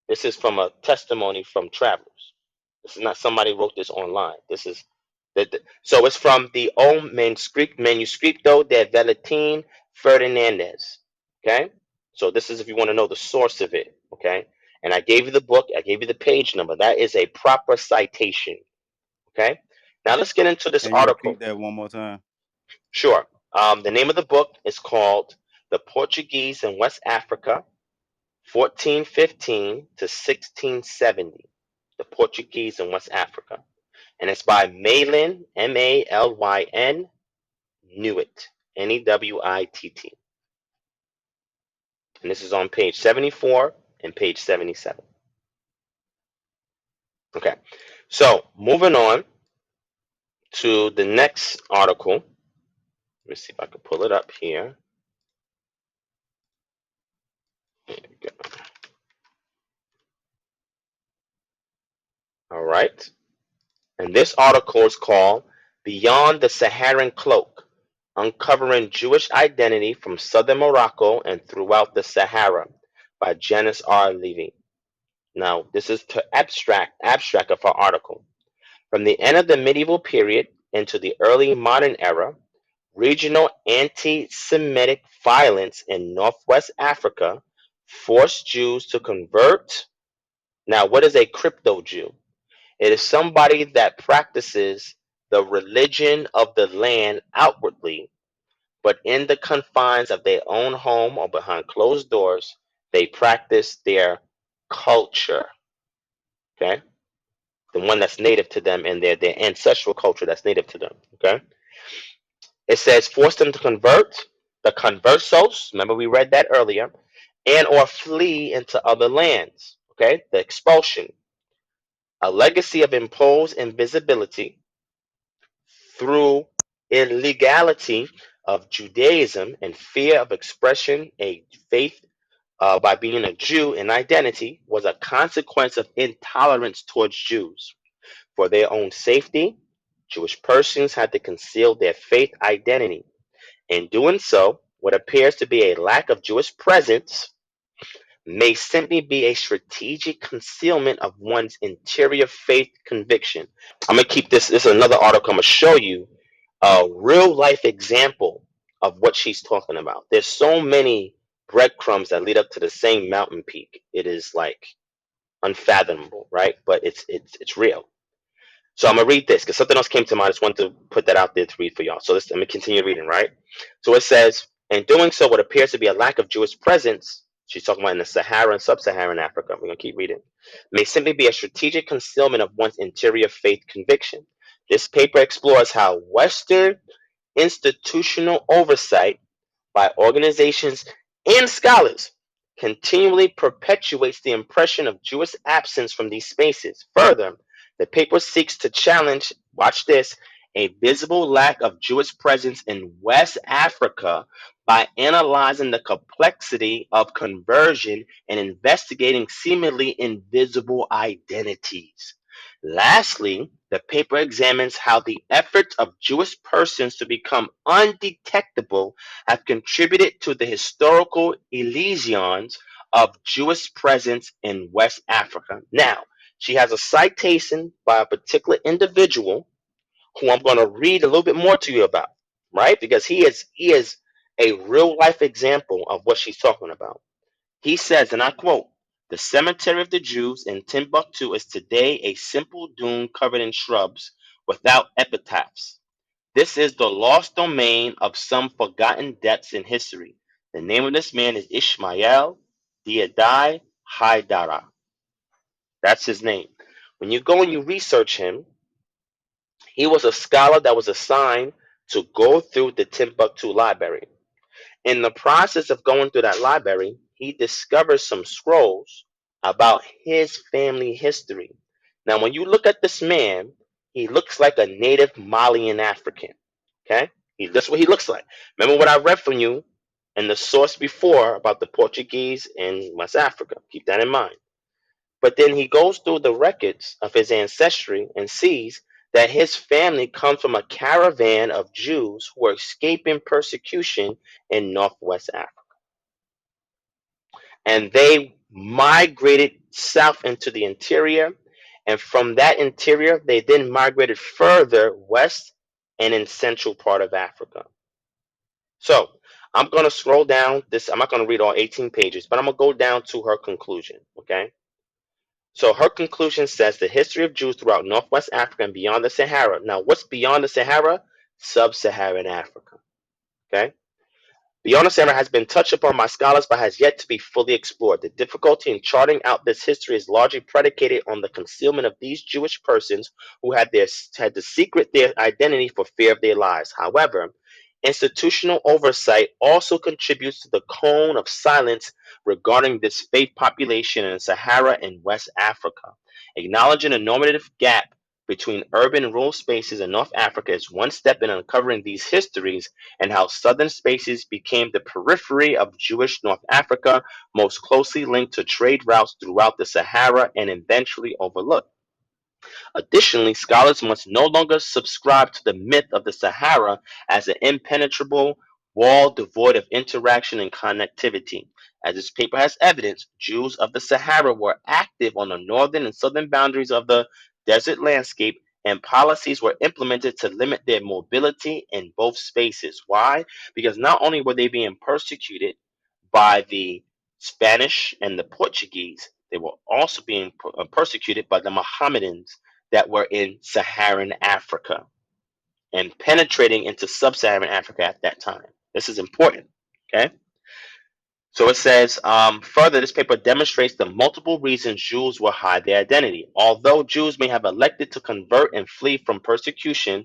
This is from a testimony from travelers. This is not somebody wrote this online. This is so it's from the old Manuscrito de Valentin Ferdinandez. Okay, so this is if you want to know the source of it. Okay, and I gave you the book. I gave you the page number. That is a proper citation. Okay, now let's get into this Can you repeat article. that one more time? Sure. The name of the book is called "The Portuguese in West Africa, 1415 to 1670." The Portuguese in West Africa, and it's by Malin, Malyn Newitt, Newitt, and this is on page 74 and page 77. Okay, so moving on to the next article. Let me see if I can pull it up here. There we go. All right, and this article is called "Beyond the Saharan Cloak: Uncovering Jewish Identity from Southern Morocco and Throughout the Sahara" by Janice R. Levy. Now, this is to abstract of our article. From the end of the medieval period into the early modern era, regional anti-Semitic violence in Northwest Africa forced Jews to convert. Now, what is a crypto Jew? It is somebody that practices the religion of the land outwardly, but in the confines of their own home or behind closed doors, they practice their culture. Okay? the one that's native to them and their ancestral culture that's native to them. Okay, it says force them to convert, the conversos. Remember we read that earlier, and or flee into other lands. Okay, the expulsion, a legacy of imposed invisibility through illegality of Judaism and fear of expression, a faith by being a Jew in identity was a consequence of intolerance towards Jews. For their own safety, Jewish persons had to conceal their faith identity. In doing so, what appears to be a lack of Jewish presence may simply be a strategic concealment of one's interior faith conviction. I'm gonna keep this. This is another article. I'm gonna show you a real life example of what she's talking about. There's so many breadcrumbs that lead up to the same mountain peak. It is like unfathomable, right? But it's real. So I'm gonna read this because something else came to mind. I just wanted to put that out there to read for y'all. So let me continue reading, right? So it says, in doing so, what appears to be a lack of Jewish presence, she's talking about in the Sahara and Sub-Saharan Africa. We're gonna keep reading. May simply be a strategic concealment of one's interior faith conviction. This paper explores how Western institutional oversight by organizations and scholars continually perpetuates the impression of Jewish absence from these spaces. Further, the paper seeks to challenge, watch this, a visible lack of Jewish presence in West Africa by analyzing the complexity of conversion and investigating seemingly invisible identities. Lastly, the paper examines how the efforts of Jewish persons to become undetectable have contributed to the historical illusions of Jewish presence in West Africa. Now, she has a citation by a particular individual who I'm going to read a little bit more to you about, right? Because he is a real life example of what she's talking about. He says, and I quote, "The cemetery of the Jews in Timbuktu is today a simple dune covered in shrubs without epitaphs. This is the lost domain of some forgotten depths in history. The name of this man is Ishmael Diadai Haidara." That's his name. When you go and you research him, he was a scholar that was assigned to go through the Timbuktu library. In the process of going through that library, he discovers some scrolls about his family history. Now, when you look at this man, he looks like a native Malian African. Okay? That's what he looks like. Remember what I read from you in the source before about the Portuguese in West Africa. Keep that in mind. But then he goes through the records of his ancestry and sees that his family comes from a caravan of Jews who were escaping persecution in Northwest Africa. And they migrated south into the interior. And from that interior, they then migrated further west and in central part of Africa. So I'm going to scroll down this. I'm not going to read all 18 pages, but I'm going to go down to her conclusion. Okay. So her conclusion says the history of Jews throughout Northwest Africa and beyond the Sahara. Now, what's beyond the Sahara? Sub-Saharan Africa. Okay. Beyond the Sahara has been touched upon by scholars but has yet to be fully explored. The difficulty in charting out this history is largely predicated on the concealment of these Jewish persons who had to secret their identity for fear of their lives. However, institutional oversight also contributes to the cone of silence regarding this faith population in Sahara and West Africa. Acknowledging a normative gap between urban and rural spaces in North Africa is one step in uncovering these histories and how southern spaces became the periphery of Jewish North Africa, most closely linked to trade routes throughout the Sahara and eventually overlooked. Additionally, scholars must no longer subscribe to the myth of the Sahara as an impenetrable wall devoid of interaction and connectivity. As this paper has evidence, Jews of the Sahara were active on the northern and southern boundaries of the desert landscape, and policies were implemented to limit their mobility in both spaces. Why? Because not only were they being persecuted by the Spanish and the Portuguese, they were also being persecuted by the Mohammedans that were in Saharan Africa and penetrating into sub-Saharan Africa at that time. This is important. Okay. So it says, further, this paper demonstrates the multiple reasons Jews will hide their identity. Although Jews may have elected to convert and flee from persecution,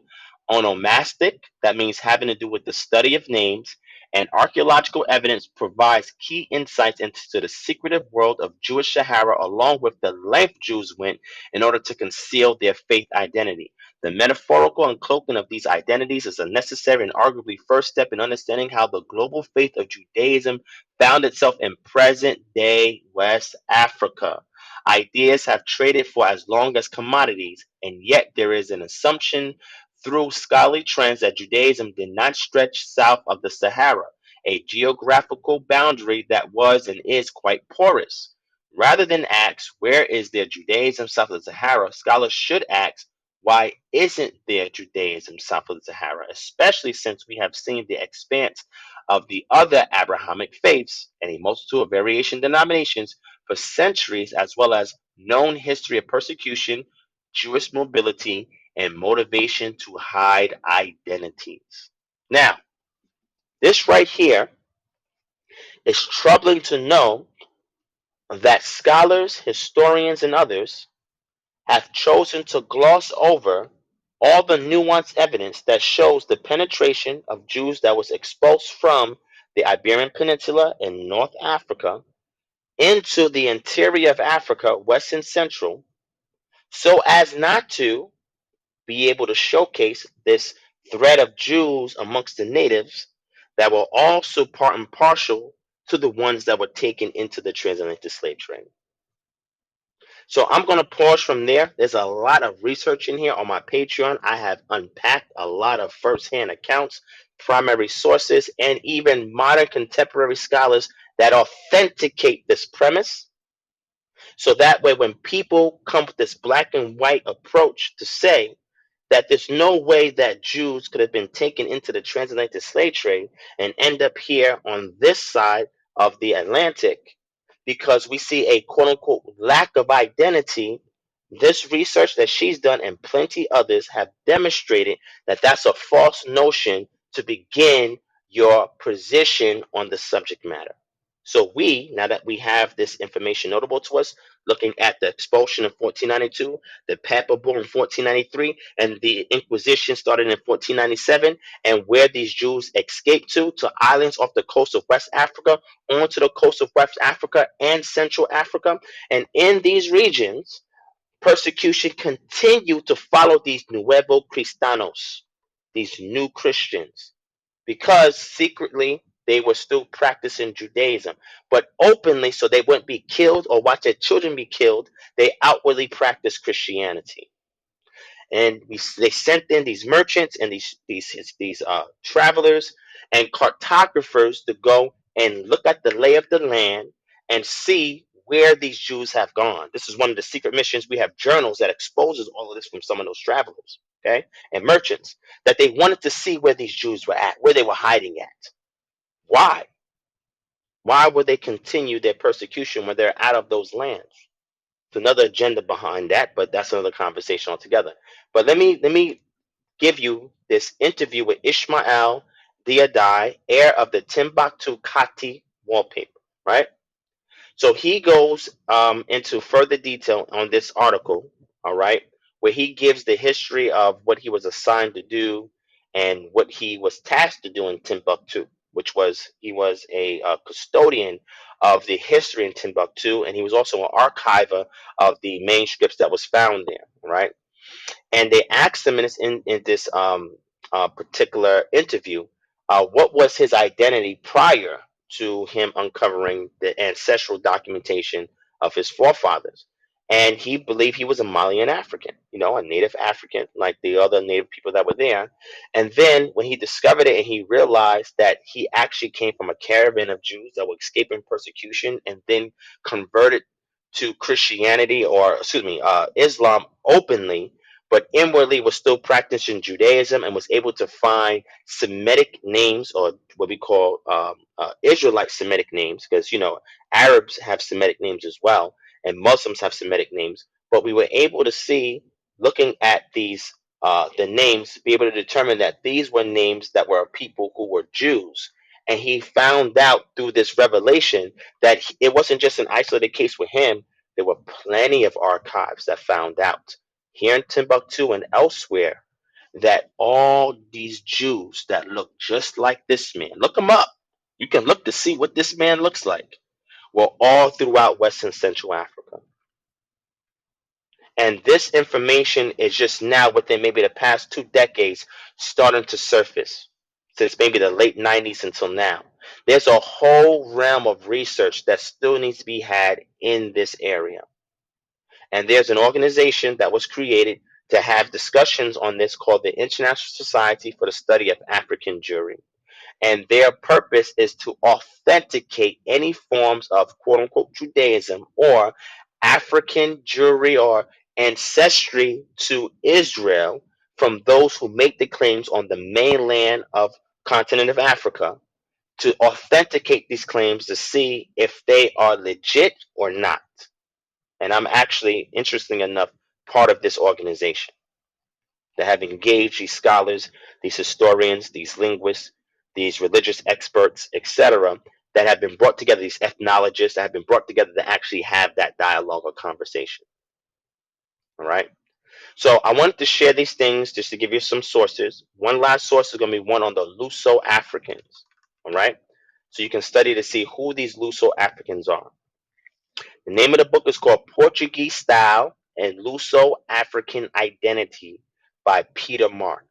onomastic, that means having to do with the study of names, and archaeological evidence provides key insights into the secretive world of Jewish Sahara, along with the length Jews went in order to conceal their faith identity. The metaphorical uncloaking of these identities is a necessary and arguably first step in understanding how the global faith of Judaism found itself in present day West Africa. Ideas have traded for as long as commodities, and yet there is an assumption through scholarly trends that Judaism did not stretch south of the Sahara, a geographical boundary that was and is quite porous. Rather than ask, where is there Judaism south of the Sahara, scholars should ask, why isn't there Judaism south of the Sahara, especially since we have seen the expanse of the other Abrahamic faiths and a multitude of variation denominations for centuries, as well as known history of persecution, Jewish mobility, and motivation to hide identities. Now, this right here is troubling to know that scholars, historians, and others have chosen to gloss over all the nuanced evidence that shows the penetration of Jews that was expulsed from the Iberian Peninsula in North Africa into the interior of Africa, West and Central, so as not to be able to showcase this thread of Jews amongst the natives that were also part and partial to the ones that were taken into the transatlantic slave trade. So I'm going to pause from there. There's a lot of research in here on my Patreon. I have unpacked a lot of firsthand accounts, primary sources, and even modern contemporary scholars that authenticate this premise. So that way, when people come with this black and white approach to say that there's no way that Jews could have been taken into the transatlantic slave trade and end up here on this side of the Atlantic because we see a quote unquote lack of identity. This research that she's done and plenty others have demonstrated that that's a false notion to begin your position on the subject matter. So we, now that we have this information notable to us, looking at the expulsion in 1492, the Papal Bull in 1493, and the Inquisition started in 1497, and where these Jews escaped to islands off the coast of West Africa, onto the coast of West Africa and Central Africa. And in these regions, persecution continued to follow these Nuevo Cristianos, these new Christians, because secretly they were still practicing Judaism, but openly, so they wouldn't be killed or watch their children be killed, they outwardly practiced Christianity. And they sent in these merchants and these travelers and cartographers to go and look at the lay of the land and see where these Jews have gone. This is one of the secret missions. We have journals that exposes all of this from some of those travelers, okay, and merchants, that they wanted to see where these Jews were at, where they were hiding at. Why? Why would they continue their persecution when they're out of those lands? There's another agenda behind that, but that's another conversation altogether. But let me give you this interview with Ishmael Diadai, heir of the Timbuktu Kati wallpaper, right? So he goes into further detail on this article, all right, where he gives the history of what he was assigned to do and what he was tasked to do in Timbuktu, which was he was a custodian of the history in Timbuktu, and he was also an archiver of the manuscripts that was found there, right? And they asked him in this particular interview, what was his identity prior to him uncovering the ancestral documentation of his forefathers. And he believed he was a Malian African, you know, a native African, like the other native people that were there. And then when he discovered it and he realized that he actually came from a caravan of Jews that were escaping persecution and then converted to Christianity, or excuse me, Islam openly, but inwardly was still practicing Judaism and was able to find Semitic names, or what we call Israelite Semitic names, because you know Arabs have Semitic names as well, and Muslims have Semitic names. But we were able to see, looking at these the names, be able to determine that these were names that were people who were Jews, And he found out through this revelation that it wasn't just an isolated case with him. There were plenty of archives that found out here in Timbuktu and elsewhere that all these Jews that look just like this man, look them up. You can look to see what this man looks like, were all throughout West and Central Africa. And this information is just now, within maybe the past 2 decades, starting to surface, since maybe the late 90s until now. There's a whole realm of research that still needs to be had in this area. And there's an organization that was created to have discussions on this called the International Society for the Study of African Jewry. And their purpose is to authenticate any forms of quote unquote Judaism or African Jewry or ancestry to Israel from those who make the claims on the mainland of continent of Africa, to authenticate these claims to see if they are legit or not. And I'm actually, interesting enough, part of this organization that have engaged these scholars, these historians, these linguists, these religious experts, etc., that have been brought together, these ethnologists that have been brought together to actually have that dialogue or conversation. All right. So I wanted to share these things just to give you some sources. One last source is going to be one on the Luso Africans. All right. So you can study to see who these Luso Africans are. The name of the book is called Portuguese Style and Luso African Identity by Peter Mark.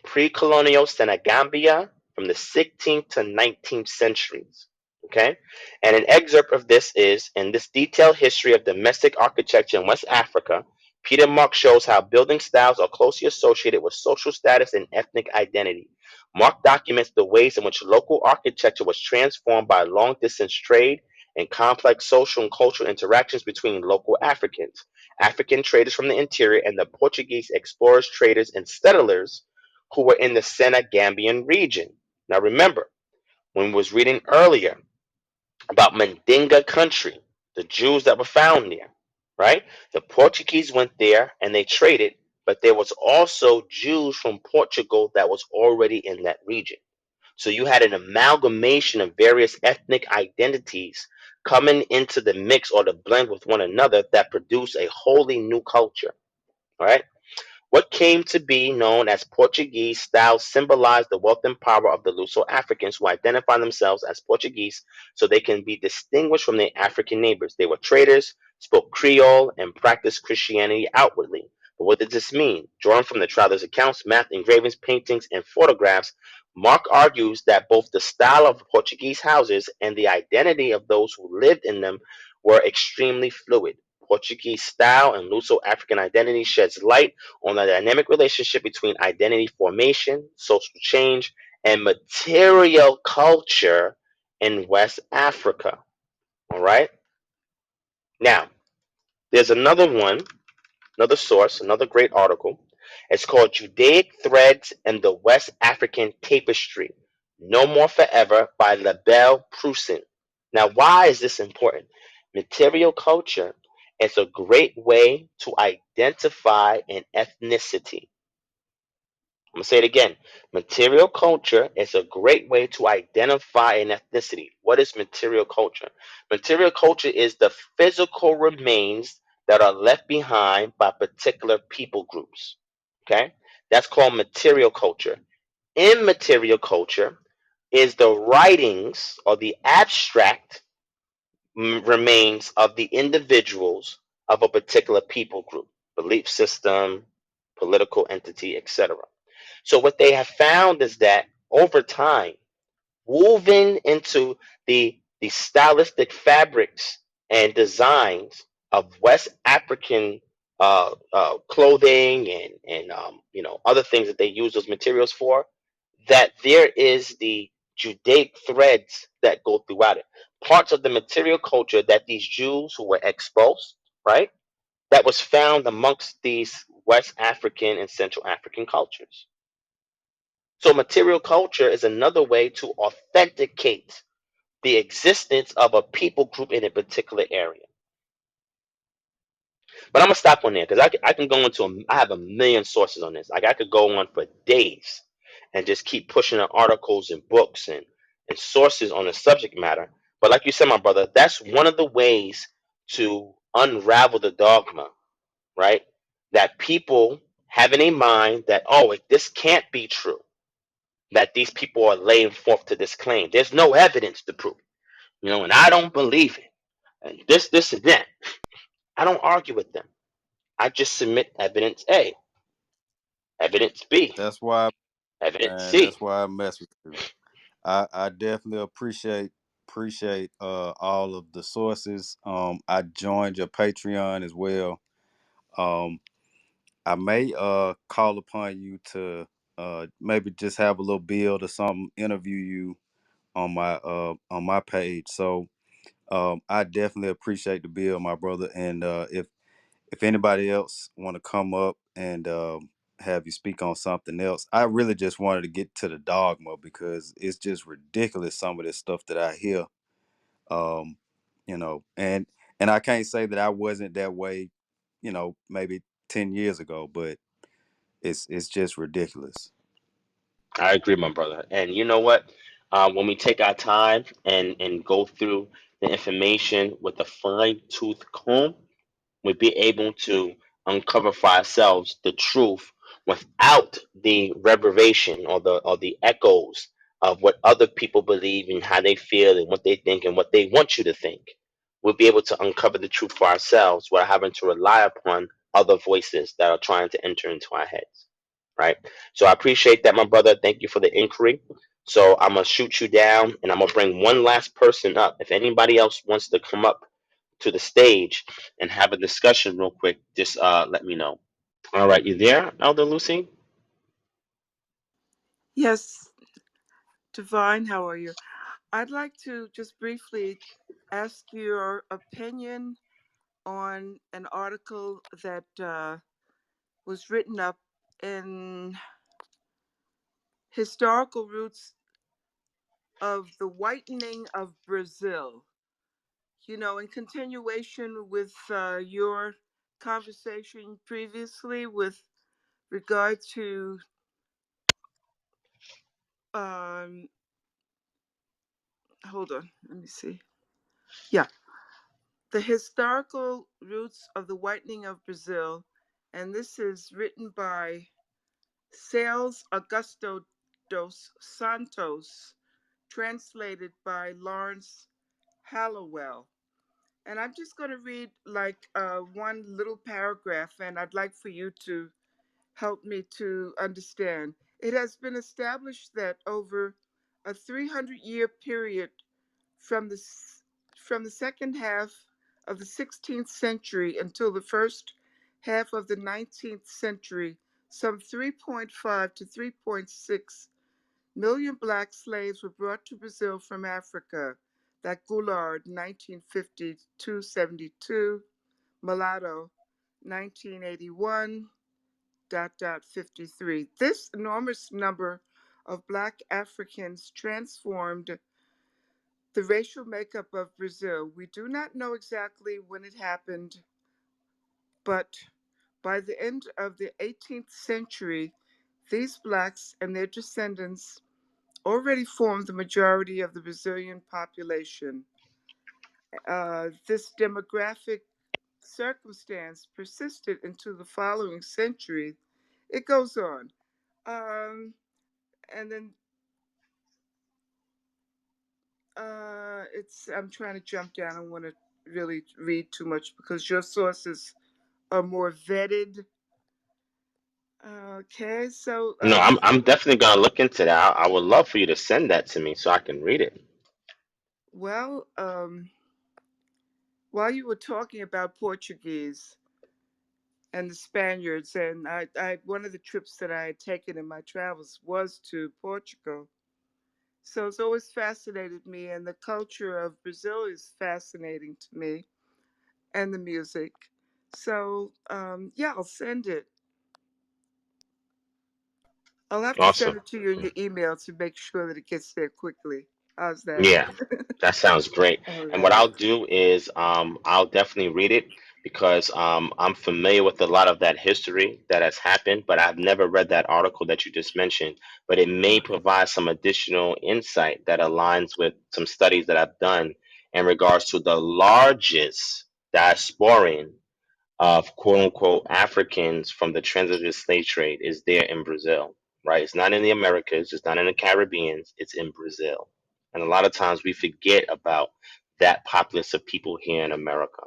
Pre-colonial Senegambia from the 16th to 19th centuries. Okay, and an excerpt of this is, in this detailed history of domestic architecture in West Africa, Peter Mark shows how building styles are closely associated with social status and ethnic identity. Mark documents the ways in which local architecture was transformed by long distance trade and complex social and cultural interactions between local Africans, African traders from the interior, and the Portuguese explorers, traders, and settlers who were in the Senegambian region. Now remember, when we was reading earlier about Mandinga country, the Jews that were found there, right? The Portuguese went there and they traded, but there was also Jews from Portugal that was already in that region. So you had an amalgamation of various ethnic identities coming into the mix or the blend with one another that produced a wholly new culture, all right? What came to be known as Portuguese style symbolized the wealth and power of the Luso Africans who identify themselves as Portuguese so they can be distinguished from their African neighbors. They were traders, spoke Creole, and practiced Christianity outwardly. But what does this mean? Drawn from the travelers' accounts, maps, engravings, paintings, and photographs, Mark argues that both the style of Portuguese houses and the identity of those who lived in them were extremely fluid. Portuguese style and Luso African identity sheds light on the dynamic relationship between identity formation, social change, and material culture in West Africa. All right. Now, there's another one, another source, another great article. It's called Judaic Threads and the West African Tapestry, No More Forever by Labelle Proussin. Now, why is this important? Material culture is a great way to identify an ethnicity. I'm going to say it again. Material culture is a great way to identify an ethnicity. What is material culture? Material culture is the physical remains that are left behind by particular people groups. Okay? That's called material culture. Immaterial culture is the writings or the abstract remains of the individuals of a particular people group, belief system, political entity, etc. So what they have found is that over time, woven into the stylistic fabrics and designs of West African clothing and other things that they use those materials for, that there is the Judaic threads that go throughout it. Parts of the material culture that these Jews who were exposed, right, that was found amongst these West African and Central African cultures. So material culture is another way to authenticate the existence of a people group in a particular area. But I'm gonna stop on there because I can go into I have a million sources on this. Like I could go on for days and just keep pushing on articles and books and and sources on the subject matter. But like you said, my brother, that's one of the ways to unravel the dogma, right? That people have in a mind that, oh, this can't be true, that these people are laying forth to this claim. There's no evidence to prove it, and I don't believe it. And this, and that. I don't argue with them. I just submit evidence A, evidence B, That's why, evidence man. C. That's why I mess with you. I definitely appreciate all of the sources. I joined your Patreon as well. Um, I may call upon you to maybe just have a little build or something, interview you on my page. So I definitely appreciate the bill, my brother. And if anybody else want to come up and have you speak on something else, I really just wanted to get to the dogma because it's just ridiculous some of this stuff that I hear. Um, and I can't say that I wasn't that way, maybe 10 years ago, but it's just ridiculous. I agree, my brother. And you know what? When we take our time and go through the information with a fine tooth comb, we'll be able to uncover for ourselves the truth without the reverberation or the echoes of what other people believe and how they feel and what they think and what they want you to think. We'll be able to uncover the truth for ourselves without having to rely upon other voices that are trying to enter into our heads. Right. So I appreciate that, my brother. Thank you for the inquiry. So I'm gonna shoot you down and I'm gonna bring one last person up. If anybody else wants to come up to the stage and have a discussion real quick, just let me know. All right, you there, Elder Lucy? Yes, Divine, how are you? I'd like to just briefly ask your opinion on an article that was written up in Historical Roots of the Whitening of Brazil. In continuation with your conversation previously with regard to um, hold on, let me see. Yeah, the historical roots of the whitening of Brazil, and this is written by Sales Augusto dos Santos, translated by Lawrence Hallowell. And I'm just going to read like one little paragraph, and I'd like for you to help me to understand. It has been established that over a 300-year period from the from the second half of the 16th century until the first half of the 19th century, some 3.5 to 3.6 million black slaves were brought to Brazil from Africa. That Goulard, 1950 272, Mulatto, 1981, 53. This enormous number of black Africans transformed the racial makeup of Brazil. We do not know exactly when it happened, but by the end of the 18th century, these blacks and their descendants already formed the majority of the Brazilian population. This demographic circumstance persisted into the following century. It goes on. Um, and then I'm trying to jump down. I don't want to really read too much because your sources are more vetted. Okay, so No, I'm definitely gonna look into that. I would love for you to send that to me so I can read it. well, while you were talking about Portuguese and the Spaniards, and one of the trips that I had taken in my travels was to Portugal. So it's always fascinated me, and the culture of Brazil is fascinating to me, and the music. So yeah, I'll send it. I'll have to send Awesome. it to you in your email to make sure that it gets there quickly. How's that? Yeah, that sounds great. All And what right. I'll do is I'll definitely read it. because I'm familiar with a lot of that history that has happened, but I've never read that article that you just mentioned. But it may provide some additional insight that aligns with some studies that I've done in regards to the largest diasporan of quote unquote Africans from the transatlantic slave trade is there in Brazil, right? It's not in the Americas, it's not in the Caribbean, it's in Brazil. And a lot of times we forget about that populace of people here in America,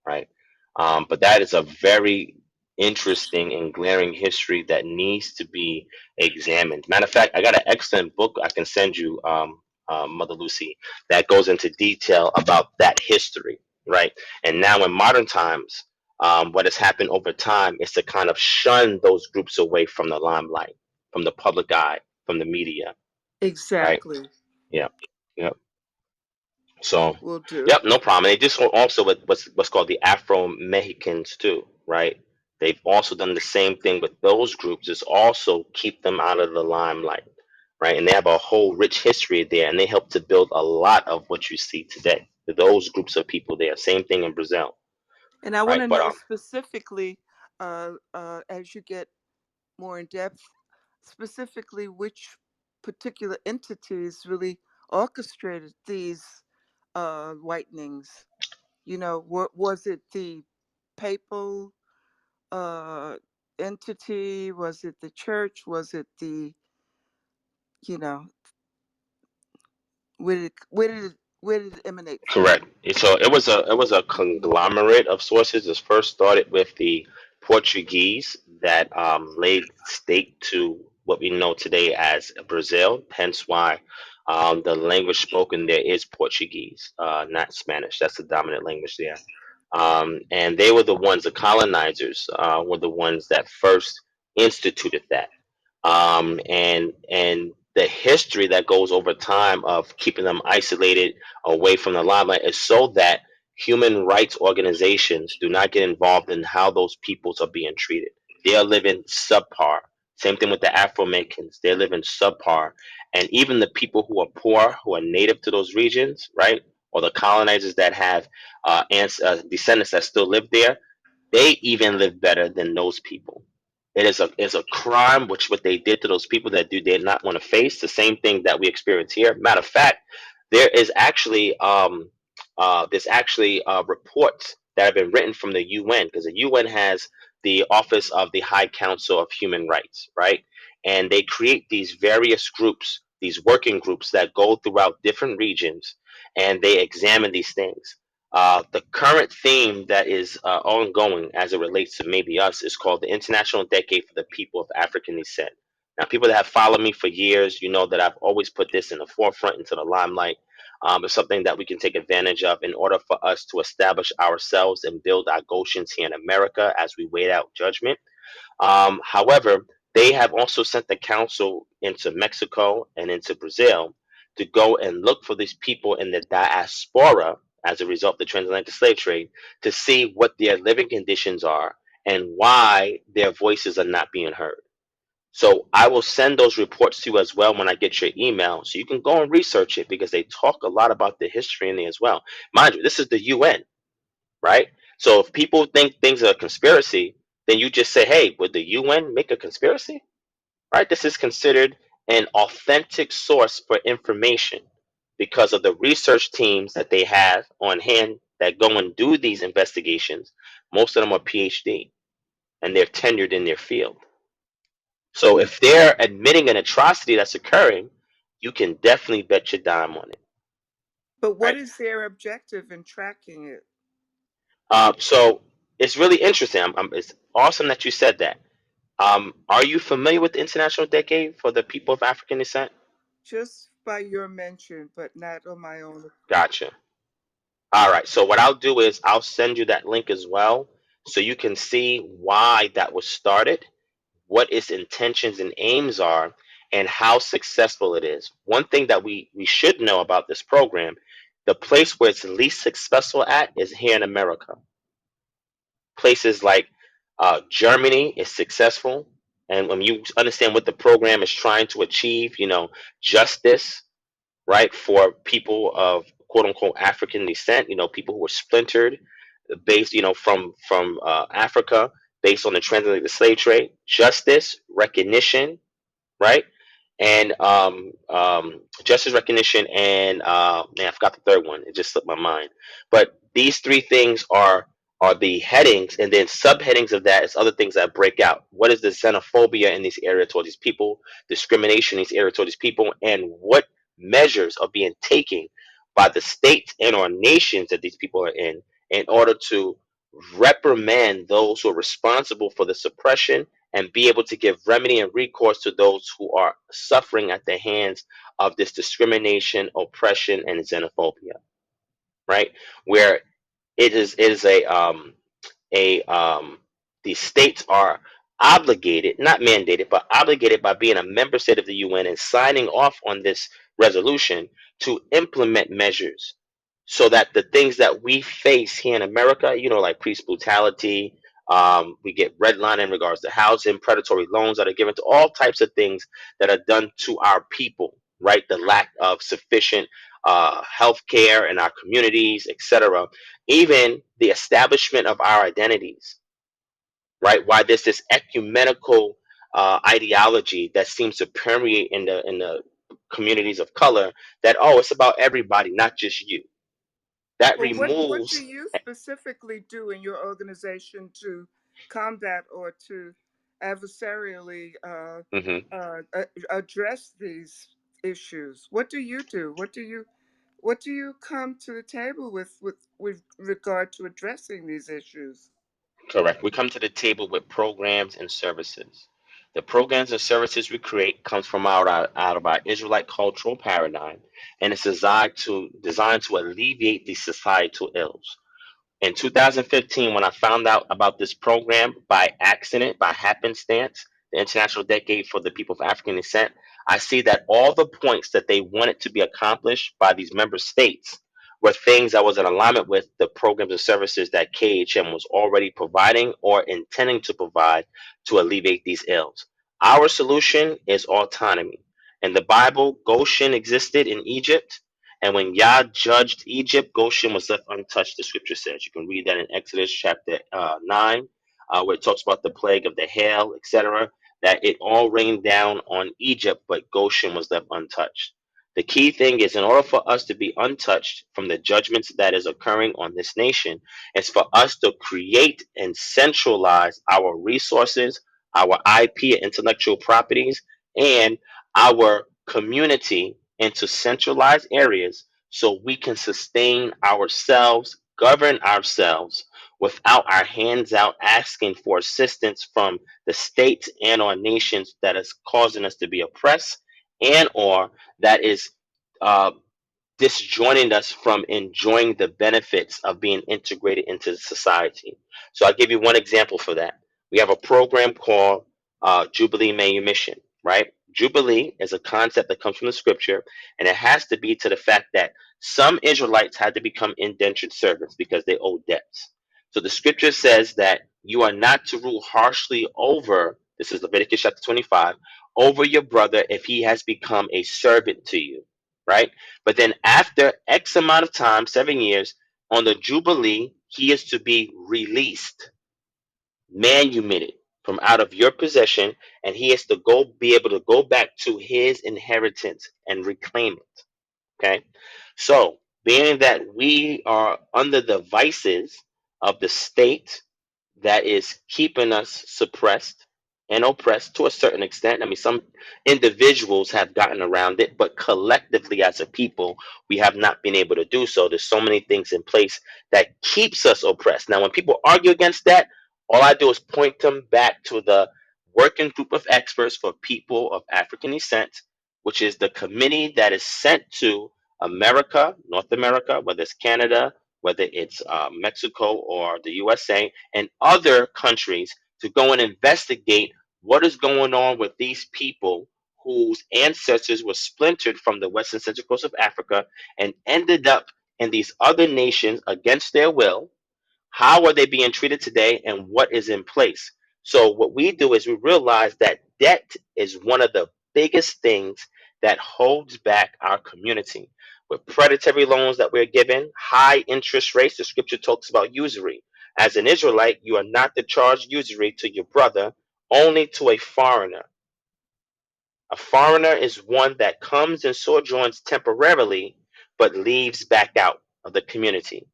right? But that is a very interesting and glaring history that needs to be examined. Matter of fact, I got an excellent book I can send you, Mother Lucy, that goes into detail about that history, right? And now in modern times, what has happened over time is to kind of shun those groups away from the limelight, from the public eye, from the media, right? Exactly. Yeah, yeah. So, Will do. yep, no problem. And they just also with what's called the Afro Mexicans too, right? They've also done the same thing with those groups. Is also keep them out of the limelight, right? And they have a whole rich history there, and they help to build a lot of what you see today. Those groups of people there. Same thing in Brazil, And I want right? to But know specifically, as you get more in depth, specifically which particular entities really orchestrated these whitenings. You know, was it the papal uh, entity? Was it the church? Was it the, you know, where did it emanate from? correct. So it was a conglomerate of sources. It first started with the Portuguese that laid stake to what we know today as Brazil. Hence why the language spoken there is Portuguese, not Spanish. That's the dominant language there. And they were the ones, the colonizers, were the ones that first instituted that. And the history that goes over time of keeping them isolated away from the limelight is so that human rights organizations do not get involved in how those peoples are being treated. They are living subpar. Same thing with the Afro-Americans. They're living subpar. And even the people who are poor, who are native to those regions, right? Or the colonizers that have descendants that still live there, they even live better than those people. It is a crime which what they did to those people that do did not want to face the same thing that we experience here. Matter of fact, there is actually reports that have been written from the UN, because the UN has the Office of the High Council of Human Rights, right? And they create these various groups, these working groups that go throughout different regions, and they examine these things. The current theme that is ongoing as it relates to maybe us is called the International Decade for the People of African Descent. Now, people that have followed me for years, you know that I've always put this in the forefront, into the limelight. It's something that we can take advantage of in order for us to establish ourselves and build our Goshens here in America as we wait out judgment. However, they have also sent the council into Mexico and into Brazil to go and look for these people in the diaspora as a result of the transatlantic slave trade to see what their living conditions are and why their voices are not being heard. So I will send those reports to you as well when I get your email, so you can go and research it, because they talk a lot about the history in there as well. Mind you, this is the UN, right? So if people think things are a conspiracy, then you just say, hey, would the UN make a conspiracy? Right? This is considered an authentic source for information because of the research teams that they have on hand that go and do these investigations. Most of them are PhD, and they're tenured in their field. So if they're admitting an atrocity that's occurring, you can definitely bet your dime on it, But what right? is their objective in tracking it? So it's really interesting. It's awesome that you said that. Are you familiar with the International Decade for the People of African Descent? Just by your mention, but not on my own. Gotcha. All right. So what I'll do is I'll send you that link as well, so you can see why that was started, what its intentions and aims are, and how successful it is. One thing that we should know about this program, the place where it's least successful at is here in America. Places like Germany is successful, and when you understand what the program is trying to achieve, justice, right, for people of quote unquote African descent, people who were splintered. based, from Africa, based on the transatlantic slave trade, justice, recognition, right? And justice, recognition, and man, I forgot the third one. It just slipped my mind. But these three things are the headings, and then subheadings of that is other things that break out. What is the xenophobia in these areas towards these people, discrimination in these areas towards these people, and what measures are being taken by the states and or nations that these people are in order to reprimand those who are responsible for the suppression and be able to give remedy and recourse to those who are suffering at the hands of this discrimination, oppression, and xenophobia, right? Where it is a the states are obligated, not mandated, but obligated by being a member state of the UN and signing off on this resolution to implement measures so that the things that we face here in America, like police brutality, we get redline in regards to housing, predatory loans that are given to all types of things that are done to our people, right? The lack of sufficient health care in our communities, etc. Even the establishment of our identities, right? Why there's this ecumenical ideology that seems to permeate in the communities of color that, oh, it's about everybody, not just you. That Well, what do removes. you specifically do in your organization to combat or to adversarially address these issues? What do you do? What do you come to the table with regard to addressing these issues? Correct. We come to the table with programs and services. The programs and services we create comes from out of our Israelite cultural paradigm, and it's designed to alleviate these societal ills. In 2015, when I found out about this program by accident, by happenstance, the International Decade for the People of African Descent, I see that all the points that they wanted to be accomplished by these member states were things I was in alignment with the programs and services that KHM was already providing or intending to provide to alleviate these ills. Our solution is autonomy. In the Bible, Goshen existed in Egypt, and when Yah judged Egypt, Goshen was left untouched, the scripture says. You can read that in Exodus chapter 9, where it talks about the plague of the hail, etc., that it all rained down on Egypt, but Goshen was left untouched. The key thing is, in order for us to be untouched from the judgments that is occurring on this nation, is for us to create and centralize our resources, our IP, intellectual properties, and our community into centralized areas so we can sustain ourselves, govern ourselves without our hands out asking for assistance from the states and or nations that is causing us to be oppressed and or that is uh, disjoining us from enjoying the benefits of being integrated into society. So I'll give you one example for that. We have a program called Jubilee Manumission, right? Jubilee is a concept that comes from the scripture, and it has to be to the fact that some Israelites had to become indentured servants because they owe debts. So the scripture says that you are not to rule harshly over, this is Leviticus chapter 25, over your brother if he has become a servant to you, right? But then after X amount of time, 7 years, on the Jubilee, he is to be released, manumitted from out of your possession, and he is to be able to go back to his inheritance and reclaim it. Okay. So being that we are under the vices of the state that is keeping us suppressed and oppressed to a certain extent. I mean, some individuals have gotten around it, but collectively as a people, we have not been able to do so. There's so many things in place that keeps us oppressed. Now, when people argue against that, all I do is point them back to the working group of experts for people of African descent, which is the committee that is sent to America, North America, whether it's Canada, whether it's Mexico or the USA, and other countries to go and investigate what is going on with these people whose ancestors were splintered from the western central coast of Africa and ended up in these other nations against their will. How are they being treated today and what is in place? So, what we do is we realize that debt is one of the biggest things that holds back our community. with predatory loans that we're given, high interest rates. The scripture talks about usury. As an Israelite, you are not to charge usury to your brother, only to a foreigner. A foreigner is one that comes and sojourns temporarily, but leaves back out of the community.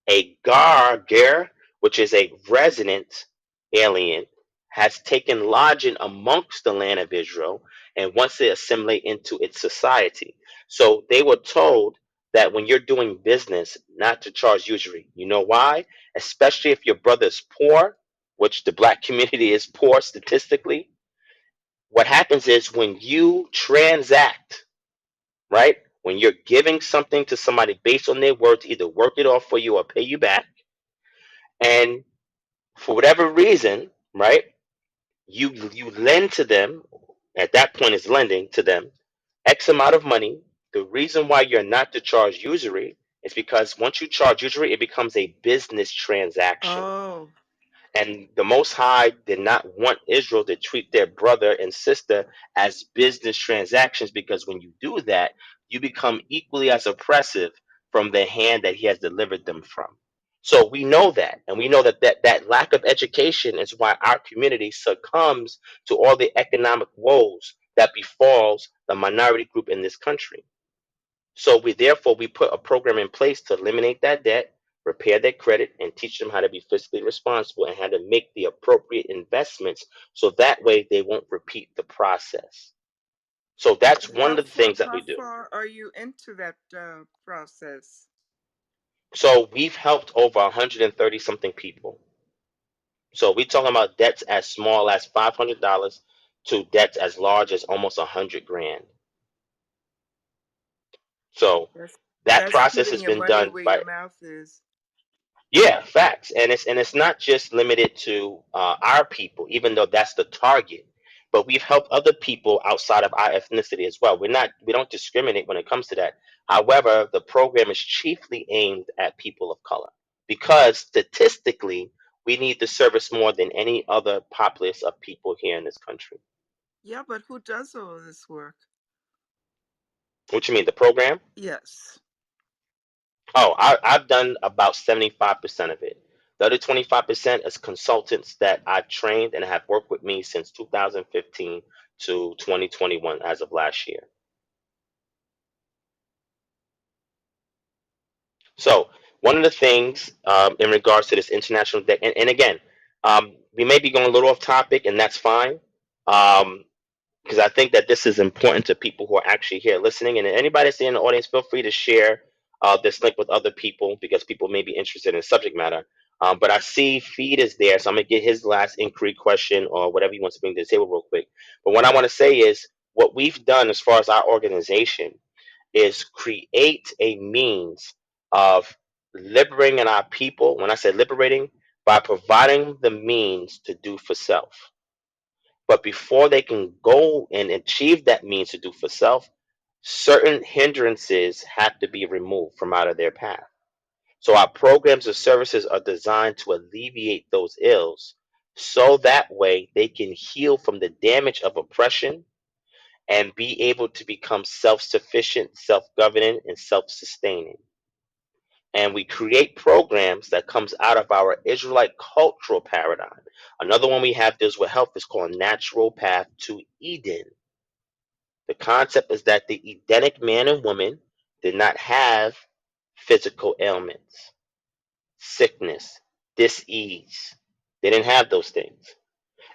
A ger, which is a resident alien, has taken lodging amongst the land of Israel and wants to assimilate into its society. So they were told that when you're doing business, not to charge usury. You know why? Especially if your brother is poor, which the black community is poor statistically. What happens is when you transact, right? When you're giving something to somebody based on their word to either work it off for you or pay you back, and for whatever reason, right, you lend to them, at that point is lending to them X amount of money. The reason why you're not to charge usury is because once you charge usury, it becomes a business transaction. Oh, And the Most High did not want Israel to treat their brother and sister as business transactions, because when you do that, you become equally as oppressive from the hand that He has delivered them from. So we know that, and we know that lack of education is why our community succumbs to all the economic woes that befalls the minority group in this country. So we put a program in place to eliminate that debt, repair their credit, and teach them how to be fiscally responsible and how to make the appropriate investments, so that way they won't repeat the process. So that's and one of the things that how we do. far are you into that process? So we've helped over 130 something people. So we're talking about debts as small as $500 to debts as large as almost 100 grand. So That's that that's process putting has your been money done where your by, mouth is. yeah, facts. And it's not just limited to our people, even though that's the target. But we've helped other people outside of our ethnicity as well. We don't discriminate when it comes to that. However, the program is chiefly aimed at people of color, because statistically we need the service more than any other populace of people here in this country. Yeah, but who does all of this work? What you mean, the program? Yes. Oh, I've done about 75% of it. The other 25% is consultants that I've trained and have worked with me since 2015 to 2021 as of last year. So one of the things in regards to this international debt, and again, we may be going a little off topic, and that's fine. Um, because I think that this is important to people who are actually here listening. And anybody that's in the audience, feel free to share this link with other people, because people may be interested in the subject matter. But I see Feed is there, so I'm gonna get his last inquiry question or whatever he wants to bring to the table real quick. But what I want to say is what we've done as far as our organization is create a means of liberating our people. When I say liberating, by providing the means to do for self. But before they can go and achieve that means to do for self, certain hindrances have to be removed from out of their path. So our programs and services are designed to alleviate those ills, so that way they can heal from the damage of oppression and be able to become self-sufficient, self-governing, and self-sustaining. And we create programs that comes out of our Israelite cultural paradigm. Another one we have deals with health is called Natural Path to Eden. The concept is that the Edenic man and woman did not have physical ailments, sickness, dis-ease. They didn't have those things.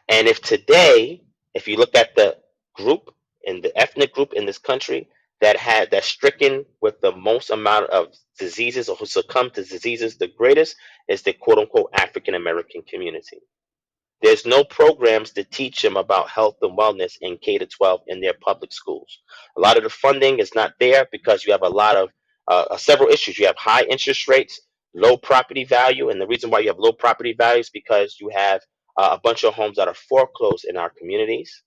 And if today, if you look at the group and the ethnic group in this country that's stricken with the most amount of diseases, or who succumb to diseases the greatest, is the quote unquote African American community. There's no programs to teach them about health and wellness in K to 12 in their public schools. A lot of the funding is not there because you have a lot of several issues. You have high interest rates, low property value, and the reason why you have low property value is because you have a bunch of homes that are foreclosed in our communities.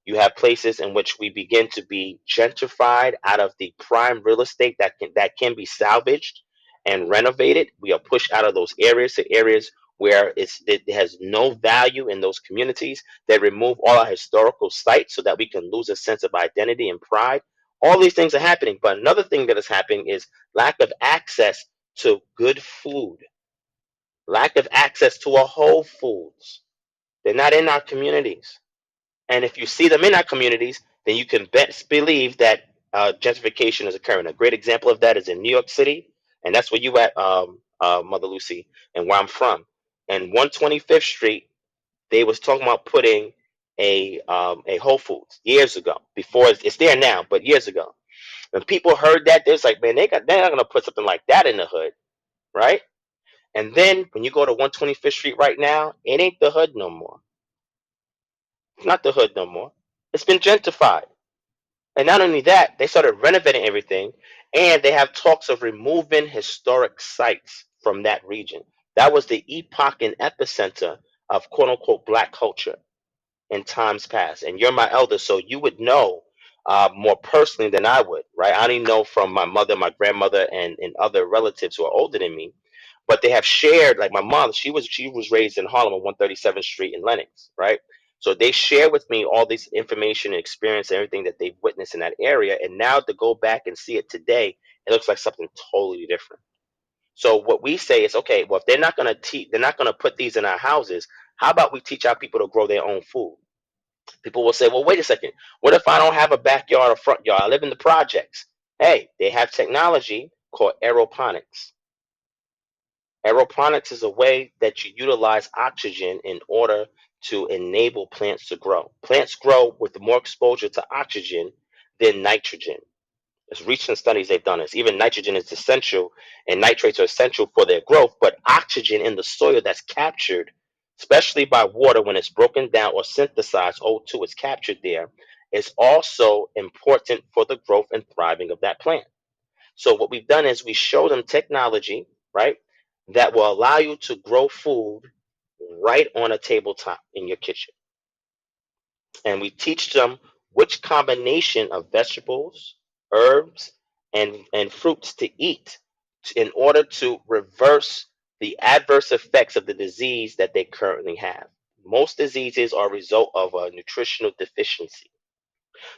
You have places in which we begin to be gentrified out of the prime real estate that can be salvaged and renovated. We are pushed out of those areas to areas where it has no value in those communities. They remove all our historical sites so that we can lose a sense of identity and pride. All these things are happening. But another thing that is happening is lack of access to good food, lack of access to a Whole Foods. They're not in our communities. And if you see them in our communities, then you can best believe that gentrification is occurring. A great example of that is in New York City, and that's where you at, Mother Lucy, and where I'm from. And 125th Street, they was talking about putting a Whole Foods years ago. Before it's there now, but years ago. When people heard that, they're like, man, they're not gonna put something like that in the hood, right? And then when you go to 125th Street right now, it ain't the hood no more. It's not the hood no more. It's been gentrified. And not only that, they started renovating everything, and they have talks of removing historic sites from that region. That was the epoch and epicenter of quote unquote black culture in times past. And you're my elder, so you would know more personally than I would, right? I only know from my mother, my grandmother, and other relatives who are older than me. But they have shared, like my mom, she was raised in Harlem on 137th Street in Lenox, right? So they share with me all this information and experience and everything that they've witnessed in that area. And now to go back and see it today, it looks like something totally different. So what we say is, okay, well, if they're not going to teach, they're not going to put these in our houses. How about we teach our people to grow their own food? People will say, well, wait a second. What if I don't have a backyard or front yard? I live in the projects. Hey, they have technology called aeroponics. Aeroponics is a way that you utilize oxygen in order to enable plants to grow. Plants grow with more exposure to oxygen than nitrogen. There's recent studies they've done this. Even nitrogen is essential and nitrates are essential for their growth, but oxygen in the soil that's captured, especially by water when it's broken down or synthesized, O2 is captured there, is also important for the growth and thriving of that plant. So what we've done is we show them technology, right, that will allow you to grow food right on a tabletop in your kitchen. And we teach them which combination of vegetables, herbs, and fruits to eat in order to reverse the adverse effects of the disease that they currently have. Most diseases are a result of a nutritional deficiency.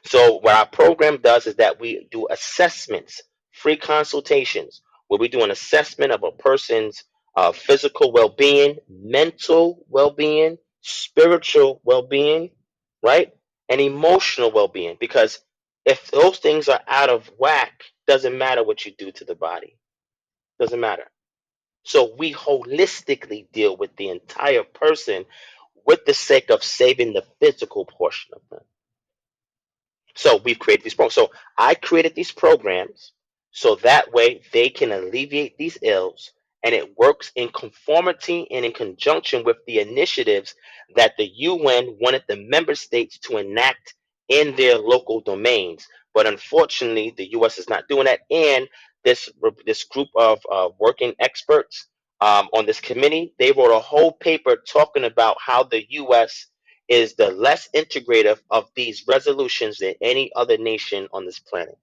So what our program does is that we do assessments, free consultations, where we do an assessment of a person's physical well-being, mental well-being, spiritual well-being, right, and emotional well-being. Because if those things are out of whack, doesn't matter what you do to the body. Doesn't matter. So we holistically deal with the entire person with the sake of saving the physical portion of them. So we've created these programs. So I created these programs so that way they can alleviate these ills, and it works in conformity and in conjunction with the initiatives that the UN wanted the member states to enact in their local domains. But unfortunately, the US is not doing that. And this group of working experts on this committee, they wrote a whole paper talking about how the US is the less integrative of these resolutions than any other nation on this planet.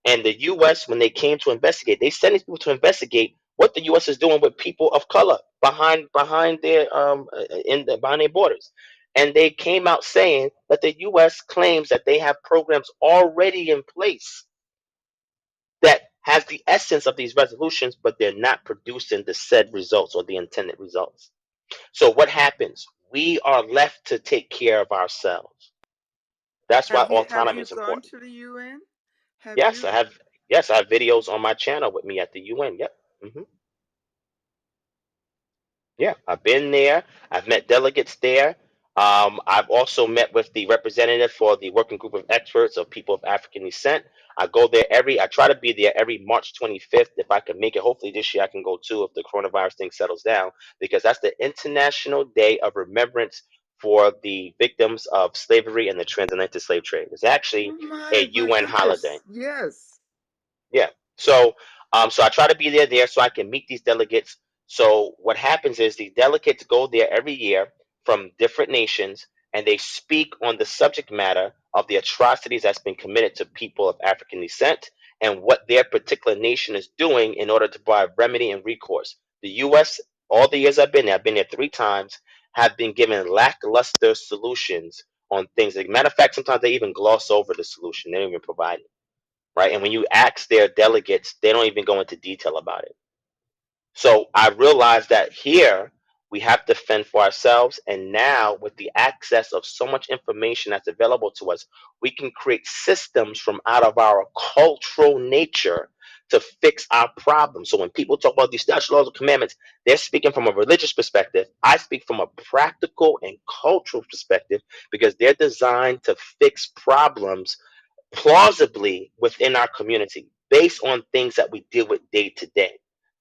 And the U.S., when they came to investigate, they sent these people to investigate what the U.S. is doing with people of color behind their behind their borders. And they came out saying that the U.S. claims that they have programs already in place that has the essence of these resolutions, but they're not producing the said results or the intended results. So what happens? We are left to take care of ourselves. That's why Have autonomy you is gone important. to the UN? Have Yes, you? I have. Yes, I have videos on my channel with me at the UN. Yep. Yeah, I've been there. I've met delegates there. I've also met with the representative for the working group of experts of people of African descent. I try to be there every March 25th if I can make it. Hopefully this year I can go too if the coronavirus thing settles down, because that's the International Day of Remembrance for the victims of slavery and the transatlantic slave trade. It's actually Oh a my UN holiday. goodness! Yes. Yeah. So I try to be there so I can meet these delegates. So what happens is the delegates go there every year from different nations, and they speak on the subject matter of the atrocities that's been committed to people of African descent and what their particular nation is doing in order to provide remedy and recourse. The U.S., all the years I've been there 3 times, have been given lackluster solutions on things. As a matter of fact, sometimes they even gloss over the solution. They don't even provide it. right? And when you ask their delegates, they don't even go into detail about it. So I realized that here we have to fend for ourselves. And now, with the access of so much information that's available to us, we can create systems from out of our cultural nature to fix our problems. So when people talk about these statutes, laws, and commandments, they're speaking from a religious perspective. I speak from a practical and cultural perspective because they're designed to fix problems plausibly within our community based on things that we deal with day to day.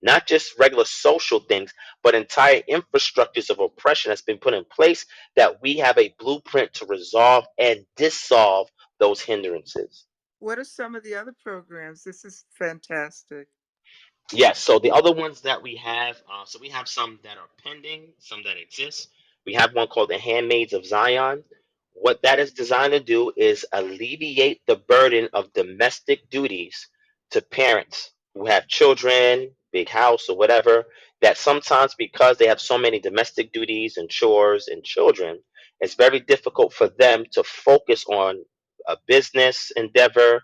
Not just regular social things, but entire infrastructures of oppression that's been put in place that we have a blueprint to resolve and dissolve those hindrances. What are some of the other programs? This is fantastic. Yes, so the other ones that we have, so we have some that are pending, some that exist. We have one called the Handmaids of Zion. What that is designed to do is alleviate the burden of domestic duties to parents who have children, big house, or whatever, that sometimes because they have so many domestic duties and chores and children, it's very difficult for them to focus on a business endeavor,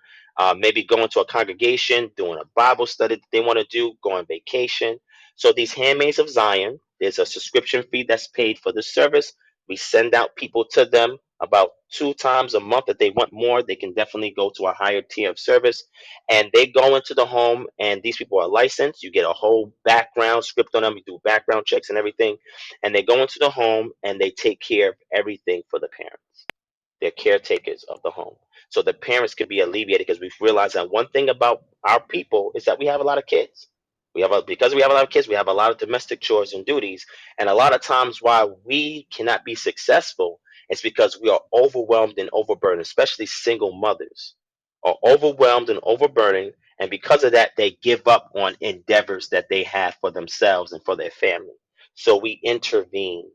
maybe going to a congregation, doing a Bible study that they want to do, go on vacation. So these handmaids of Zion, there's a subscription fee that's paid for the service. We send out people to them about 2 times a month. If they want more, they can definitely go to a higher tier of service. And they go into the home, and these people are licensed. You get a whole background script on them. You do background checks and everything. And they go into the home and they take care of everything for the parent. They're caretakers of the home. So the parents can be alleviated because we've realized that one thing about our people is that we have a lot of kids. Because we have a lot of kids, we have a lot of domestic chores and duties. And a lot of times why we cannot be successful is because we are overwhelmed and overburdened, especially single mothers are overwhelmed and overburdened. And because of that, they give up on endeavors that they have for themselves and for their family. So we intervene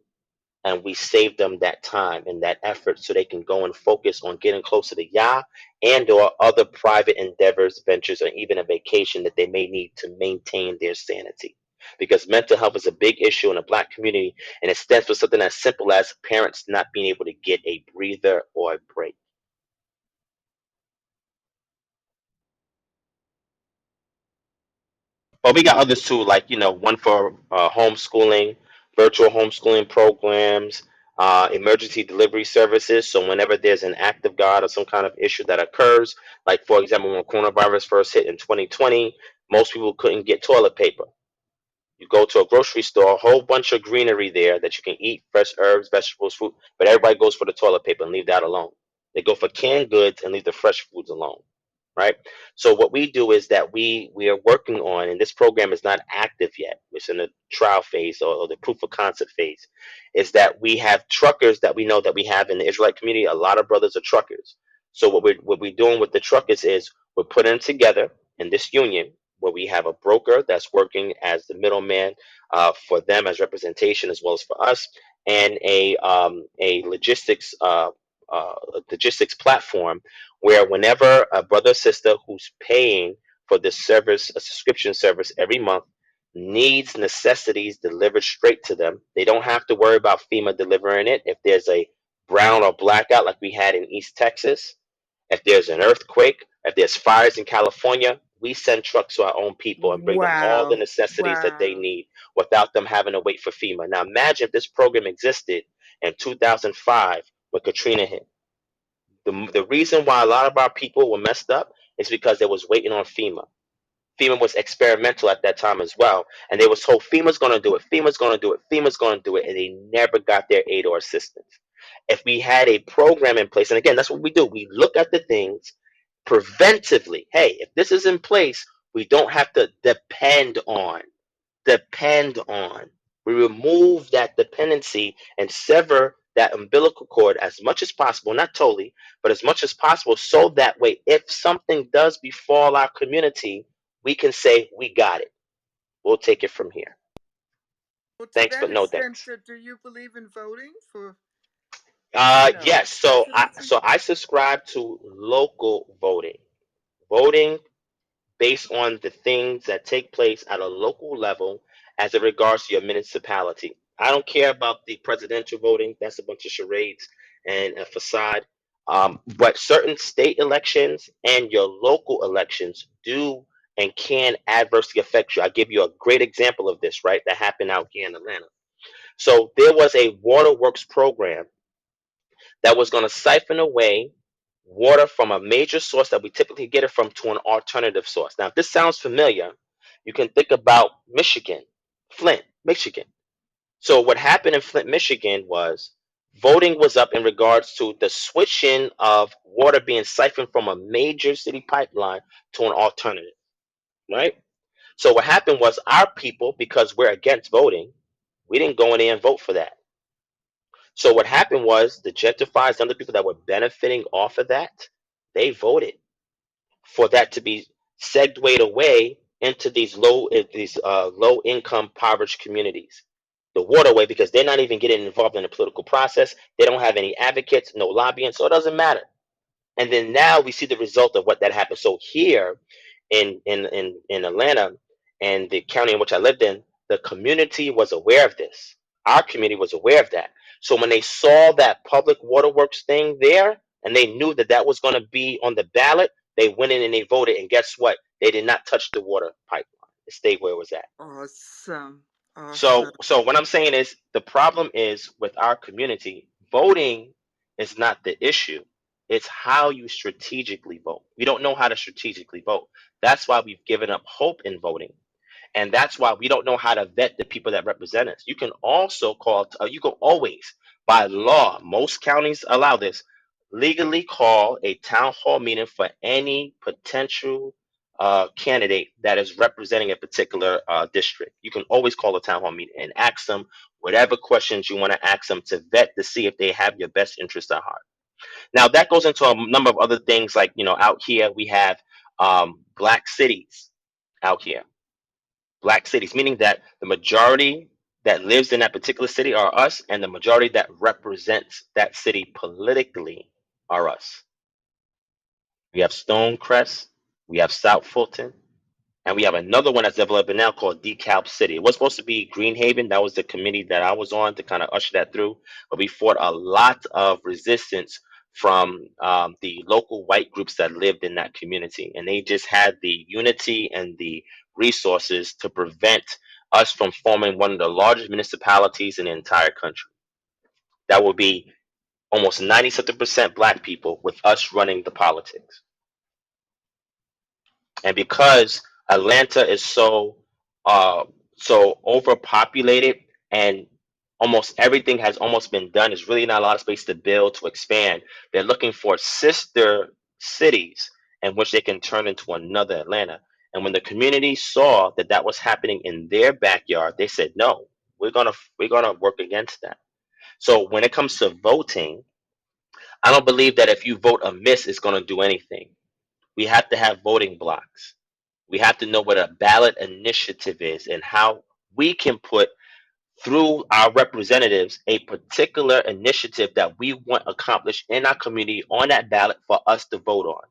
and we save them that time and that effort so they can go and focus on getting closer to Yah and or other private endeavors, ventures, or even a vacation that they may need to maintain their sanity. Because mental health is a big issue in the Black community, and it stands for something as simple as parents not being able to get a breather or a break. But we got others too, like one for homeschooling, virtual homeschooling programs, emergency delivery services. So whenever there's an act of God or some kind of issue that occurs, like for example, when coronavirus first hit in 2020, most people couldn't get toilet paper. You go to a grocery store, a whole bunch of greenery there that you can eat, fresh herbs, vegetables, fruit, but everybody goes for the toilet paper and leave that alone. They go for canned goods and leave the fresh foods alone, right? So what we do is that we are working on, and this program is not active yet. It's in the trial phase or the proof of concept phase. Is that we have truckers that we know that we have in the Israelite community. A lot of brothers are truckers. So what we're doing with the truckers is we're putting them together in this union where we have a broker that's working as the middleman for them as representation as well as for us, and a logistics platform where whenever a brother or sister who's paying for this service, a subscription service every month, needs necessities delivered straight to them, they don't have to worry about FEMA delivering it. If there's a brown or blackout like we had in East Texas, if there's an earthquake, if there's fires in California, we send trucks to our own people and bring them all the Wow. necessities that they Wow. need without them having to wait for FEMA. Now imagine if this program existed in 2005 when Katrina hit. The reason why a lot of our people were messed up is because they was waiting on FEMA. FEMA was experimental at that time as well, and they was told FEMA's going to do it, FEMA's going to do it, FEMA's going to do it, and they never got their aid or assistance. If we had a program in place, and again, that's what we do. We look at the things preventively. Hey, if this is in place, we don't have to depend on. We remove that dependency and sever that umbilical cord as much as possible, not totally, but as much as possible, so that way, if something does befall our community, we can say, we got it. We'll take it from here. Well, to Thanks, that but no extent, thanks. do you believe in voting for, Yes. So I presidency? so I subscribe to local voting. Voting based on the things that take place at a local level as it regards to your municipality. I don't care about the presidential voting. That's a bunch of charades and a facade. But certain state elections and your local elections do and can adversely affect you. I'll give you a great example of this, right? That happened out here in Atlanta. So there was a waterworks program that was going to siphon away water from a major source that we typically get it from to an alternative source. Now, if this sounds familiar, you can think about Michigan, Flint, Michigan. So what happened in Flint, Michigan was voting was up in regards to the switching of water being siphoned from a major city pipeline to an alternative, right? So what happened was our people, because we're against voting, we didn't go in there and vote for that. So what happened was the gentrifiers and other people that were benefiting off of that, they voted for that to be segued away into these low income impoverished communities. The waterway, because they're not even getting involved in the political process. They don't have any advocates, no lobbying, so it doesn't matter. And then now we see the result of what that happened. So here in Atlanta and the county in which I lived in, the community was aware of this. Our community was aware of that. So when they saw that public waterworks thing there, and they knew that that was going to be on the ballot, they went in and they voted. And guess what? They did not touch the water pipeline. It stayed where it was at. Awesome. So, Awesome. so what I'm saying is the problem is with our community, voting is not the issue. It's how you strategically vote. We don't know how to strategically vote. That's why we've given up hope in voting. And that's why we don't know how to vet the people that represent us. You can also you can always, by law, most counties allow this, legally call a town hall meeting for any potential candidate that is representing a particular district. You can always call a town hall meeting and ask them whatever questions you want to ask them to vet to see if they have your best interest at heart. Now, that goes into a number of other things like, out here we have black cities out here, black cities, meaning that the majority that lives in that particular city are us, and the majority that represents that city politically are us. We have Stonecrest, we have South Fulton, and we have another one that's developing now called DeKalb City. It was supposed to be Greenhaven. That was the committee that I was on to kind of usher that through. But we fought a lot of resistance from the local white groups that lived in that community. And they just had the unity and the resources to prevent us from forming one of the largest municipalities in the entire country. That would be almost 90-something% black people with us running the politics. And because Atlanta is so overpopulated and almost everything has almost been done, there's really not a lot of space to build, to expand. They're looking for sister cities in which they can turn into another Atlanta. And when the community saw that that was happening in their backyard, they said, no, we're gonna work against that. So when it comes to voting, I don't believe that if you vote amiss, it's going to do anything. We have to have voting blocks. We have to know what a ballot initiative is and how we can put through our representatives a particular initiative that we want accomplished in our community on that ballot for us to vote on.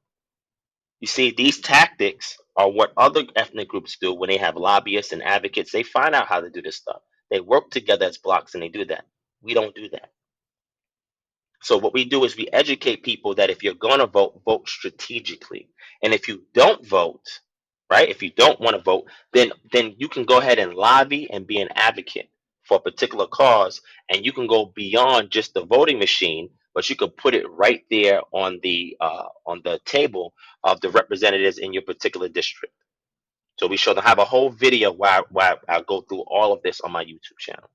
You see, these tactics are what other ethnic groups do when they have lobbyists and advocates. They find out how to do this stuff. They work together as blocks and they do that. We don't do that. So what we do is we educate people that if you're going to vote, vote strategically. And if you don't vote, right? If you don't want to vote, then you can go ahead and lobby and be an advocate for a particular cause, and you can go beyond just the voting machine, but you could put it right there on the table of the representatives in your particular district. So we show them, have a whole video where I go through all of this on my YouTube channel.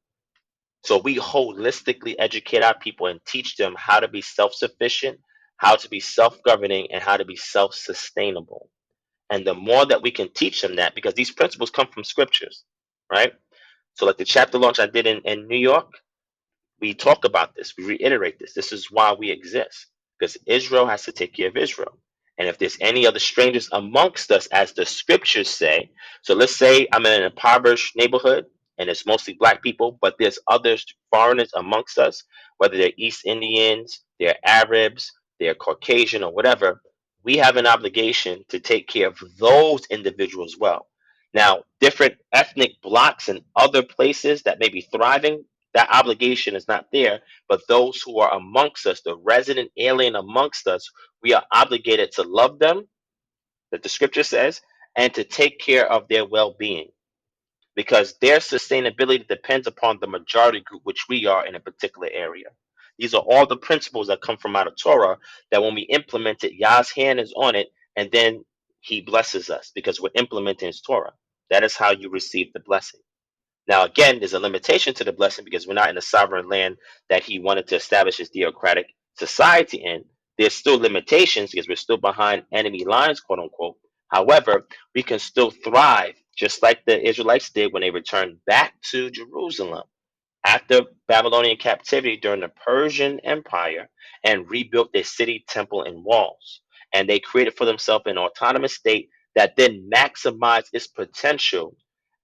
So we holistically educate our people and teach them how to be self-sufficient, how to be self-governing, and how to be self-sustainable. And the more that we can teach them that, because these principles come from scriptures, right? So like the chapter launch I did in New York, we talk about this, we reiterate this. This is why we exist, because Israel has to take care of Israel. And if there's any other strangers amongst us, as the scriptures say, so let's say I'm in an impoverished neighborhood and it's mostly black people, but there's other foreigners amongst us, whether they're East Indians, they're Arabs, they're Caucasian, or whatever, we have an obligation to take care of those individuals well. Now, different ethnic blocks and other places that may be thriving, That obligation is not there. But those who are amongst us, the resident alien amongst us, we are obligated to love them, that the scripture says, and to take care of their well-being, because their sustainability depends upon the majority group, which we are in a particular area. These are all the principles that come from out of Torah, that when we implement it, Yah's hand is on it, and then he blesses us because we're implementing his Torah. That is how you receive the blessing. Now, again, there's a limitation to the blessing because we're not in a sovereign land that he wanted to establish his theocratic society in. There's still limitations because we're still behind enemy lines, quote unquote. However, we can still thrive just like the Israelites did when they returned back to Jerusalem after Babylonian captivity during the Persian Empire and rebuilt their city, temple, and walls. And they created for themselves an autonomous state that then maximized its potential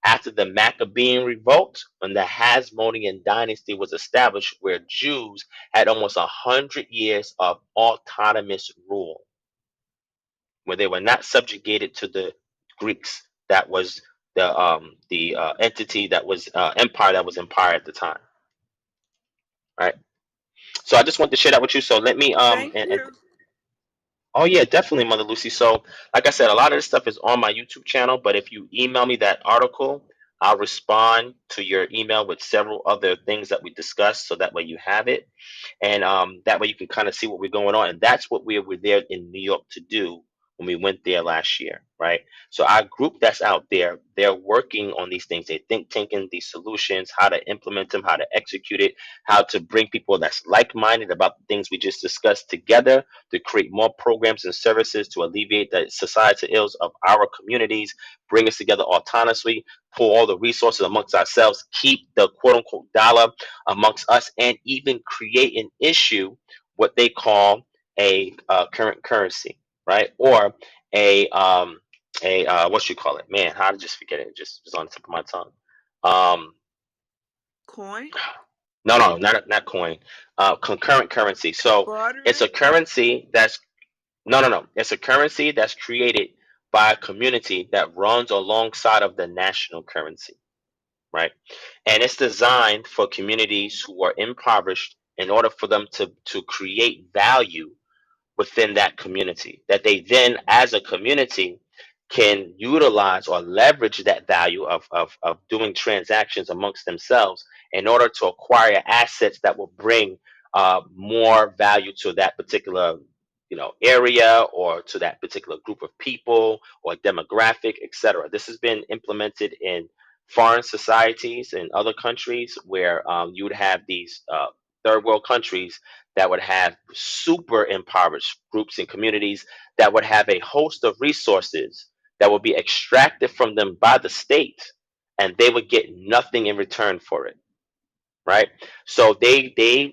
after the Maccabean revolt, when the Hasmonean dynasty was established, where Jews had almost 100 years of autonomous rule, where they were not subjugated to the Greeks. That was the entity that was empire that was empire at the time, right? So I just want to share that with you. So let me Thank you. oh yeah, definitely, Mother Lucy. So like I said, a lot of this stuff is on my YouTube channel, but if you email me that article, I'll respond to your email with several other things that we discussed, so that way you have it, and that way you can kind of see what we're going on. And that's what we were there in New York to do when we went there last year, right? So our group that's out there, they're working on these things. They think tanking these solutions, how to implement them, how to execute it, how to bring people that's like-minded about the things we just discussed together to create more programs and services to alleviate the societal ills of our communities, bring us together autonomously, pull all the resources amongst ourselves, keep the quote-unquote dollar amongst us, and even create an issue, what they call a current currency, right? Or a what you call it, man, how to just forget it, just on the tip of my tongue. um Coin? no, not coin. Concurrent currency. So it's a Bartering? currency that's no, it's a currency that's created by a community that runs alongside of the national currency, right? And it's designed for communities who are impoverished in order for them to create value within that community, that they then, as a community, can utilize or leverage that value of doing transactions amongst themselves in order to acquire assets that will bring more value to that particular, area, or to that particular group of people or demographic, etc. This has been implemented in foreign societies in other countries where you would have these third world countries that would have super impoverished groups and communities that would have a host of resources that would be extracted from them by the state, and they would get nothing in return for it, right? So they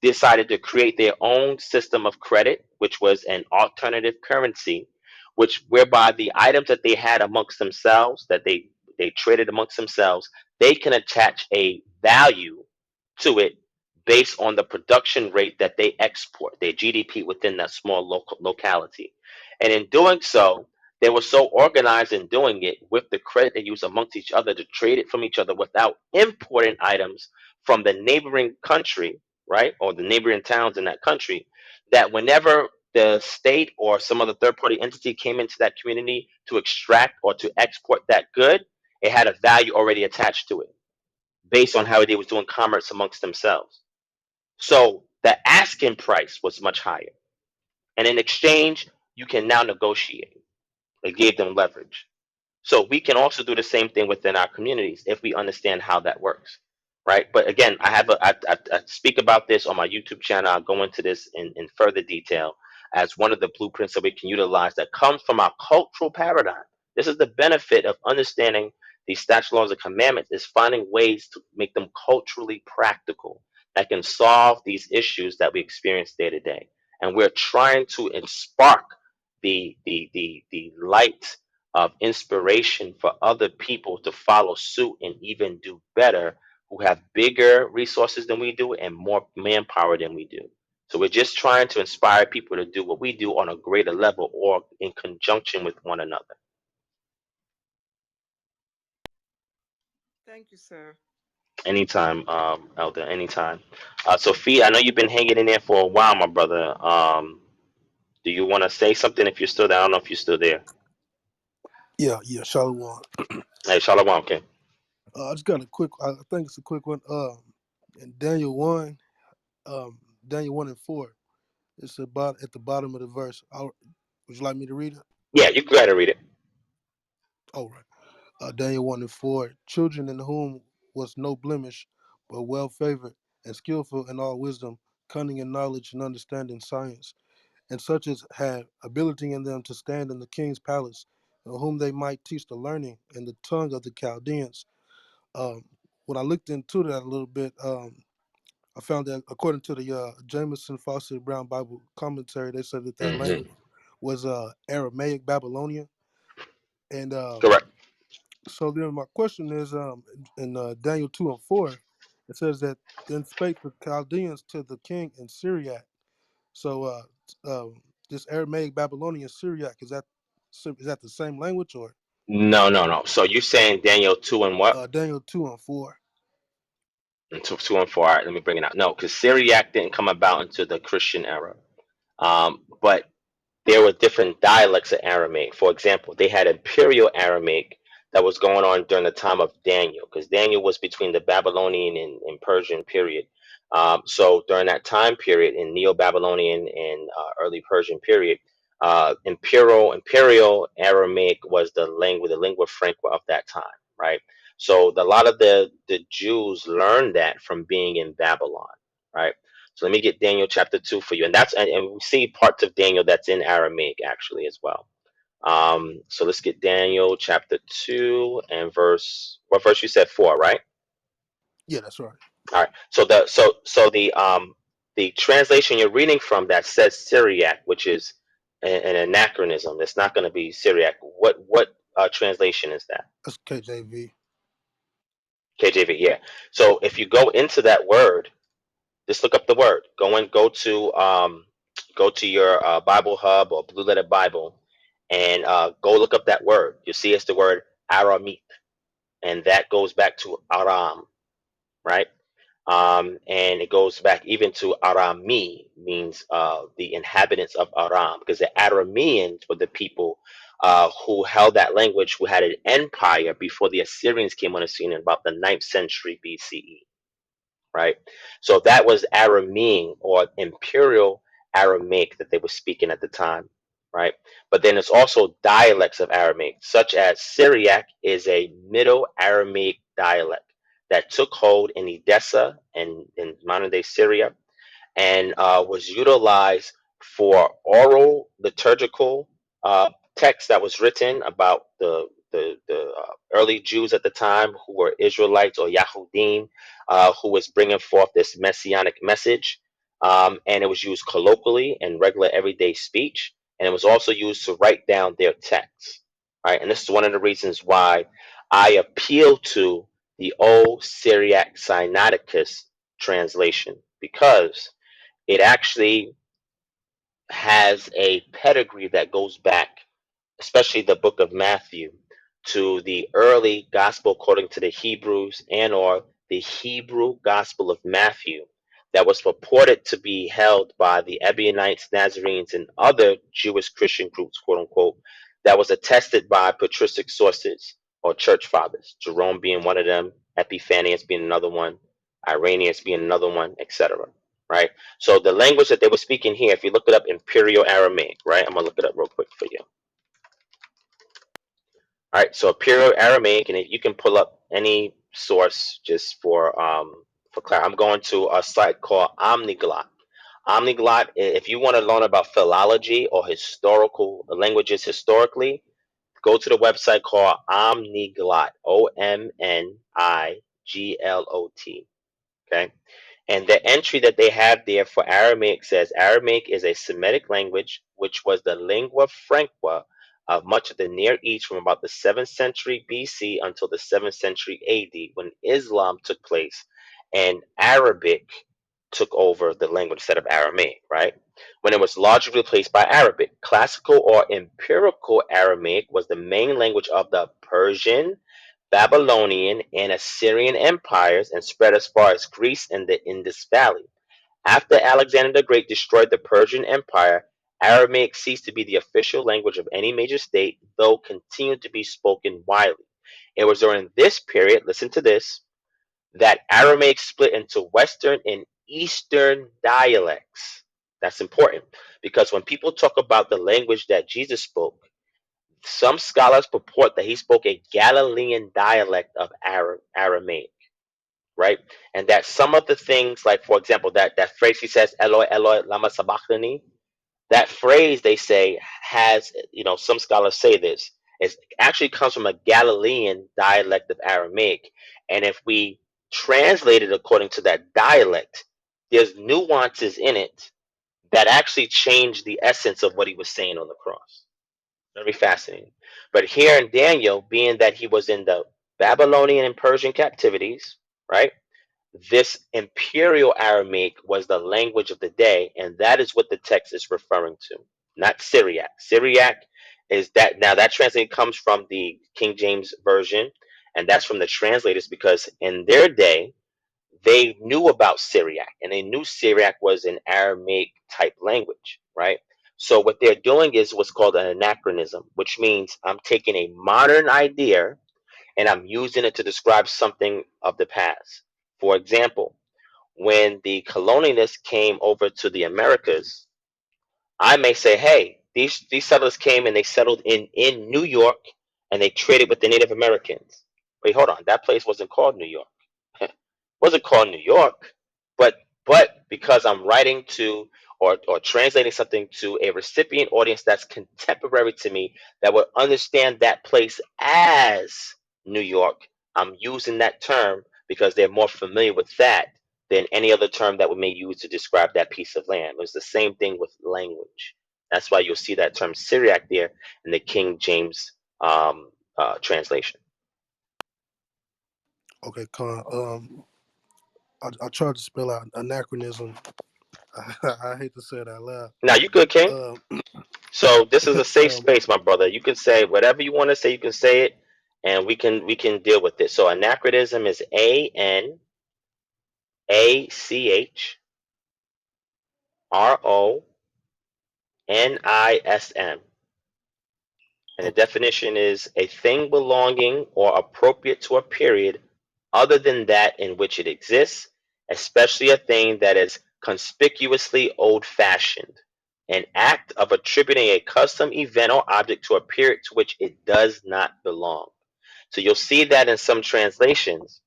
decided to create their own system of credit, which was an alternative currency, which whereby the items that they had amongst themselves, that they traded amongst themselves, they can attach a value to it based on the production rate that they export, their GDP within that small local locality. And in doing so, they were so organized in doing it with the credit they use amongst each other to trade it from each other without importing items from the neighboring country, right, or the neighboring towns in that country, that whenever the state or some other third party entity came into that community to extract or to export that good, it had a value already attached to it based on how they was doing commerce amongst themselves. So the asking price was much higher. And in exchange, you can now negotiate. It gave them leverage. So we can also do the same thing within our communities if we understand how that works, right? But again, I speak about this on my YouTube channel. I'll go into this in further detail as one of the blueprints that we can utilize that comes from our cultural paradigm. This is the benefit of understanding these statute laws and commandments, is finding ways to make them culturally practical that can solve these issues that we experience day to day. And we're trying to spark the light of inspiration for other people to follow suit and even do better, who have bigger resources than we do and more manpower than we do. So we're just trying to inspire people to do what we do on a greater level or in conjunction with one another. Thank you, sir. Anytime, Elder, anytime. Sophia, I know you've been hanging in there for a while, my brother. Do you want to say something if you're still there? I don't know if you're still there. Yeah, yeah, Shalom. Hey, Shalom, okay. I just got a quick. I think it's a quick one. In Daniel 1, Daniel 1 and 4. It's about at the bottom of the verse. Would you like me to read it? Yeah, you go ahead and read it. All right. Daniel 1 and 4. Children in whom was no blemish, but well favored and skillful in all wisdom, cunning in knowledge and understanding science, and such as had ability in them to stand in the king's palace, and whom they might teach the learning and the tongue of the Chaldeans. Um, when I looked into that a little bit, I found that according to the Jameson Fawcett Brown Bible commentary, they said that that Hmm. language was Aramaic Babylonian. And Correct. so then my question is, in Daniel 2 and 4, it says that then spake the Chaldeans to the king in Syriac. So this Aramaic Babylonian Syriac, is that the same language, or No, no, no. So you're saying Daniel 2 and what? Daniel 2 and 4? And 2 and 4. All right, let me bring it out. No, because Syriac didn't come about until the Christian era. But there were different dialects of Aramaic. For example, they had Imperial Aramaic that was going on during the time of Daniel, because Daniel was between the Babylonian and Persian period. So during that time period, in Neo-Babylonian and early Persian period, Imperial Aramaic was the lingua franca of that time, right? So a lot of the Jews learned that from being in Babylon, right? So let me get Daniel chapter 2 for you. And we see parts of Daniel that's in Aramaic actually as well. So let's get Daniel chapter 2 and what verse you said 4, right? Yeah, that's right. All right. So the translation you're reading from that says Syriac, which is an anachronism. It's not going to be Syriac. What translation is that? That's KJV. KJV, yeah. So if you go into that word, just look up the word. Go to your Bible Hub or Blue Letter Bible, and go look up that word. You see, it's the word Aramite, and that goes back to Aram, right? And it goes back even to Arami, means the inhabitants of Aram, because the Arameans were the people who held that language, who had an empire before the Assyrians came on the scene in about the 9th century BCE, right? So that was Aramean or Imperial Aramaic that they were speaking at the time, right? But then it's also dialects of Aramaic, such as Syriac is a Middle Aramaic dialect that took hold in Edessa and in modern day Syria, and was utilized for oral liturgical text that was written about the early Jews at the time who were Israelites or Yahudim, who was bringing forth this messianic message. And it was used colloquially in regular everyday speech, and it was also used to write down their texts. Right, and this is one of the reasons why I appeal to the old Syriac Sinaiticus translation, because it actually has a pedigree that goes back, especially the book of Matthew, to the early gospel according to the Hebrews, and or the Hebrew gospel of Matthew, that was purported to be held by the Ebionites, Nazarenes, and other Jewish Christian groups, quote unquote, that was attested by patristic sources or church fathers, Jerome being one of them, Epiphanius being another one, Irenaeus being another one, etc. Right? So the language that they were speaking here, if you look it up, Imperial Aramaic, right? I'm gonna look it up real quick for you. All right, so Imperial Aramaic, and if you can pull up any source just for clarity. I'm going to a site called Omniglot. Omniglot, if you want to learn about philology or historical languages historically, go to the website called Omniglot, OMNIGLOT. Okay. And the entry that they have there for Aramaic says Aramaic is a Semitic language which was the lingua franca of much of the Near East from about the 7th century BC until the 7th century AD, when Islam took place and Arabic took over the language instead of Aramaic, right? When it was largely replaced by Arabic. Classical or empirical Aramaic was the main language of the Persian, Babylonian, and Assyrian empires and spread as far as Greece and the Indus Valley. After Alexander the Great destroyed the Persian Empire, Aramaic ceased to be the official language of any major state, though continued to be spoken widely. It was during this period, listen to this, that Aramaic split into Western and Eastern dialects. That's important because when people talk about the language that Jesus spoke, some scholars purport that he spoke a Galilean dialect of Aramaic, right? And that some of the things, like for example, that phrase he says, Eloi, Eloi, lama sabachthani, that phrase they say has, some scholars say this, it actually comes from a Galilean dialect of Aramaic. And if we translate it according to that dialect, there's nuances in it that actually change the essence of what he was saying on the cross. Very fascinating. But here in Daniel, being that he was in the Babylonian and Persian captivities, right? This imperial Aramaic was the language of the day, and that is what the text is referring to, not Syriac. Syriac is that now that translation comes from the King James Version, and that's from the translators because in their day they knew about Syriac and they knew Syriac was an Aramaic type language, right? So what they're doing is what's called an anachronism, which means I'm taking a modern idea and I'm using it to describe something of the past. For example, when the colonialists came over to the Americas, I may say, hey, these settlers came and they settled in New York and they traded with the Native Americans. Wait, hold on, that place wasn't called New York. Wasn't called New York, but because I'm writing to or translating something to a recipient audience that's contemporary to me that would understand that place as New York, I'm using that term because they're more familiar with that than any other term that we may use to describe that piece of land. It's the same thing with language. That's why you'll see that term Syriac there in the King James translation. Okay, Con. I tried to spell out anachronism. I hate to say it out loud. Now you good, King? Um, So this is a safe um, space, my brother. You can say whatever you want to say. You can say it, and we can deal with it. So anachronism is Anachronism, and the okay. definition is a thing belonging or appropriate to a period other than that in which it exists, especially a thing that is conspicuously old-fashioned. An act of attributing a custom, event, or object to a period to which it does not belong. So you'll see that in some translations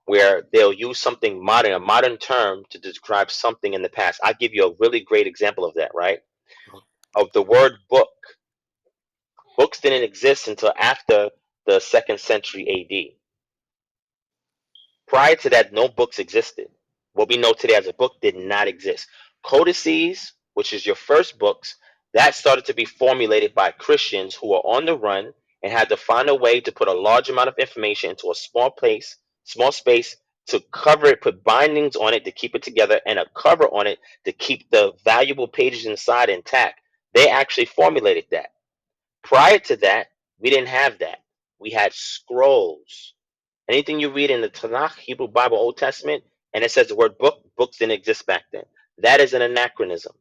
where they'll use something modern, a modern term to describe something in the past. I'll give you a really great example of that, right? Of the word book. Books didn't exist until after the second century AD. Prior to that, no books existed. What we know today as a book did not exist. Codices, which is your first books, that started to be formulated by Christians who were on the run and had to find a way to put a large amount of information into a small space to cover it, put bindings on it to keep it together, and a cover on it to keep the valuable pages inside intact. They actually formulated that. Prior to that, we didn't have that. We had scrolls. Anything you read in the Tanakh, Hebrew Bible, Old Testament, and it says the word book, books didn't exist back then. That is an anachronism.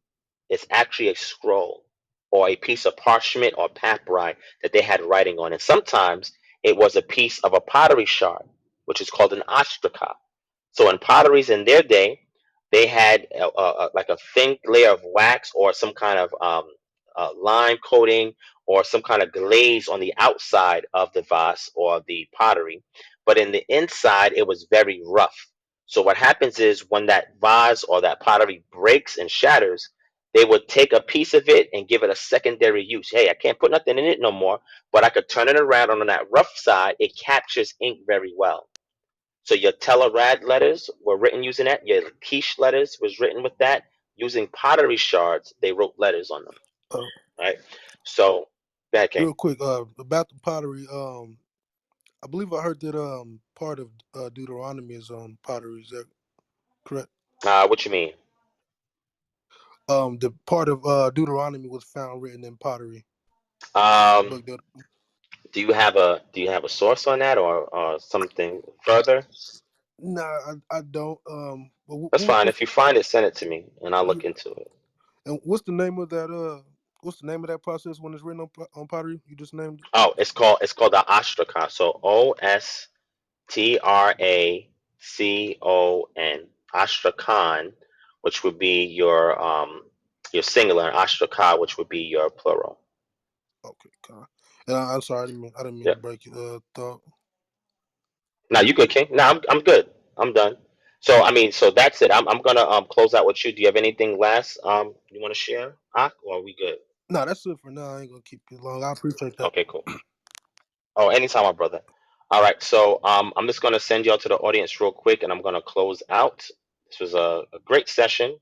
It's actually a scroll or a piece of parchment or papyri that they had writing on it. Sometimes it was a piece of a pottery shard, which is called an ostraca. So in potteries in their day, they had like a thin layer of wax or some kind of lime coating or some kind of glaze on the outside of the vase or the pottery, but in the inside it was very rough. So what happens is when that vase or that pottery breaks and shatters, they would take a piece of it and give it a secondary use. Hey, I can't put nothing in it no more, but I could turn it around on that rough side. It captures ink very well. So your Telerad letters were written using that. Your quiche letters was written with that. Using pottery shards, they wrote letters on them. Uh, Right. So, bad King. Real quick, about the pottery. I believe I heard that part of Deuteronomy is pottery. Is that correct? What you mean? The part of Deuteronomy was found written in pottery. The Um, book that. Do you have a source on that, or something further? Nah, I don't. But That's fine. If you find it, send it to me, and I'll look yeah. into it. And what's the name of that? What's the name of that process when it's written on pottery? You just named it. Oh, it's called the Astrakhan. So Ostracon, Astrakhan, which would be your singular, and Astrakhan, which would be your plural. Okay, Con. And I'm sorry, I didn't mean to Yep. break your thought. Now you good, King. Now I'm good. I'm done. So I mean, so that's it. I'm gonna close out with you. Do you have anything last you want to share, Ak, or are we good? No, that's it for now. I ain't gonna keep you long. I appreciate that. Okay, cool. Oh, anytime, my brother. All right, so I'm just gonna send y'all to the audience real quick, and I'm gonna close out. This was a great session.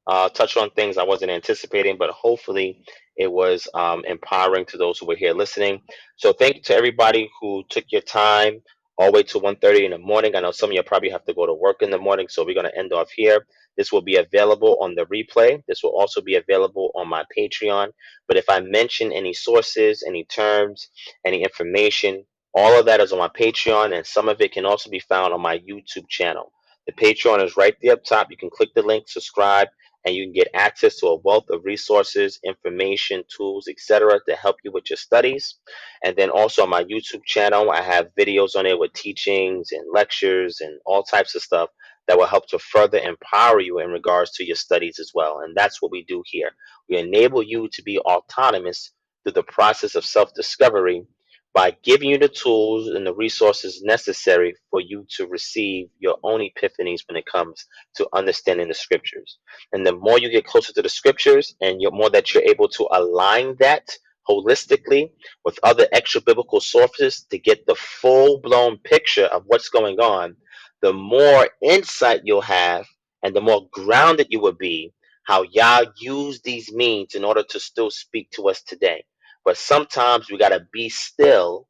Touch on things I wasn't anticipating, but hopefully it was empowering to those who were here listening. So thank you to everybody who took your time all the way to 1:30 in the morning. I know some of you probably have to go to work in the morning, so we're going to end off here. This will be available on the replay. This will also be available on my Patreon. But if I mention any sources, any terms, any information, all of that is on my Patreon, and some of it can also be found on my YouTube channel. The Patreon is right there up top. You can click the link, subscribe, and you can get access to a wealth of resources, information, tools, etc. to help you with your studies. And then also on my YouTube channel, I have videos on it with teachings and lectures and all types of stuff that will help to further empower you in regards to your studies as well. And that's what we do here. We enable you to be autonomous through the process of self-discovery by giving you the tools and the resources necessary for you to receive your own epiphanies when it comes to understanding the scriptures. And the more you get closer to the scriptures and the more that you're able to align that holistically with other extra biblical sources to get the full blown picture of what's going on, the more insight you'll have and the more grounded you will be how Yah used these means in order to still speak to us today. But sometimes we got to be still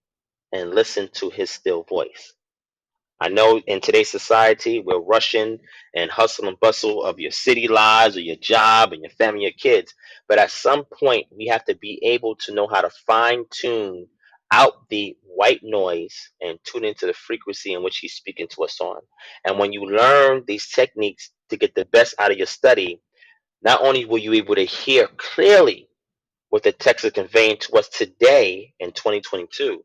and listen to his still voice. I know in today's society, we're rushing and hustle and bustle of your city lives or your job and your family, your kids. But at some point, we have to be able to know how to fine tune out the white noise and tune into the frequency in which he's speaking to us on. And when you learn these techniques to get the best out of your study, not only will you be able to hear clearly what the text is conveying to us today in 2022,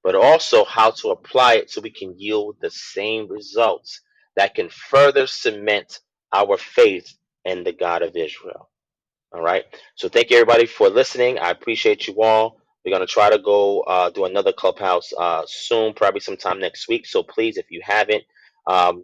but also how to apply it so we can yield the same results that can further cement our faith in the God of Israel. All right. So thank you everybody for listening. I appreciate you all. We're gonna try to go do another clubhouse soon, probably sometime next week. So please, if you haven't,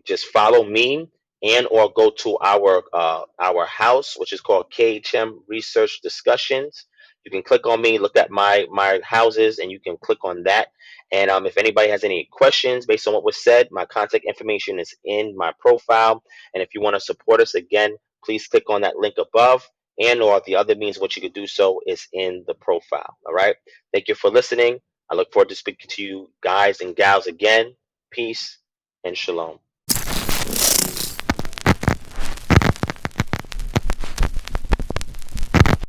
just follow me and or go to our house, which is called KHM Research Discussions. You can click on me, look at my houses, and you can click on that. And if anybody has any questions based on what was said, my contact information is in my profile. And if you want to support us again, please click on that link above, and or the other means what you could do so is in the profile. All right. Thank you for listening. I look forward to speaking to you guys and gals again. Peace and shalom.